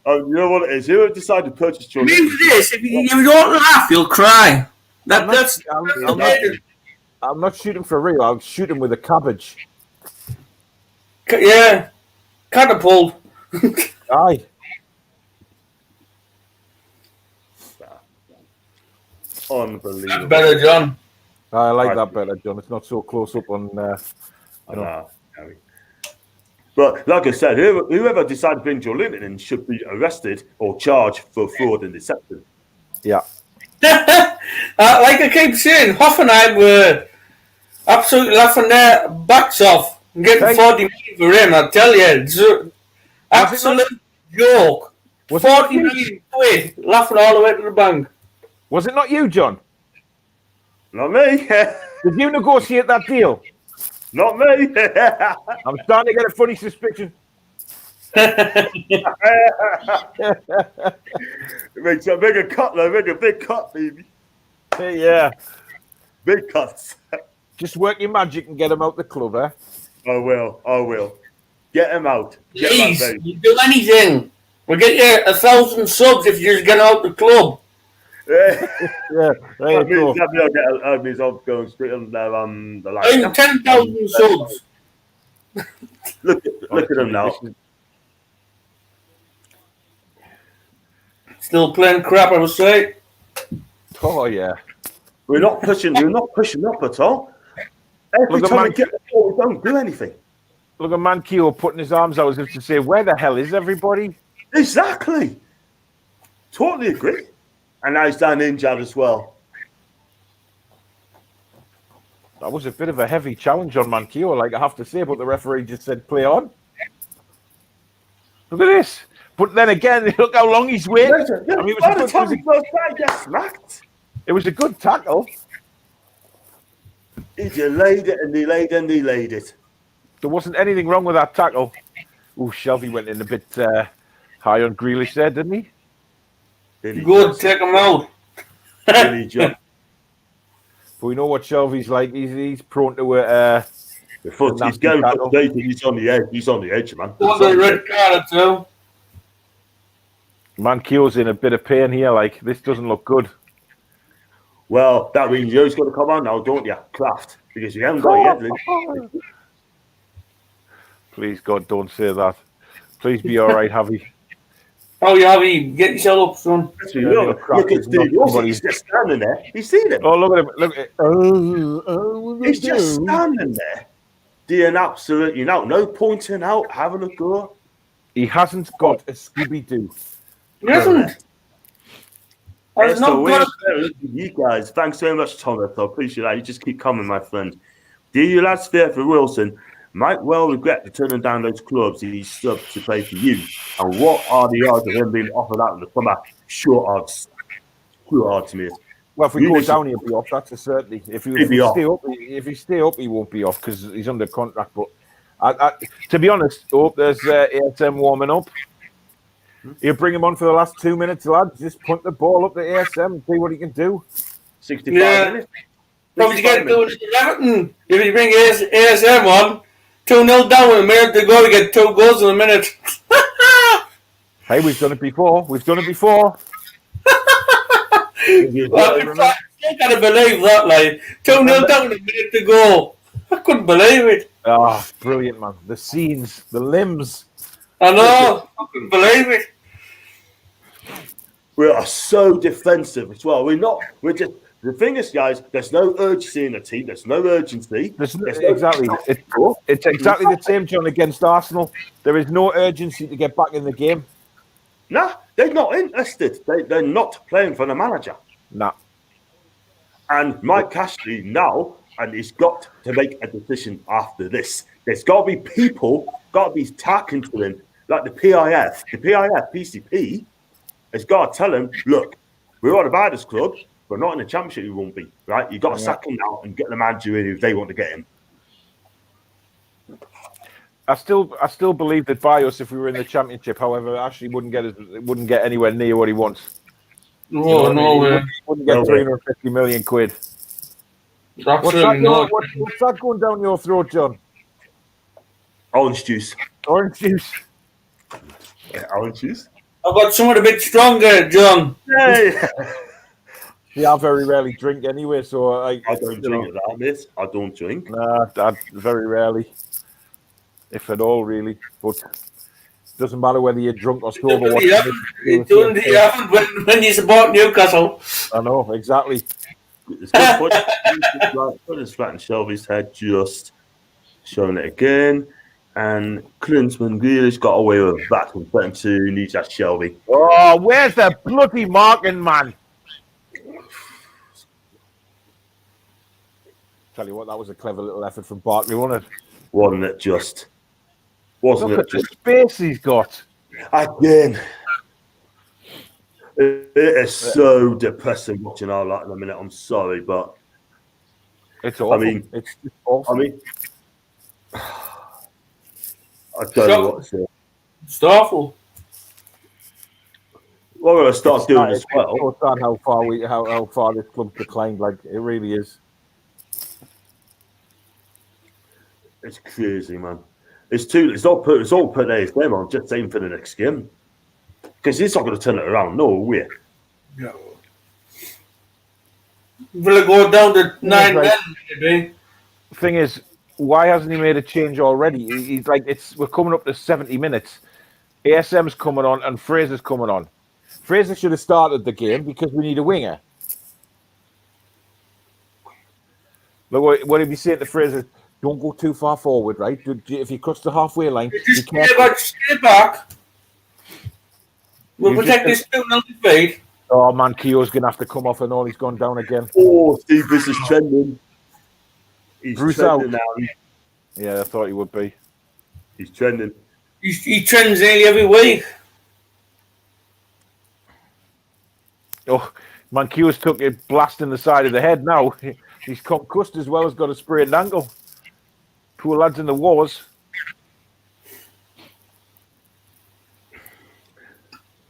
You know what it is? Who decided to purchase Joe Linton? This, if you don't laugh, you'll cry. I'm not shooting for real. I'll shoot him with a cabbage. Yeah. Catapult. Aye. Unbelievable. That's better, John. I like that better, John. It's not so close up on. But like I said, whoever decided to bring Joe Linton in should be arrested or charged for fraud and deception. Yeah. Like I keep saying, Hoffenheim were absolutely laughing their backs off and getting 40 million for him. I tell you, it's an absolute joke. 40 million quid laughing all the way to the bank. Was it not you, John? Not me. Did you negotiate that deal? Not me. I'm starting to get a funny suspicion. Make a bigger cut, though. Make a big cut, baby. Yeah. Big cuts. Just work your magic and get him out the club, eh? I will. Get him out. Please, you do anything. We'll get you 1,000 subs if you just get out the club. Yeah. That means I'm going straight on the line. 10,000 subs. Look at him now. Still playing crap, I would say. Oh yeah. We're not pushing up at all. Every Look at time we Man- get the ball, we don't do anything. Look at Manquillo putting his arms out as if to say, "Where the hell is everybody?" Exactly. Totally agree. And now he's down injured as well. That was a bit of a heavy challenge on Manquillo, like I have to say, but the referee just said, "Play on." Look at this. But then again, look how long he's waited. I mean, By the time he goes back, he gets smacked. it was a good tackle. He delayed it and delayed and delayed it. There wasn't anything wrong with that tackle. Oh, Shelby went in a bit high on Grealish there, didn't he? Billy Good, Johnson. take him out. Billy Johnson. But we know what Shelby's like. He's prone to a. He's going for the he's on the edge. He's on the edge, man. Got the red card too. Manquillo's in a bit of pain here. Like, this doesn't look good. Well, that means you've got to come on now, don't you, Kraft? Because you haven't got it yet. Please, God, don't say that. Please be all right, Javi. Oh, yeah, get yourself up, son. Look at Steve Wilson. He's just standing there. You seen him? Oh, look at him. Look at He's just standing there. Doing absolutely no pointing out, having a go. He hasn't got a Scooby-Doo. He hasn't. That's the way you guys. Thanks very much, Thomas. I appreciate that. You just keep coming, my friend. Do you lads fear for Wilson? Might well regret the turning down those clubs he subbed to play for you. And what are the odds of him being offered out in the summer? Short odds. Short odds, mate. Well, if we go down, he'll be off. That's a certainty. If he stay up, he won't be off because he's under contract. But to be honest, there's ASM warming up. You bring him on for the last 2 minutes, lads. Just punt the ball up to ASM and see what he can do. 65 minutes. Probably get to Everton. If you bring ASM on, 2-0 down with a minute to go to get 2 goals in a minute. Hey, we've done it before. Well, I can't believe that, like 2-0 down with a minute to go. I couldn't believe it. Ah, brilliant, man. The scenes, the limbs. I know. I couldn't believe it. We are so defensive as well. We're just. The thing is, guys, there's no urgency in the team. There's no urgency. Exactly. It's exactly the same, John, against Arsenal. There is no urgency to get back in the game. Nah, they're not interested. They're not playing for the manager. Nah. And Mike Cashley now, and he's got to make a decision after this. There's got to be people, got to be talking to him, like the PCP, has got to tell him, look, we're on about this club, but not in the championship. We won't be right. You got to sack him now and get the manager in if they want to get him. I still believe that by us, if we were in the championship, however, Ashley wouldn't get anywhere near what he wants. No, no way. He wouldn't get 350 million quid. What's that going down your throat, John? Orange juice. Orange juice. Yeah, orange juice. I've got someone a bit stronger, John. Hey. Yeah, I very rarely drink anyway, so I don't drink at that, mate. I don't drink. Nah, very rarely, if at all, really. But it doesn't matter whether you're drunk or sober. You haven't when you support Newcastle. I know, exactly. It's good. Put his flat in Shelby's head, just showing it again. And Klinsmann Grealish got away with that from 32. Needs that Shelby. Oh, where's the bloody marking, man? Tell you what, that was a clever little effort from Barkley, wasn't it? Wasn't it just? Wasn't Look it at just? the space he's got. Again. It is so depressing watching our lot in a minute. I'm sorry, but it's awful. I mean, it's just awful. I mean, I don't know what to say. It's awful. What we're going to start doing as well. Understand how far this club's declined. Like, it really is. It's crazy, man. It's all put there. Them on just aim for the next game because he's not going to turn it around. No way. No. Will it go down to 9 men? Maybe. Thing is, why hasn't he made a change already? He's like, we're coming up to 70 minutes. ASM's coming on and Fraser's coming on. Fraser should have started the game because we need a winger. Look, what if you say to Fraser, don't go too far forward, right? If he cuts the halfway line, Just stay back. We'll protect this 2-0 defeat. Oh man, Keogh's gonna have to come off and all. He's gone down again. Oh, Steve Bruce is trending. He's Bruce trending out. now. Yeah, I thought he would be. He's trending. He trends nearly every week. Oh, Mankiew's took a blast in the side of the head now. He's concussed as well as got a sprained ankle. Poor lads in the wars.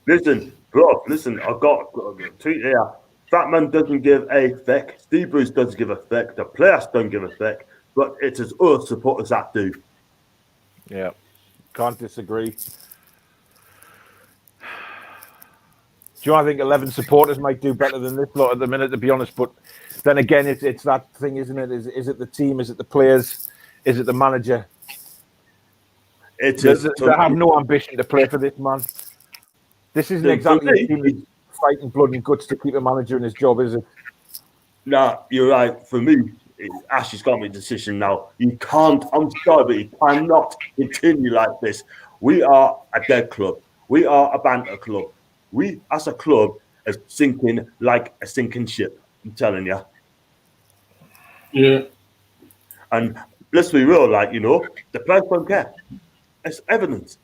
Listen, bro, listen, I've got a tweet here. Fat man doesn't give a feck. Steve Bruce doesn't give a feck. The players don't give a feck. But it is us supporters that do. Yeah, can't disagree. Do you know, I think 11 supporters might do better than this lot at the minute, to be honest. But then again, it's that thing, isn't it? Is it the team? Is it the players? Is it the manager? It They is. have no ambition to play for this man. This isn't exactly a team that's fighting blood and guts to keep a manager in his job, is it? No, you're right. For me, Ashley's got me a decision now. You can't, I'm sorry, but you cannot continue like this. We are a dead club. We are a banter club. We, as a club, are sinking like a sinking ship. I'm telling you. Yeah. And let's be real, like, you know, the players don't care. It's evidence.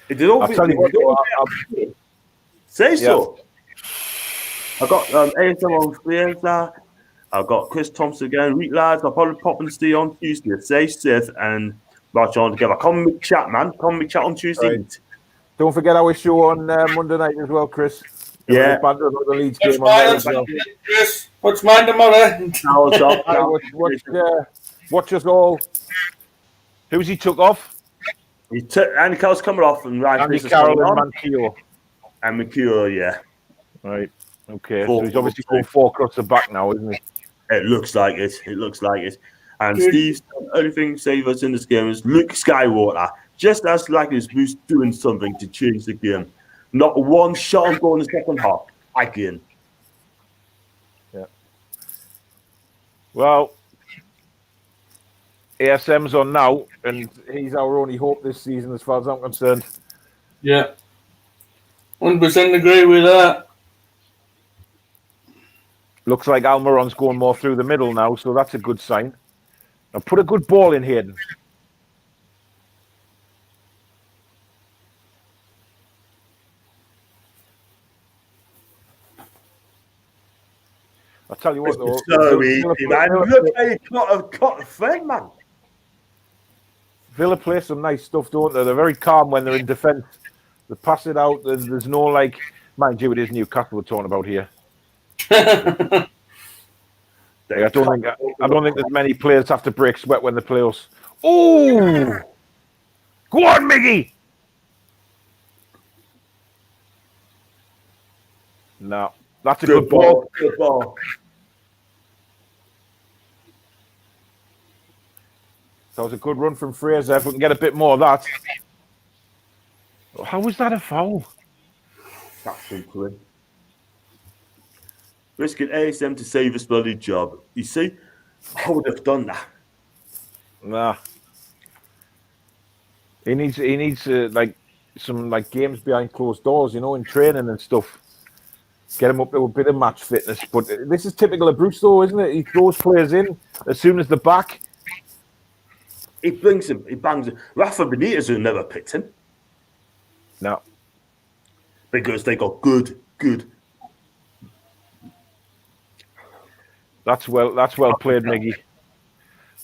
If they don't, say so. I got ASM on Fiesta. I've got Chris Thompson again. Reet lads, I'll probably pop and stay on Tuesday. Say Sith and march on together. Come and chat, man. Come and chat on Tuesday. Right. Don't forget our show on Monday night as well, Chris. Yeah. The Leeds game on Mine, as well. Chris, what's mine tomorrow? Watch us all. Who's he took off? Andy Carroll's coming off and right. Andy Carroll and Mankiewicz. And McKeown, yeah. Right. Okay. So he's obviously going 4 across the back now, isn't he? It looks like it. It looks like it. And Steve's only thing save us in this game is Luke Skywalker. Just as like as who's doing something to change the game. Not one shot on goal in the second half. Again. Yeah. Well, ASM's on now, and he's our only hope this season as far as I'm concerned. Yeah. 100% agree with that. Looks like Almiron's going more through the middle now, so that's a good sign. Now put a good ball in, Hayden. I'll tell you what, though. So easy, man. Look how you caught a friend, man. Villa play some nice stuff, don't they? They're very calm when they're in defence. They pass it out. There's no, like, mind you, it is Newcastle we're talking about here. I don't think there's many players have to break sweat when they play us. Oh, go on, Miggy. No, that's a good ball. Good ball. That was a good run from Fraser. If we can get a bit more of that. How was that a foul? That's into it. Risking ASM to save his bloody job. You see, I would have done that. Nah. He needs like some like games behind closed doors, you know, in training and stuff. Get him up to a bit of match fitness. But this is typical of Bruce, though, isn't it? He throws players in as soon as they're back. He brings him. He bangs him. Rafa Benitez, who never picked him. No. Because they got good. That's well played, Miggy. Do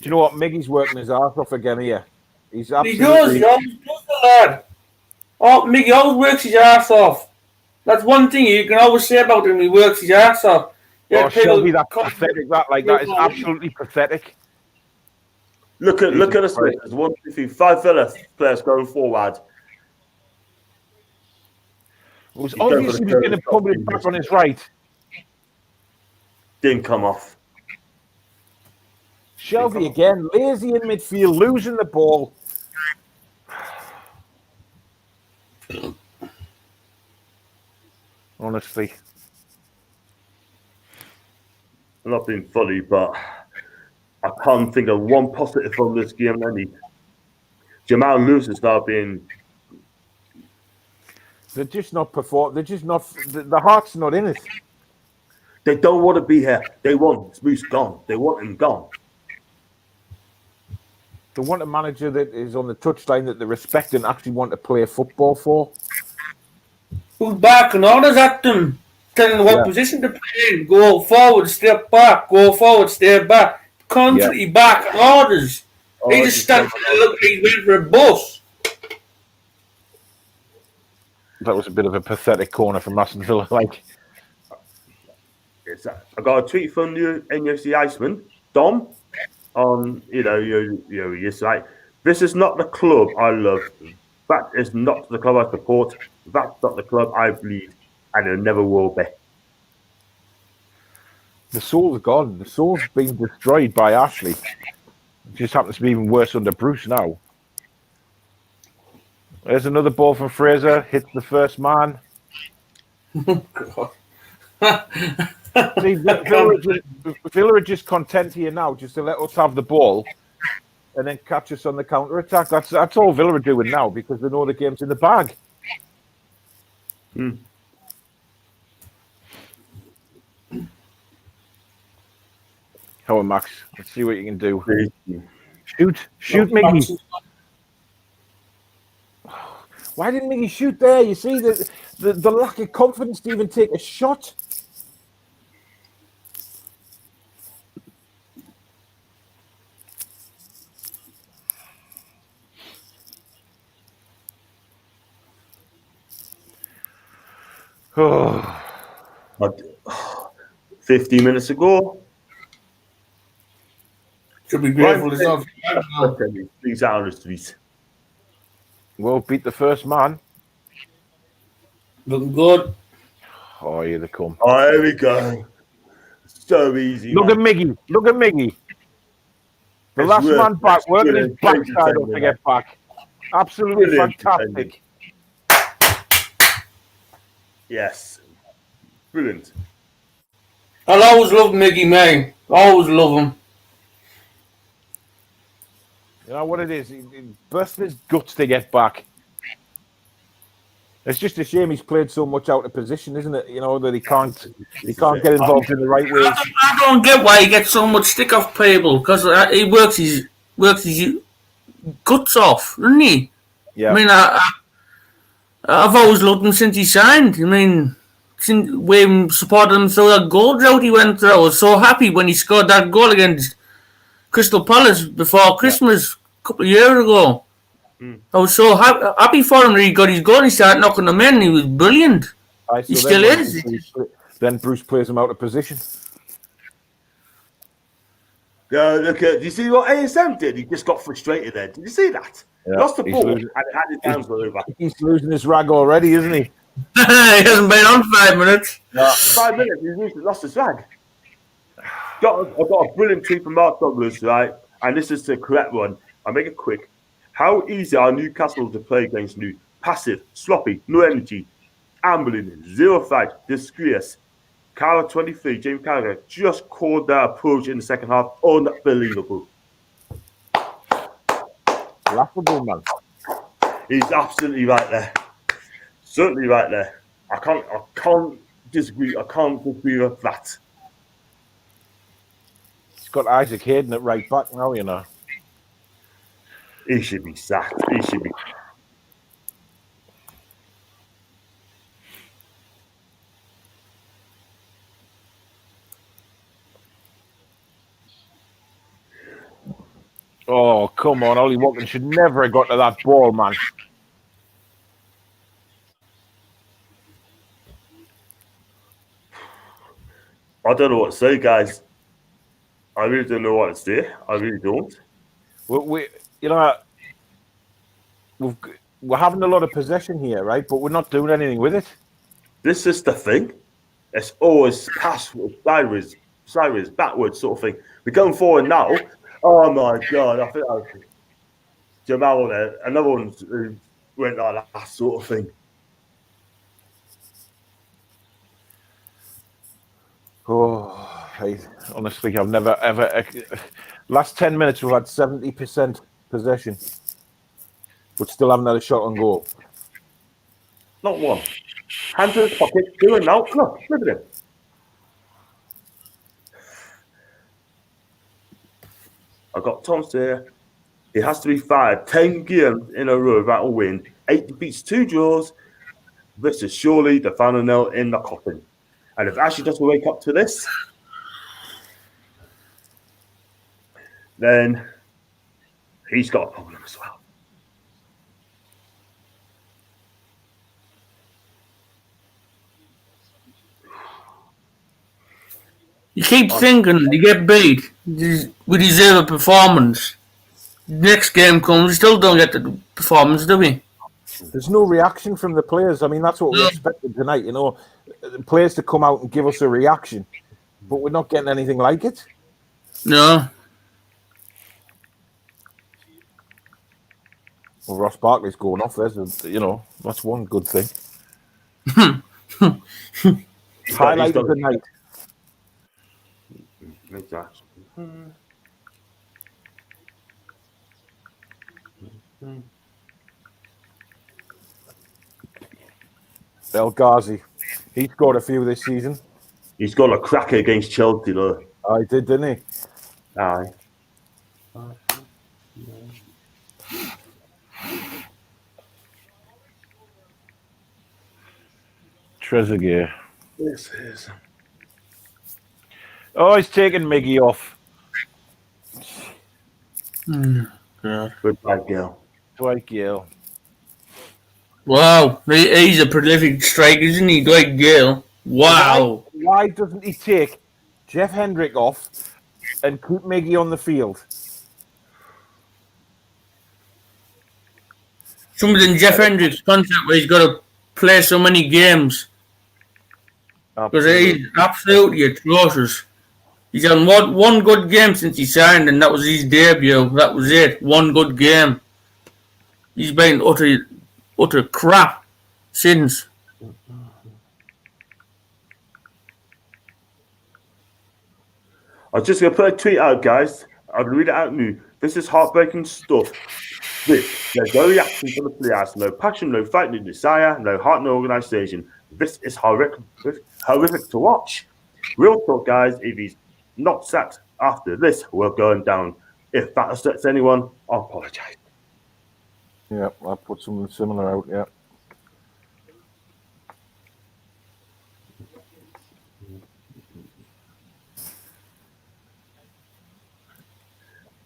you know what? Miggy's working his arse off again here. He's absolutely... He always does, the lad. Oh, Miggy always works his arse off. That's one thing you can always say about him. He works his arse off. Yeah, Shelby, that's pathetic. That is absolutely pathetic. Look at us. There's 1, 2, 3, 5 Villa players going forward. It was obvious he was going to put it back on his right. Didn't come off. Shelby again, lazy in midfield, losing the ball. Honestly. I'm not being funny, but I can't think of one positive from this game. Any Jamal Lewis is now being. They're just not perform. They're just not. The heart's not in it. They don't want to be here. They want Moose gone. They want him gone. They want a manager that is on the touchline that they respect and actually want to play football for. Who's barking orders at them, telling them what position to play in. Go forward, step back. Go forward, step back. Constantly barking orders. He just stands there and looks like he's waiting for a bus. That was a bit of a pathetic corner from Aston Villa. Like, I got a tweet from the NFC Iceman, Dom, on he's like, this is not the club I love. That is not the club I support. That's not the club I bleed, and it never will be. the soul's gone. The soul's been destroyed by Ashley. It just happens to be even worse under Bruce now. There's another ball from Fraser. Hits the first man. See, Villa are just content here now, just to let us have the ball and then catch us on the counter attack. That's all Villa are doing now because they know the game's in the bag. Come on, Max. Let's see what you can do. Shoot, Miggy. Why didn't Miggy shoot there? You see the lack of confidence to even take a shot. Oh. 15 minutes ago. Should be grateful as well. Things out on the street. Well, beat the first man. Looking good. Oh, here they come. Oh, here we go. So easy. Look at Miggy. Look at Miggy. The last man back, working his backside up to get back. Absolutely fantastic. Yes. Brilliant. I'll always love Miggy, man. Always love him. You know what it is? He burst his guts to get back. It's just a shame he's played so much out of position, isn't it? You know, that he can't get involved in the right ways. I don't get why he gets so much stick off people, because he works his guts off, doesn't he? Yeah. I mean, I've always loved him since he signed. I mean, since we supported him through that goal drought he went through. I was so happy when he scored that goal against Crystal Palace before Christmas a couple of years ago. I was so happy for him that he got his goal and he started knocking them in. He was brilliant. He still is. Then Bruce plays him out of position. Look at. Do you see what ASM did? He just got frustrated there. Did you see that? Yeah, Lost the ball and had his hands all over. He's losing his rag already, isn't he? He hasn't been on 5 minutes. 5 minutes, he's lost his rag. I've got a brilliant tweet from Mark Douglas, right? And this is the correct one. I'll make it quick. How easy are Newcastle to play against New? Passive, sloppy, no energy, ambling, zero fight, disgrace. Cara 23, James Carragher just called their approach in the second half. Unbelievable. Laughable, man. He's absolutely right there. Certainly right there. I can't disagree. I can't disagree with that. He's got Isaac Hayden at right back now, you know. He should be sacked. He should be. Oh, come on. Ollie Watkins should never have got to that ball, man. I don't know what to say, guys. I really don't know what to say. I really don't. We're having a lot of possession here, right? But we're not doing anything with it. This is the thing. It's always pass sideways, backwards sort of thing. We're going forward now. Oh my God! I think Jamal there. Another one who went like that sort of thing. Oh, honestly, I've never ever. Last 10 minutes, we've had 70% possession, but still haven't had a shot on goal. Not one. Hands in his pocket, doing now. Look at him. I got Thomas here. It has to be 10 games in a row without a win. 8 defeats, 2 draws. This is surely the final nail in the coffin. And if Ashley doesn't wake up to this, then he's got a problem as well. You keep thinking you get beat, we deserve a performance. Next game comes, we still don't get the performance, do we? There's no reaction from the players. I mean, that's what we expected tonight, you know, the players to come out and give us a reaction, but we're not getting anything like it. No. Well, Ross Barkley's going off. You know, that's one good thing. Highlight of the night. Exactly. El Ghazi. He scored a few this season. He's got a cracker against Chelsea, though. Oh, he did, didn't he? Aye. Trezeguet. This is. Oh, he's taking Miggy off. Goodbye, girl. Dwight Gale. Wow, he's a prolific striker, isn't he? Dwight Gale. Wow. Why doesn't he take Jeff Hendrick off and keep Miggy on the field? Something in Jeff Hendrick's contract where he's got to play so many games. Because he's absolutely atrocious. He's had one good game since he signed, and that was his debut. That was it. One good game. He's been utter crap since. I was just going to put a tweet out, guys. I'll read it out now. This is heartbreaking stuff. There's no reaction from the players, no passion, no fight, no desire, no heart, no organisation. This is horrific to watch. Real talk, guys. If he's not sacked after this, we're going down. If that upsets anyone, I apologise. Yeah, I'll put something similar out, yeah.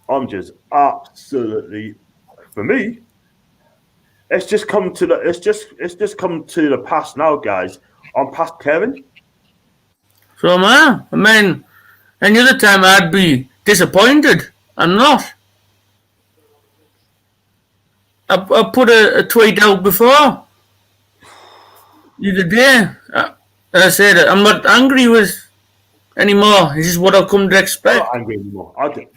I'm just absolutely, for me, it's just come to the past now, guys. I'm past Kevin. So man, I mean, any other time I'd be disappointed. I'm not. I put a tweet out before the other day. And I said I'm not angry with anymore. This is what I've come to I'm expect. not angry anymore.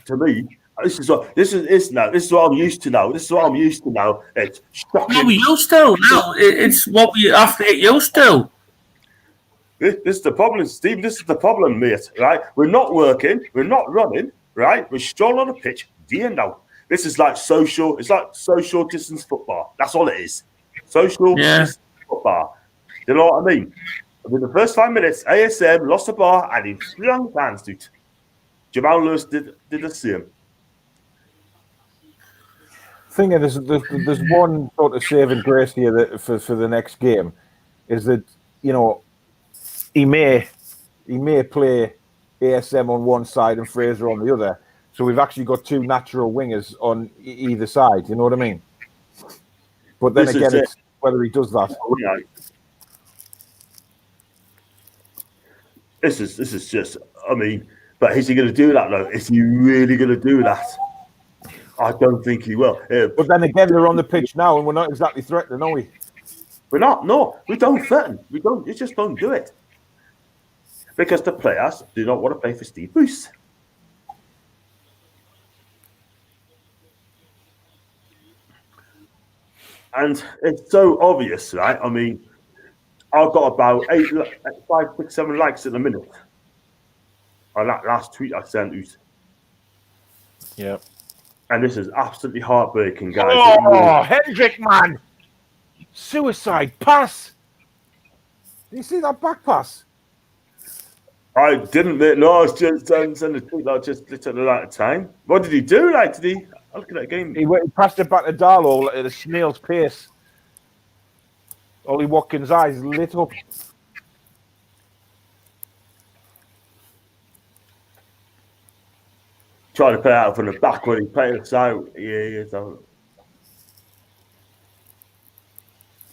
To me, this is what I'm used to now. This is what I'm used to now. It's shocking. What we used to. No, it's what we have to get used to. This is the problem, Steve. This is the problem, mate. Right? We're not working. We're not running. Right? We're strolling on the pitch. Day and out. This is like social. It's like social distance football. That's all it is. Social distance football. You know what I mean? In the first 5 minutes, ASM lost the ball and he flung hands to it. Jamal Lewis did the same. Thing is, there's one sort of saving grace here that for the next game is that, you know, he may play ASM on one side and Fraser on the other. So we've actually got two natural wingers on either side. You know what I mean? But then again, it's whether he does that. This is just. I mean, but is he going to do that though? Is he really going to do that? I don't think he will. But then again, they're on the pitch now, and we're not exactly threatening, are we? We're not. No, we don't threaten. We don't. You just don't do it because the players do not want to play for Steve Bruce. And it's so obvious, right? I mean, I've got about 5, 6, 7 likes in a minute on that last tweet I sent out. Yeah. And this is absolutely heartbreaking, guys. Oh, Hendrick, man! Suicide pass. Did you see that back pass? I didn't. No, it's just send a tweet like just literally at the time. What did he do? Like, did he? I look at that game. He passed it back to Darlow at a snail's pace. Ollie Watkins' eyes lit up. Trying to play out from the back when he played us out. Yeah. So.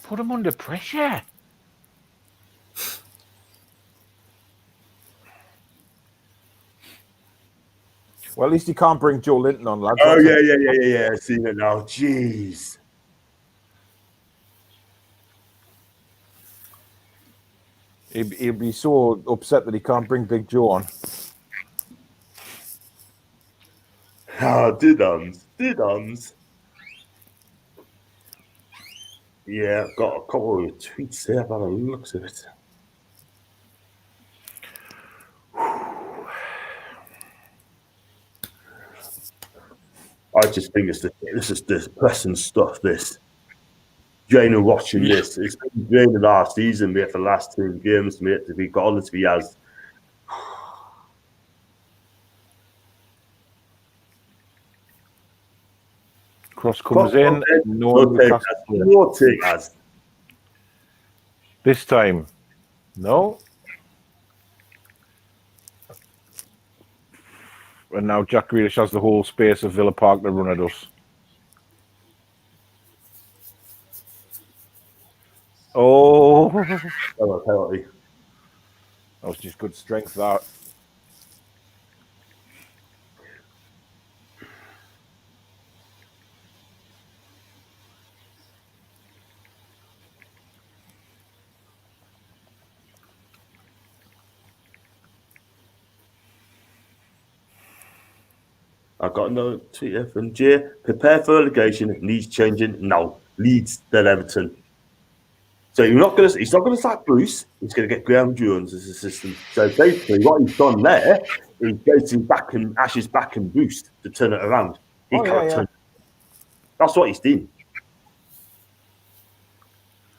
Put him under pressure. Well, at least he can't bring Joe Linton on, lads. Oh, yeah. I've seen it now. Jeez. He'll be so upset that he can't bring Big Joe on. Oh, did-ums. Yeah, I've got a couple of tweets there about the looks of it. I just think this is depressing stuff, this. Jane watching this. It's been draining last season, mate, for the last 2 games, mate, to be honest to be as. Cross comes in. No take as. This time. No. And now Jack Grealish has the whole space of Villa Park to run at us. Oh. Penalty. That was just good strength, that. I've got another tweet here from Jay. Prepare for relegation. Needs changing now. Leeds then Everton. So he's not gonna sack Bruce. He's gonna get Graham Jones as assistant. So basically, what he's done there is getting Ash's back and boost to turn it around. He can't turn. That's what he's doing.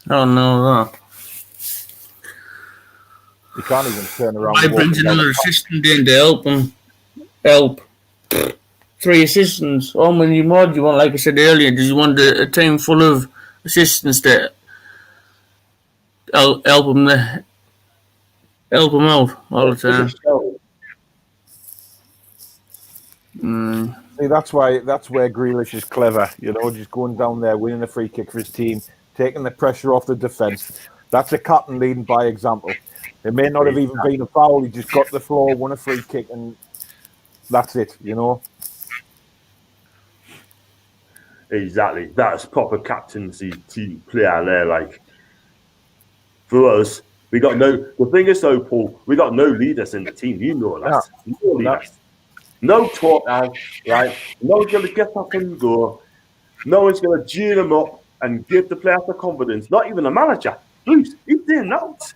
Oh no, He can't even turn around. I brings another assistant in to help. 3 assistants. How many more do you want? Like I said earlier, do you want a team full of assistants to help them out all the time? See, that's where Grealish is clever. You know, just going down there, winning a free kick for his team, taking the pressure off the defence. That's a captain leading by example. It may not have even been a foul. He just got the floor, won a free kick, and that's it. You know. Exactly. That's proper captaincy team player there. Like, for us, we got no. The thing is, though, Paul, we got no leaders in the team. You know that. No leaders. No talk now, right? No one's going to get up and go. No one's going to cheer them up and give the players the confidence. Not even the manager. Bruce, he's doing that.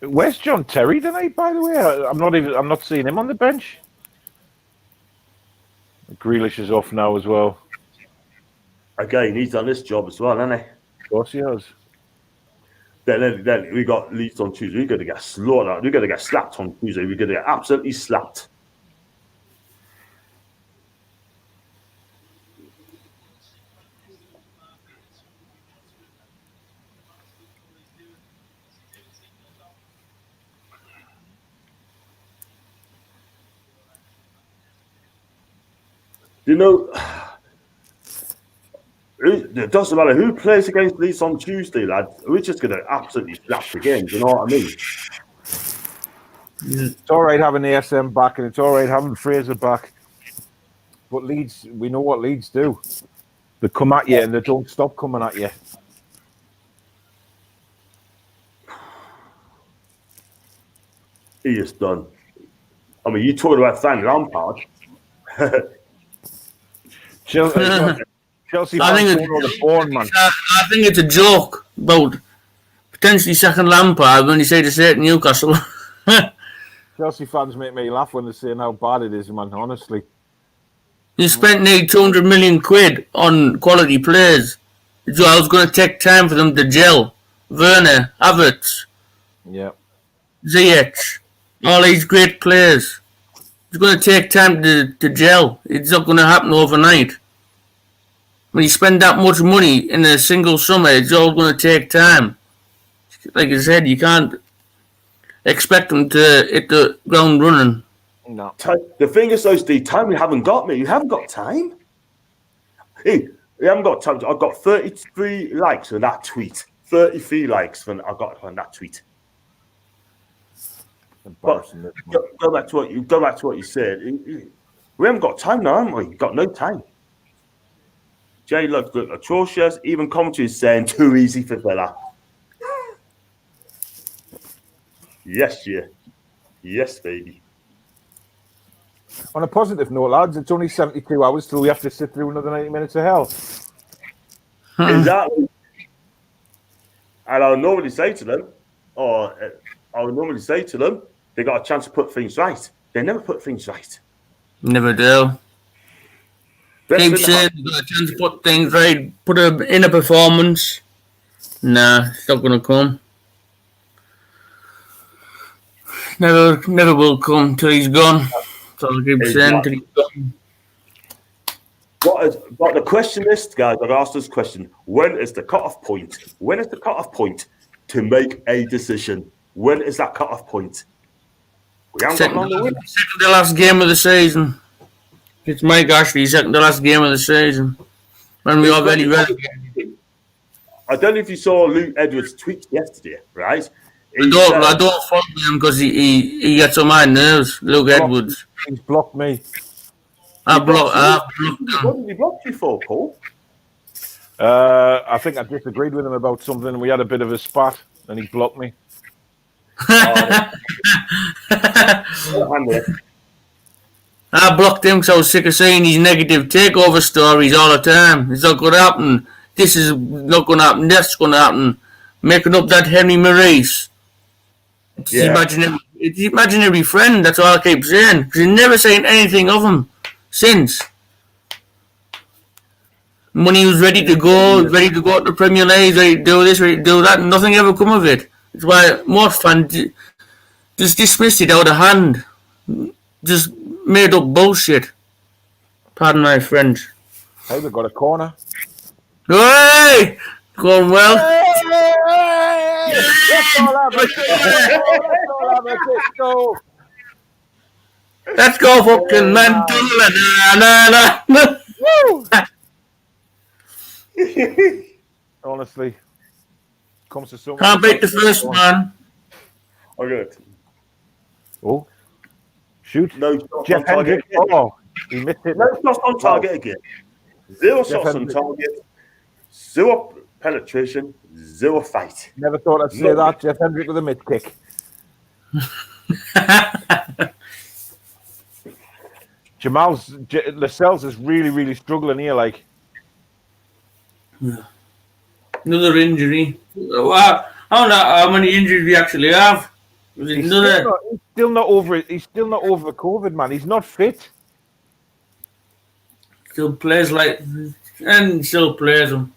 Where's John Terry tonight? By the way, I'm not seeing him on the bench. Grealish is off now as well. Again, he's done this job as well, hasn't he? Of course he has. Then we got Leeds on Tuesday. We're going to get slaughtered. We're going to get slapped on Tuesday. We're going to get absolutely slapped. You know, it doesn't matter who plays against Leeds on Tuesday, lad. We're just going to absolutely slap the game. Do you know what I mean? It's all right having ASM back, and it's all right having Fraser back. But Leeds, we know what Leeds do. They come at you, and they don't stop coming at you. He is done. I mean, you talking about Frank Lampard. Chelsea I think it's a joke about potentially second Lampard when you say to say it to Newcastle. Chelsea fans make me laugh when they're saying how bad it is, man. Honestly, You spent nearly 200 million quid on quality players. So I was going to take time for them to gel. Werner, Havertz, yeah. Ziyech, all these great players. It's going to take time to gel. It's not going to happen overnight. When you spend that much money in a single summer, it's all going to take time. Like I said, you can't expect them to hit the ground running. No. The thing is, though, Steve, time you haven't got, mate. You haven't got time. Hey, you haven't got time. I've got 33 likes on that tweet. 33 likes when I got on that tweet. But go back to what you said. We haven't got time now, haven't we? We've got no time. Jay looked atrocious. Even commentary is saying too easy for Villa. Yes, yeah. Yes, baby. On a positive note, lads, it's only 72 hours till we have to sit through another 90 minutes of hell. Exactly. And I'll normally say to them, they got a chance to put things right. They never put things right. Never do. Keep saying they've got a chance to put things right, put in a performance. Nah, it's not going to come. Never will come till he's gone. So I keep saying till he's gone. But the question is, guys, I've asked this question: when is the cut-off point? When is the cut-off point to make a decision? When is that cut-off point? We haven't got long to win. Second to last game of the season. It's Mike Ashley, second to last game of the season. When we already relegated. I don't know if you saw Luke Edwards' tweet yesterday, right? I don't follow him because he gets on my nerves, Luke Edwards. He's blocked me. I blocked What him. did he block you for, Paul? I think I disagreed with him about something and we had a bit of a spat and he blocked me. I blocked him because I was sick of seeing these negative takeover stories all the time. It's not going to happen. This is not going to happen. That's going to happen. Making up that Henry Maurice. It's imaginary friend. That's all I keep saying. Because he's never saying anything of him since. When he was ready to go to the Premier League, ready to do this, ready to do that, nothing ever come of it. That's why most fans just dismissed it out of hand. Just made up bullshit. Pardon my French. Hey, we've got a corner. Hey! Going well. Hey! Let's go fucking man. Honestly. Comes to someone. Can't beat the first man. Oh, good. Oh. Shoot. No shots Jeff on target. Hendrick. Oh, he missed it. No shots on target again. Zero shots on target. Zero penetration. Zero fight. Never thought I'd say that. Jeff Hendrick with a mid kick. Lascelles is really struggling here. Like Another injury. Wow. I don't know how many injuries we actually have. he's still not over it. He's still not over COVID, man. He's not fit. Still plays like and still plays them.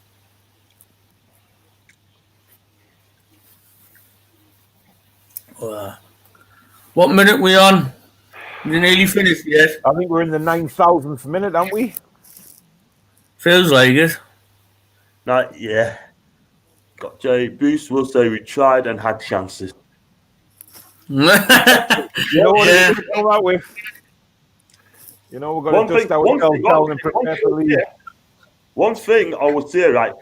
What minute we on? We're nearly finished yet. I think we're in the 9,000th minute, aren't we? Feels like it. Yeah. Got Jay. Bruce will say we tried and had chances. You know what we're going to come out with? You know, we're going to dust ourselves down and prepare for leave. One thing I would say, right,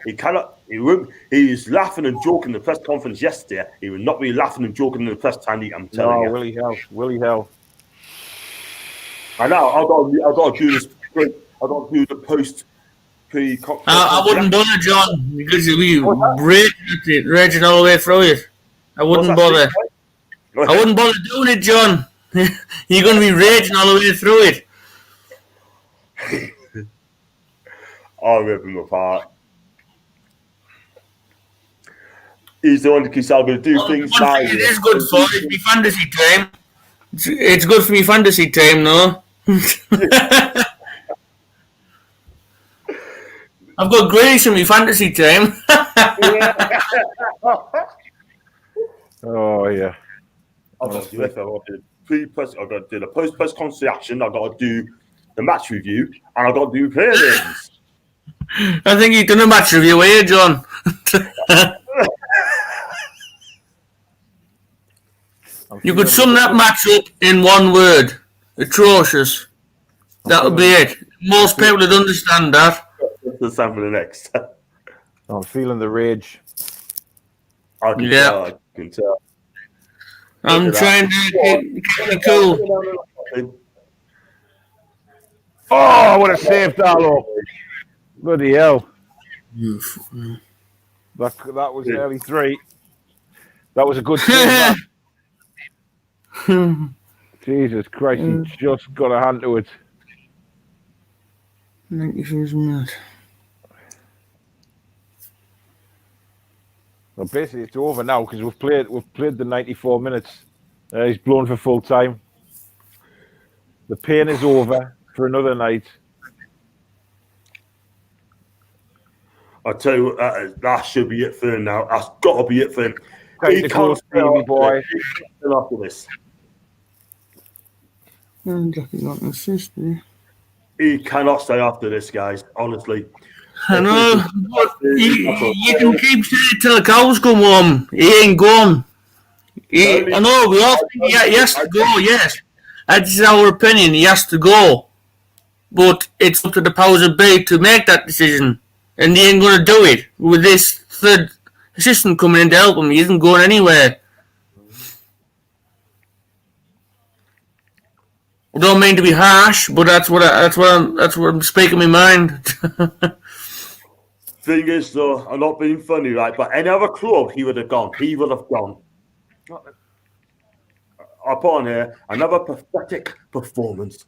he's laughing and joking in the press conference yesterday. He will not be laughing and joking in the press time, I'm telling you. Willie Hell. I know, I've got to do this. I've got to do the post pre-conference. I wouldn't bother, John, because we raging all the way through it. I wouldn't bother. I wouldn't bother doing it, John. You're going to be raging all the way through it. I'll rip him apart. He's the one who keeps going to do things now. It is good for it. It'd be fantasy time. It's good for me fantasy team, though. I've got Grealish in my fantasy team. Oh yeah. I've got to do everything. I've got to do pre-press. I've got to do the post-press conversation. I've got to do the match review, and I've got to do player names. I think you've done a match review here, John. You could sum that match up in one word. Atrocious. That'll be it. Most people would understand that. That's time for the next. I'm feeling the rage. I can tell. I can tell. I'm trying to keep it cool. Oh, what a save, Darlow. Bloody hell. That was nearly 3. That was a good save. Jesus Christ, he just got a hand to it. Well, basically, it's over now because we've played the 94 minutes. He's blown for full time. The pain is over for another night. I tell you what, that should be it for him now. That's got to be it for him. He can't Stevie boy. After this. He cannot stay after this, guys. Honestly. I know. You can keep saying it till the cows come home. He ain't gone. I know, we all think he has to go, yes. That's our opinion, he has to go. But it's up to the powers of be to make that decision. And he ain't going to do it. With this third assistant coming in to help him, he isn't going anywhere. I don't mean to be harsh, but that's what I'm speaking my mind. Thing is, though, I'm not being funny, right? But any other club, he would have gone. He would have gone. I put on here another pathetic performance.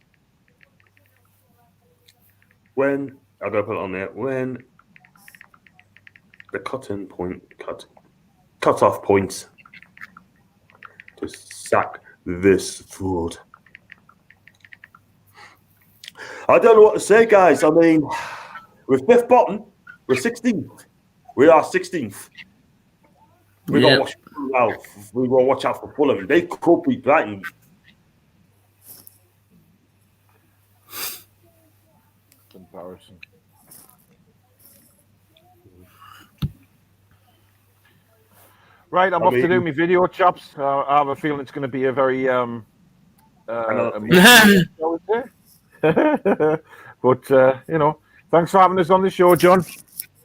When I'm gonna put it on there, when the cut off point to sack this fraud. I don't know what to say, guys. I mean, we're 5th bottom, we're 16th. We are 16th. We got to watch out. We got to watch out for Fulham. They could be Brighton. Embarrassing. Right, I'm off to do my video, chaps. I have a feeling it's going to be a very but you know, thanks for having us on the show, John.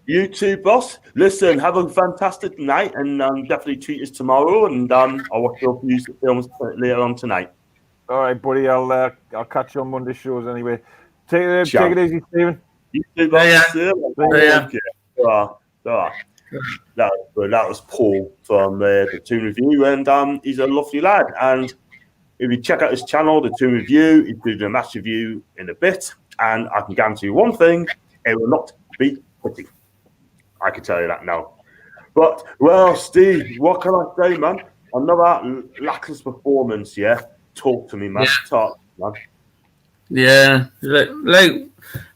You too, boss. Listen, have a fantastic night, and definitely treat us tomorrow. And I'll watch your music films later on tonight. All right, buddy. I'll catch you on Monday shows anyway. Take it easy, Stephen. You too, boss. That was Paul from the Toon Review, and he's a lovely lad. And if you check out his channel, the Toon Review, he's doing a match review in a bit. And I can guarantee you one thing: it will not be pretty. I can tell you that now. But, well, Steve, what can I say, man? Another lackless performance, yeah? Talk to me, man. Yeah. Talk, man. Yeah, like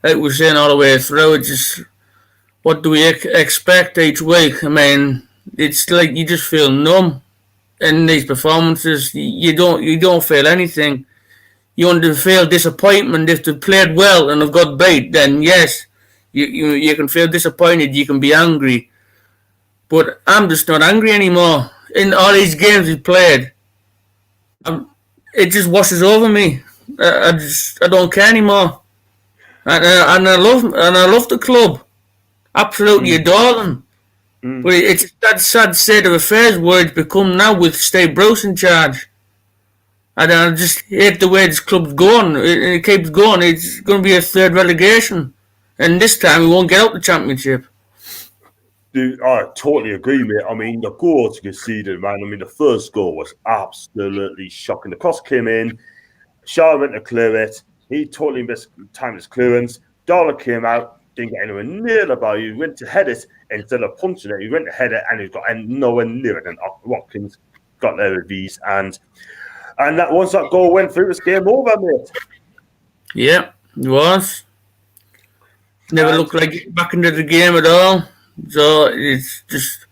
we're saying all the way through, it's just, what do we expect each week? I mean, it's like you just feel numb in these performances. You don't feel anything. You only feel disappointment. If they played well and have got beat, then yes, you can feel disappointed. You can be angry, but I'm just not angry anymore. In all these games we played, it just washes over me. I don't care anymore. And I love the club. Absolutely adore them. But it's that sad state of affairs where it's become now with Steve Bruce in charge. And I just hate the way this club's going. It keeps going. It's going to be a 3rd relegation. And this time we won't get out the championship. Dude, I totally agree, mate. I mean, the goal to conceded, man. I mean, the first goal was absolutely shocking. The cross came in. Shaw went to clear it. He totally missed time his clearance. Dollar came out, didn't get anywhere near the ball. He went to head it instead of punching it. He went to head it and he got nowhere near it. And Watkins got there with ease. And And that once that goal went through, it's game over, mate. Yeah, it was. Never looked like getting back into the game at all. So it's just,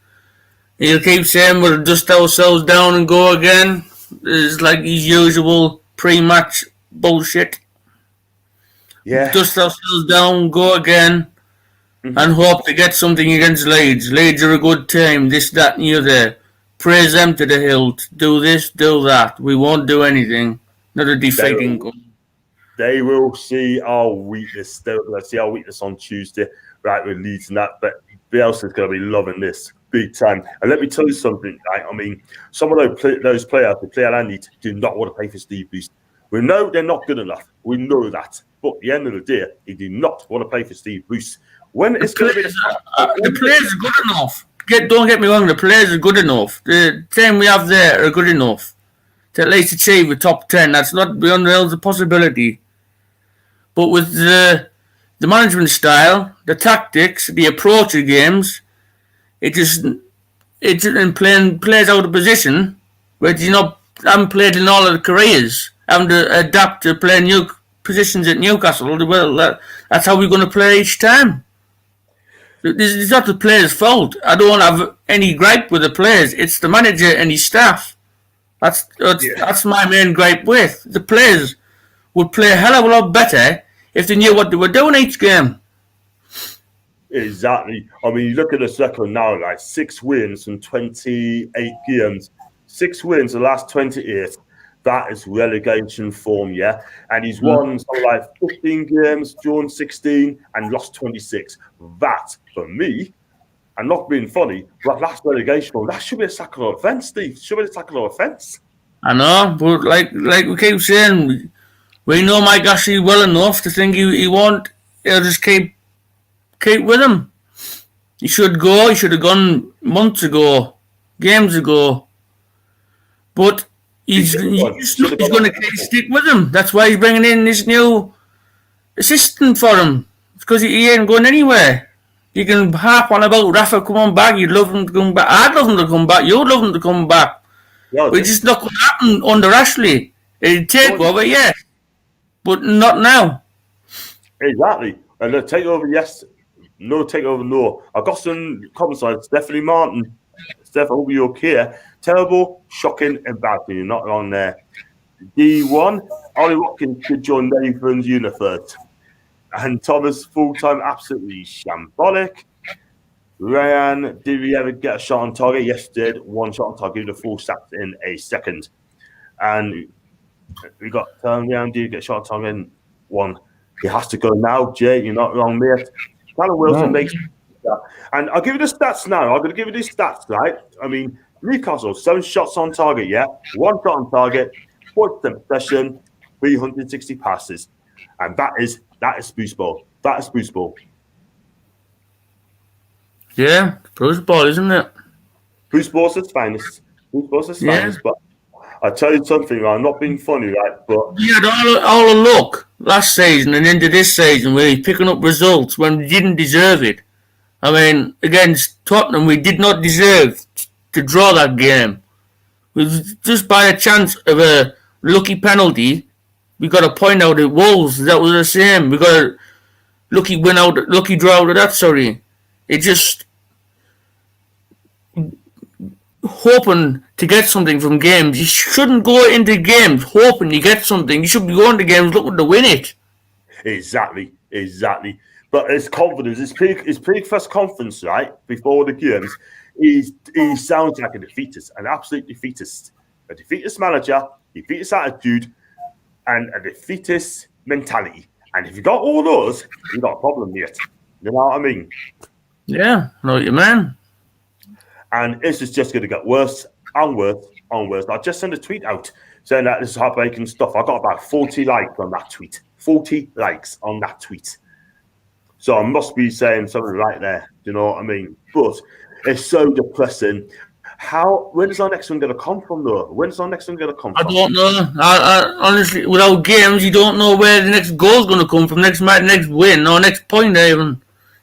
he'll keep saying we'll dust ourselves down and go again. It's like his usual pre-match bullshit. Yeah. Dust ourselves down, go again, Mhm. and hope to get something against Leeds. Leeds are a good team, this, that, and the other. Praise them to the hilt. Do this, do that. We won't do anything. Not a defeating goal. They will see our weakness. They'll see our weakness on Tuesday, right, with Leeds and that. But Bielsa's going to be loving this big time. And let me tell you something, right? I mean, some of those players, the player I need, do not want to pay for Steve Bruce. We know they're not good enough. We know that. But at the end of the day, he do not want to pay for Steve Bruce. When it's going to be the players are good enough. Don't get me wrong, the players are good enough. The team we have there are good enough to at least achieve a top 10. That's not beyond the realms of possibility. But with the management style, the tactics, the approach of games, it's in playing players out of position, which haven't played in all of the careers, having to adapt to playing new positions at Newcastle. Well, that's how we're going to play each time. It's not the players' fault. I don't have any gripe with the players. It's the manager and his staff. That's my main gripe with. The players would play a hell of a lot better if they knew what they were doing each game. Exactly. I mean, you look at the record now, like 6 wins from 28 games. 6 wins the last 28. That is relegation form, yeah? And he's won something like 15 games, drawn 16, and lost 26. That, for me, and not being funny, but last relegation form, that should be a tackle offence, Steve. Should be a tackle offence. I know, but like we keep saying, we know Mike Ashley well enough to think he won't. He'll just keep with him. He should go. He should have gone months ago, games ago. But he's going to stick with him. That's why he's bringing in this new assistant for him. It's because he ain't going anywhere. You can harp on about Rafa coming back. You'd love him to come back. I'd love him to come back. You'd love him to come back. Yeah, but it's just not going to happen under Ashley. It'd take over, yes. But not now. Exactly. And the takeover, yes. No takeover, no. I've got some comments on Stephanie Martin. Steph, I hope you're okay. Terrible, shocking, embarrassing. You're not on there. D1, Ollie Watkins could join Nathan's Unifert. And Thomas, full-time, absolutely shambolic. Ryan, did we ever get a shot on target? Yes, did. 1 shot on target, the full stats in a second. And we got Ryan, did you get a shot on target? 1. He has to go now, Jay. You're not wrong, mate. Callum Wilson makes that. And I'll give you the stats now. I'm going to give you these stats, right? I mean, Newcastle, 7 shots on target, yeah? 1 shot on target, 40% possession, 360 passes. And that is foosball. That is foosball. Yeah, foosball, isn't it? Foosball's its finest. Foosball's its finest. But I tell you something, I'm not being funny, right? But he had all the luck last season and into this season where he's picking up results when we didn't deserve it. I mean, against Tottenham, we did not deserve to draw that game. Just by a chance of a lucky penalty, we got to point out at Wolves that was the same. We got a lucky draw out of that. Sorry, it just hoping to get something from games. You shouldn't go into games hoping you get something. You should be going to games looking to win it. Exactly. But his confidence, his peak first conference, right, before the games, he sounds like a defeatist, an absolute defeatist. A defeatist manager, defeatist attitude, and a defeatist mentality. And if you got all those, you got a problem yet. You know what I mean? Yeah, I know what you mean. And this is just going to get worse and worse and worse. I just sent a tweet out saying that this is heartbreaking stuff. I got about 40 likes on that tweet. 40 likes on that tweet. So I must be saying something right there. Do you know what I mean? But it's so depressing. When is our next one going to come from, though? When's our next one going to come from? I don't know. I honestly, without games, you don't know where the next goal is going to come from, next match, next win, or next point even.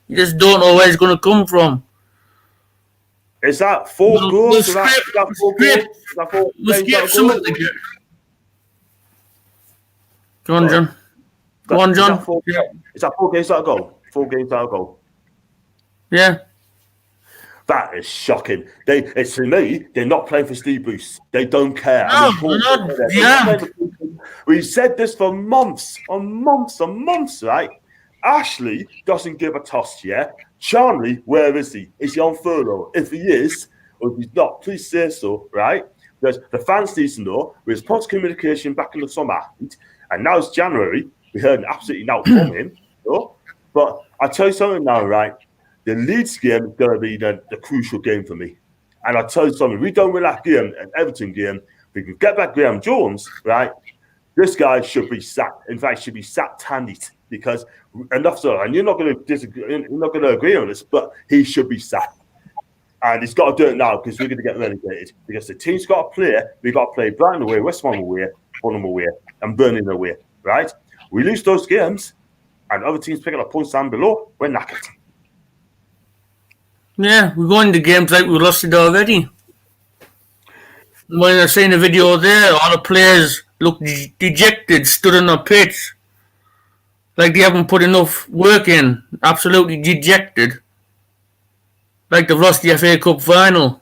You just don't know where it's going to come from. Is that 4 goals? We'll scrape some of the Go on, John. Go on, John. Is that 4 games out of goal? 4 games out of goal. Yeah. That is shocking. It's to me, they're not playing for Steve Bruce. They don't care. No, they're not. Yeah. We said this for months, right? Ashley doesn't give a toss, yeah? Charlie, where is he? Is he on furlough? If he is, or if he's not, please say so, right? Because the fans need to know, with his post communication back in the summer, and now it's January, we heard absolutely now from him, you know? But I'll tell you something now, right? The Leeds game is going to be the crucial game for me. And I'll tell you something, we don't win that game, an Everton game, we can get back Graham Jones, right? This guy should be sacked. In fact, should be sacked handed because enough so. And you're not going to disagree, you're not going to agree on this, but he should be sacked. And he's got to do it now because we're going to get relegated. Because the team's got to play. We've got to play Brighton away, West Ham away, Fulham away, and Burnley away, right? We lose those games, and other teams picking up points down below, we're knackered. Yeah, we're going to games like we lost it already. When I seen the video there, all the players look dejected, stood on the pitch. Like they haven't put enough work in. Absolutely dejected. Like they've lost the FA Cup final.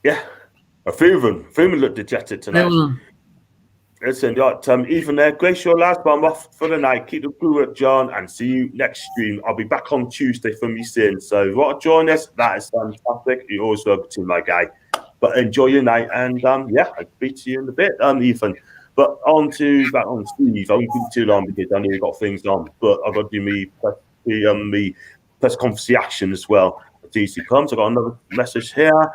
Yeah, a few of them look dejected tonight. Listen, Ethan there, great show, lads, but I'm off for the night. Keep the crew at John and see you next stream. I'll be back on Tuesday for me soon. So if you want to join us, that is fantastic. You always love to my guy. But enjoy your night and yeah, I'll speak to you in a bit, Ethan. But back on Steve. I won't keep too long because I know you've got things on. But I've got to do me press conference action as well. DC comes. I've got another message here.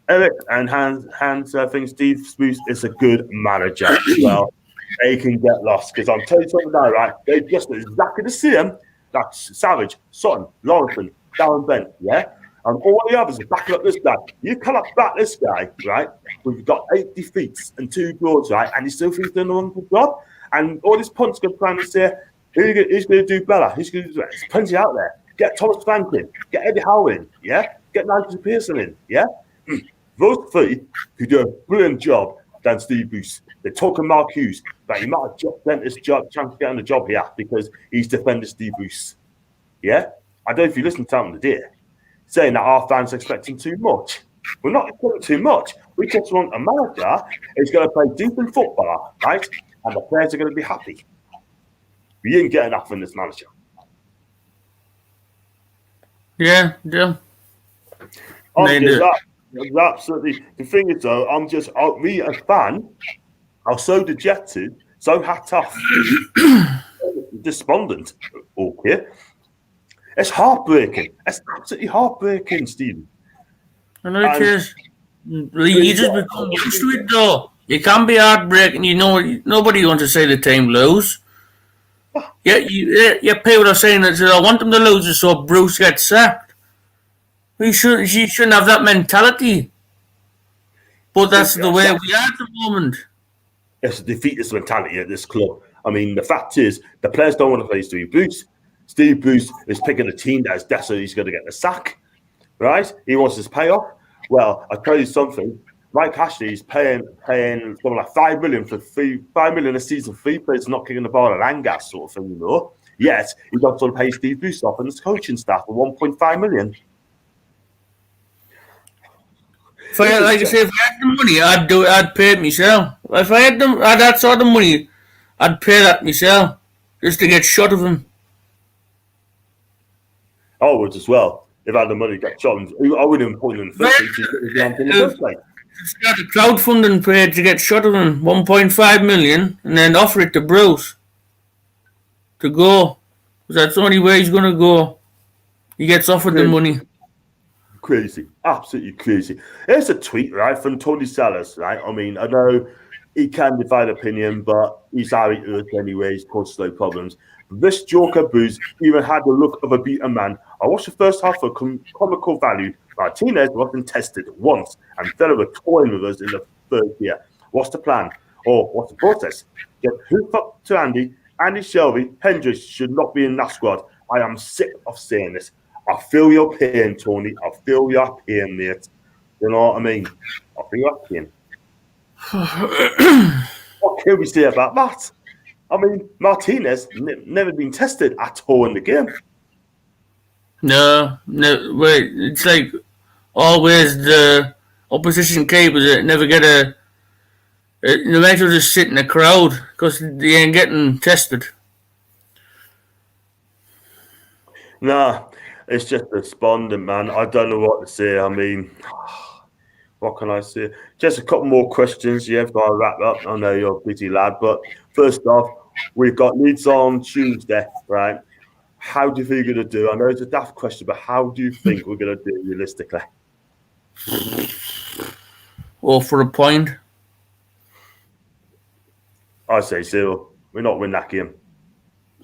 Eric and Hans think Steve Bruce is a good manager as well. They can get lost because I'm telling you something now, right? They just exactly the same. That's Savage, Sutton, Lawrenson, Darren Bent, yeah? And all the others are backing up this guy. You cannot back this guy, right? We've got 8 defeats and 2 draws, right? And he still thinks they're doing the job. And all these punts go trying to say, who's going to do better? Who's going to do better? There's plenty out there. Get Thomas Franklin. Get Eddie Howe in, yeah? Get Nigel Pearson in, yeah? Those 3 who do a brilliant job than Steve Bruce. They're talking Mark Hughes, but he might have spent his chance to get on the job here because he's defended Steve Bruce. Yeah? I don't know if you listened to him today, saying that our fans are expecting too much. We're not expecting too much. We just want a manager who's going to play decent football, right? And the players are going to be happy. We didn't get enough from this manager. Yeah. Absolutely. The thing is, though, me as a fan, I'm so dejected, so hat off, despondent. Okay. It's heartbreaking. It's absolutely heartbreaking, Stephen. I know it is. You just become used to it, though. It can be heartbreaking. You know, nobody wants to say the team lose. Yeah, people are saying that I want them to lose so Bruce gets sacked. You shouldn't have that mentality. But that's the way we are at the moment. It's a defeatist mentality at this club. I mean, the fact is, the players don't want to play Steve Bruce. Steve Bruce is picking a team that is desperate. He's going to get the sack, right? He wants his payoff. Well, I'll tell you something. Mike Ashley is paying something like $5 million a season for 3 players not kicking the ball at Angas sort of thing, you know. Yet he doesn't want to pay Steve Bruce off and his coaching staff for $1.5 million. If I had the money, I'd do it. I'd pay it myself. If I had that sort of money, I'd pay that myself just to get shot of him. I would as well. If I had the money to get shot, I wouldn't even put him in the first place. Start a crowdfunding page to get shot of him, 1.5 million, and then offer it to Bruce to go. Because that's the only way he's going to go. He gets offered the money. Crazy, absolutely crazy. Here's a tweet, right, from Tony Sellers, right? I mean, I know he can divide opinion, but he's how he is anyway. He's caused no problems. This Joker Booze even had the look of a beaten man. I watched the first half for comical value. Martinez wasn't tested once and fell over toying with us in the 3rd year. What's the plan? Or what's the process? Get hooked up to Andy Shelby, Hendricks should not be in that squad. I am sick of saying this. I feel your pain, Tony. I feel your pain, mate. You know what I mean? I feel your pain. What can we say about that? I mean, Martinez never been tested at all in the game. No, wait, it's like always the opposition keepers that never get they might as well just sit in the crowd because they ain't getting tested. Nah, it's just despondent, man. I don't know what to say. I mean, what can I say? Just a couple more questions, yeah, before I wrap up. I know you're a busy lad, but first off, we've got Leeds on Tuesday, right? How do you think you're going to do? I know it's a daft question, but how do you think we're going to do realistically? Or for a point. I say 0. We're not winning that game.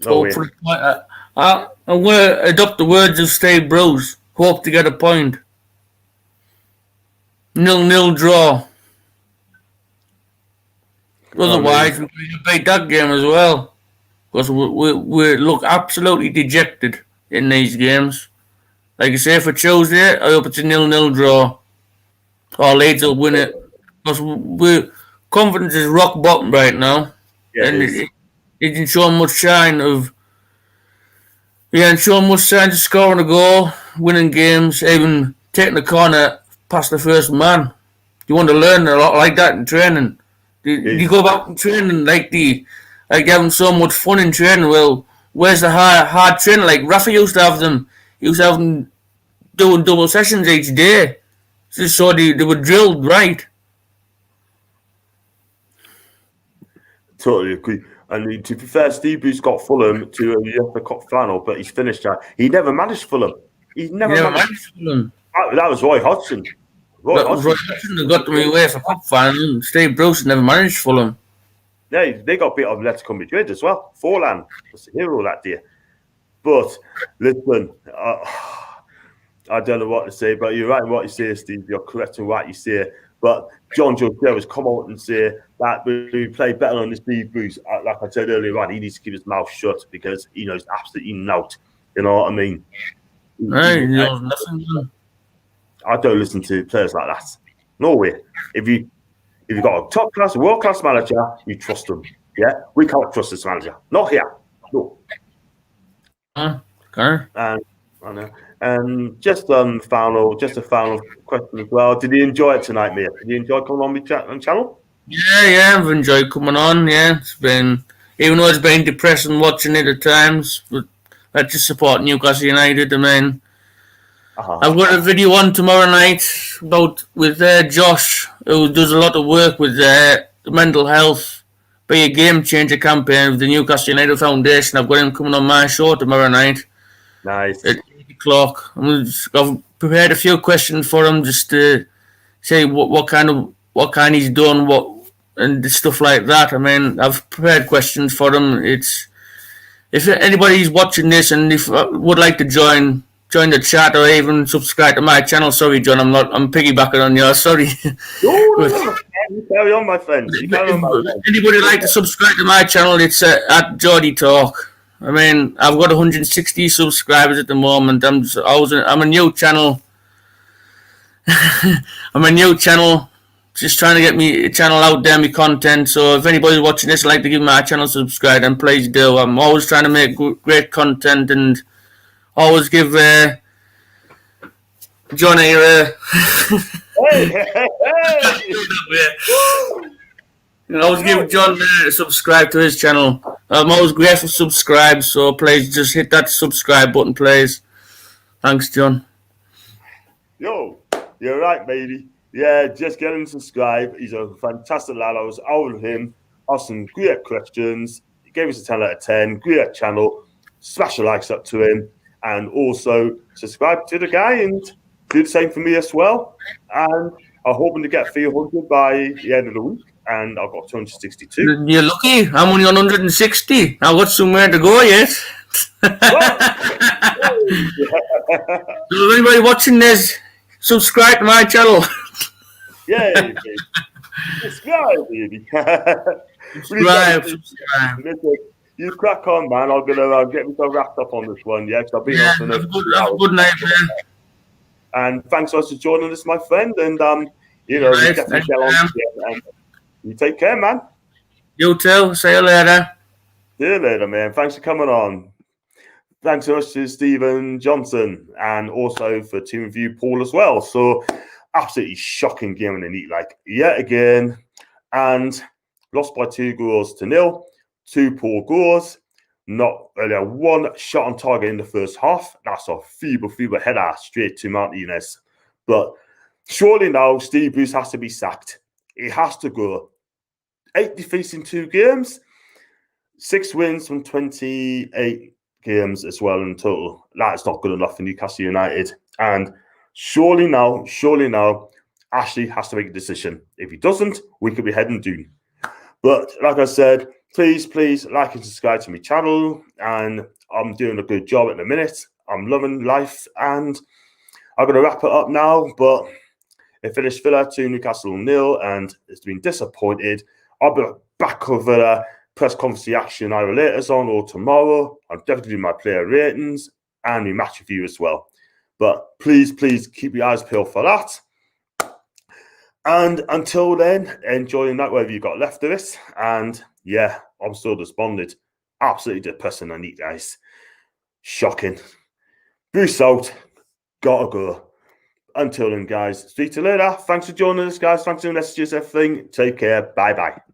No way. For a point. I'm going to adopt the words of Steve Bruce. Hope to get a point. 0-0 draw. Otherwise, we're going to beat that game as well. Because we look absolutely dejected in these games. Like I say, for Tuesday, I hope it's a 0-0 draw. Or Leeds will win it. Because confidence is rock bottom right now. Yeah, and it didn't show much sign of. He didn't show much sign of scoring a goal, winning games, even taking the corner past the first man. You want to learn a lot like that in training. You go back in training like having so much fun in training. Well, where's the hard training? Like Rafa used to have them. He used to have them doing double sessions each day, just so they were drilled right. Totally agree. And to be fair, Steve Bruce got Fulham to a UEFA Cup final, but he's finished that. He never managed Fulham. He never managed Fulham. That was Roy Hodgson. Roy Hodgson got them away for Cup final. Steve Bruce never managed Fulham. Yeah, they got beat off Atletico Madrid as well. Forlan was a hero that day. But listen, I don't know what to say, but you're right in what you say, Steve. You're correct in what you say. But John Joe has come out and say that we play better on the Steve Bruce. Like I said earlier on, he needs to keep his mouth shut because he knows absolutely nout. You know what I mean? Right, nothing. I don't listen to players like that. No way. If you've got a top class, world class manager, you trust them. Yeah, we can't trust this manager. Not here. No. Okay. And I know. And just a final question as well. Did you enjoy it tonight, mate? Did you enjoy coming on my channel? Yeah, I've enjoyed coming on. Yeah, it's been, even though it's been depressing watching it at times, but I just support Newcastle United. I mean, I've got a video on tomorrow night with Josh, who does a lot of work with the mental health, be a game changer campaign with the Newcastle United Foundation. I've got him coming on my show tomorrow night. Nice. At 8 o'clock. I've prepared a few questions for him just to say what kind he's done, and stuff like that. I mean, I've prepared questions for him. If anybody's watching this and if would like to join the chat or even subscribe to my channel. Sorry, John, I'm piggybacking on yours. Sorry. No. You carry on, my friend. Anybody like to subscribe to my channel? It's at Geordie Talk. I mean, I've got 160 subscribers at the moment. I'm a new channel. I'm a new channel. Just trying to get me channel out there, my content. So if anybody's watching this, like to give my channel a subscribe, then please do. I'm always trying to make great content and always give John a I always give John a subscribe to his channel. I'm always grateful to subscribe, so please just hit that subscribe button, please. Thanks, John. Yo, you're right, matey. Yeah, just get him to subscribe. He's a fantastic lad. I was out with him, asked some great questions. He gave us a 10 out of 10. Great channel. Smash the likes up to him. And also subscribe to the guy and do the same for me as well. And I'm hoping to get 300 by the end of the week. And I've got 262. You're lucky. I'm only on 160. I've got somewhere to go yet. So if anybody watching this, subscribe to my channel. Yeah, baby. Subscribe, baby. Subscribe. Listen, you crack on, man. I'm gonna get myself wrapped up on this one, yeah. Because I've been on have a good night, man. And thanks for joining us, my friend. And you definitely get on. And you take care, man. You too. See you later. See you later, man. Thanks for coming on. Thanks so much to Stephen Johnson and also for team review Paul as well. So absolutely shocking game in the Neat, like yet again, and lost by 2-0. 2 poor goals. Not earlier, 1 shot on target in the first half. That's a feeble header straight to Martinez. But surely now Steve Bruce has to be sacked. He has to go. 8 defeats in 2 games, 6 wins from 28 games as well in total. That's not good enough for Newcastle United. And surely now, Ashley has to make a decision. If he doesn't, we could be heading down. But like I said, please like and subscribe to my channel. And I'm doing a good job at the minute. I'm loving life. And I'm going to wrap it up now. But it finished Villa 2, Newcastle 0. And it's been disappointed. I'll be back with a press conference reaction either later on or tomorrow. I'm definitely doing my player ratings and my match review as well. But please keep your eyes peeled for that. And until then, enjoy the night wherever you got left of it. And yeah, I'm still despondent. Absolutely depressing and Neat, guys. Shocking. Bruce out. Gotta go. Until then, guys, speak to you later. Thanks for joining us, guys. Thanks for the messages, everything. Take care. Bye-bye.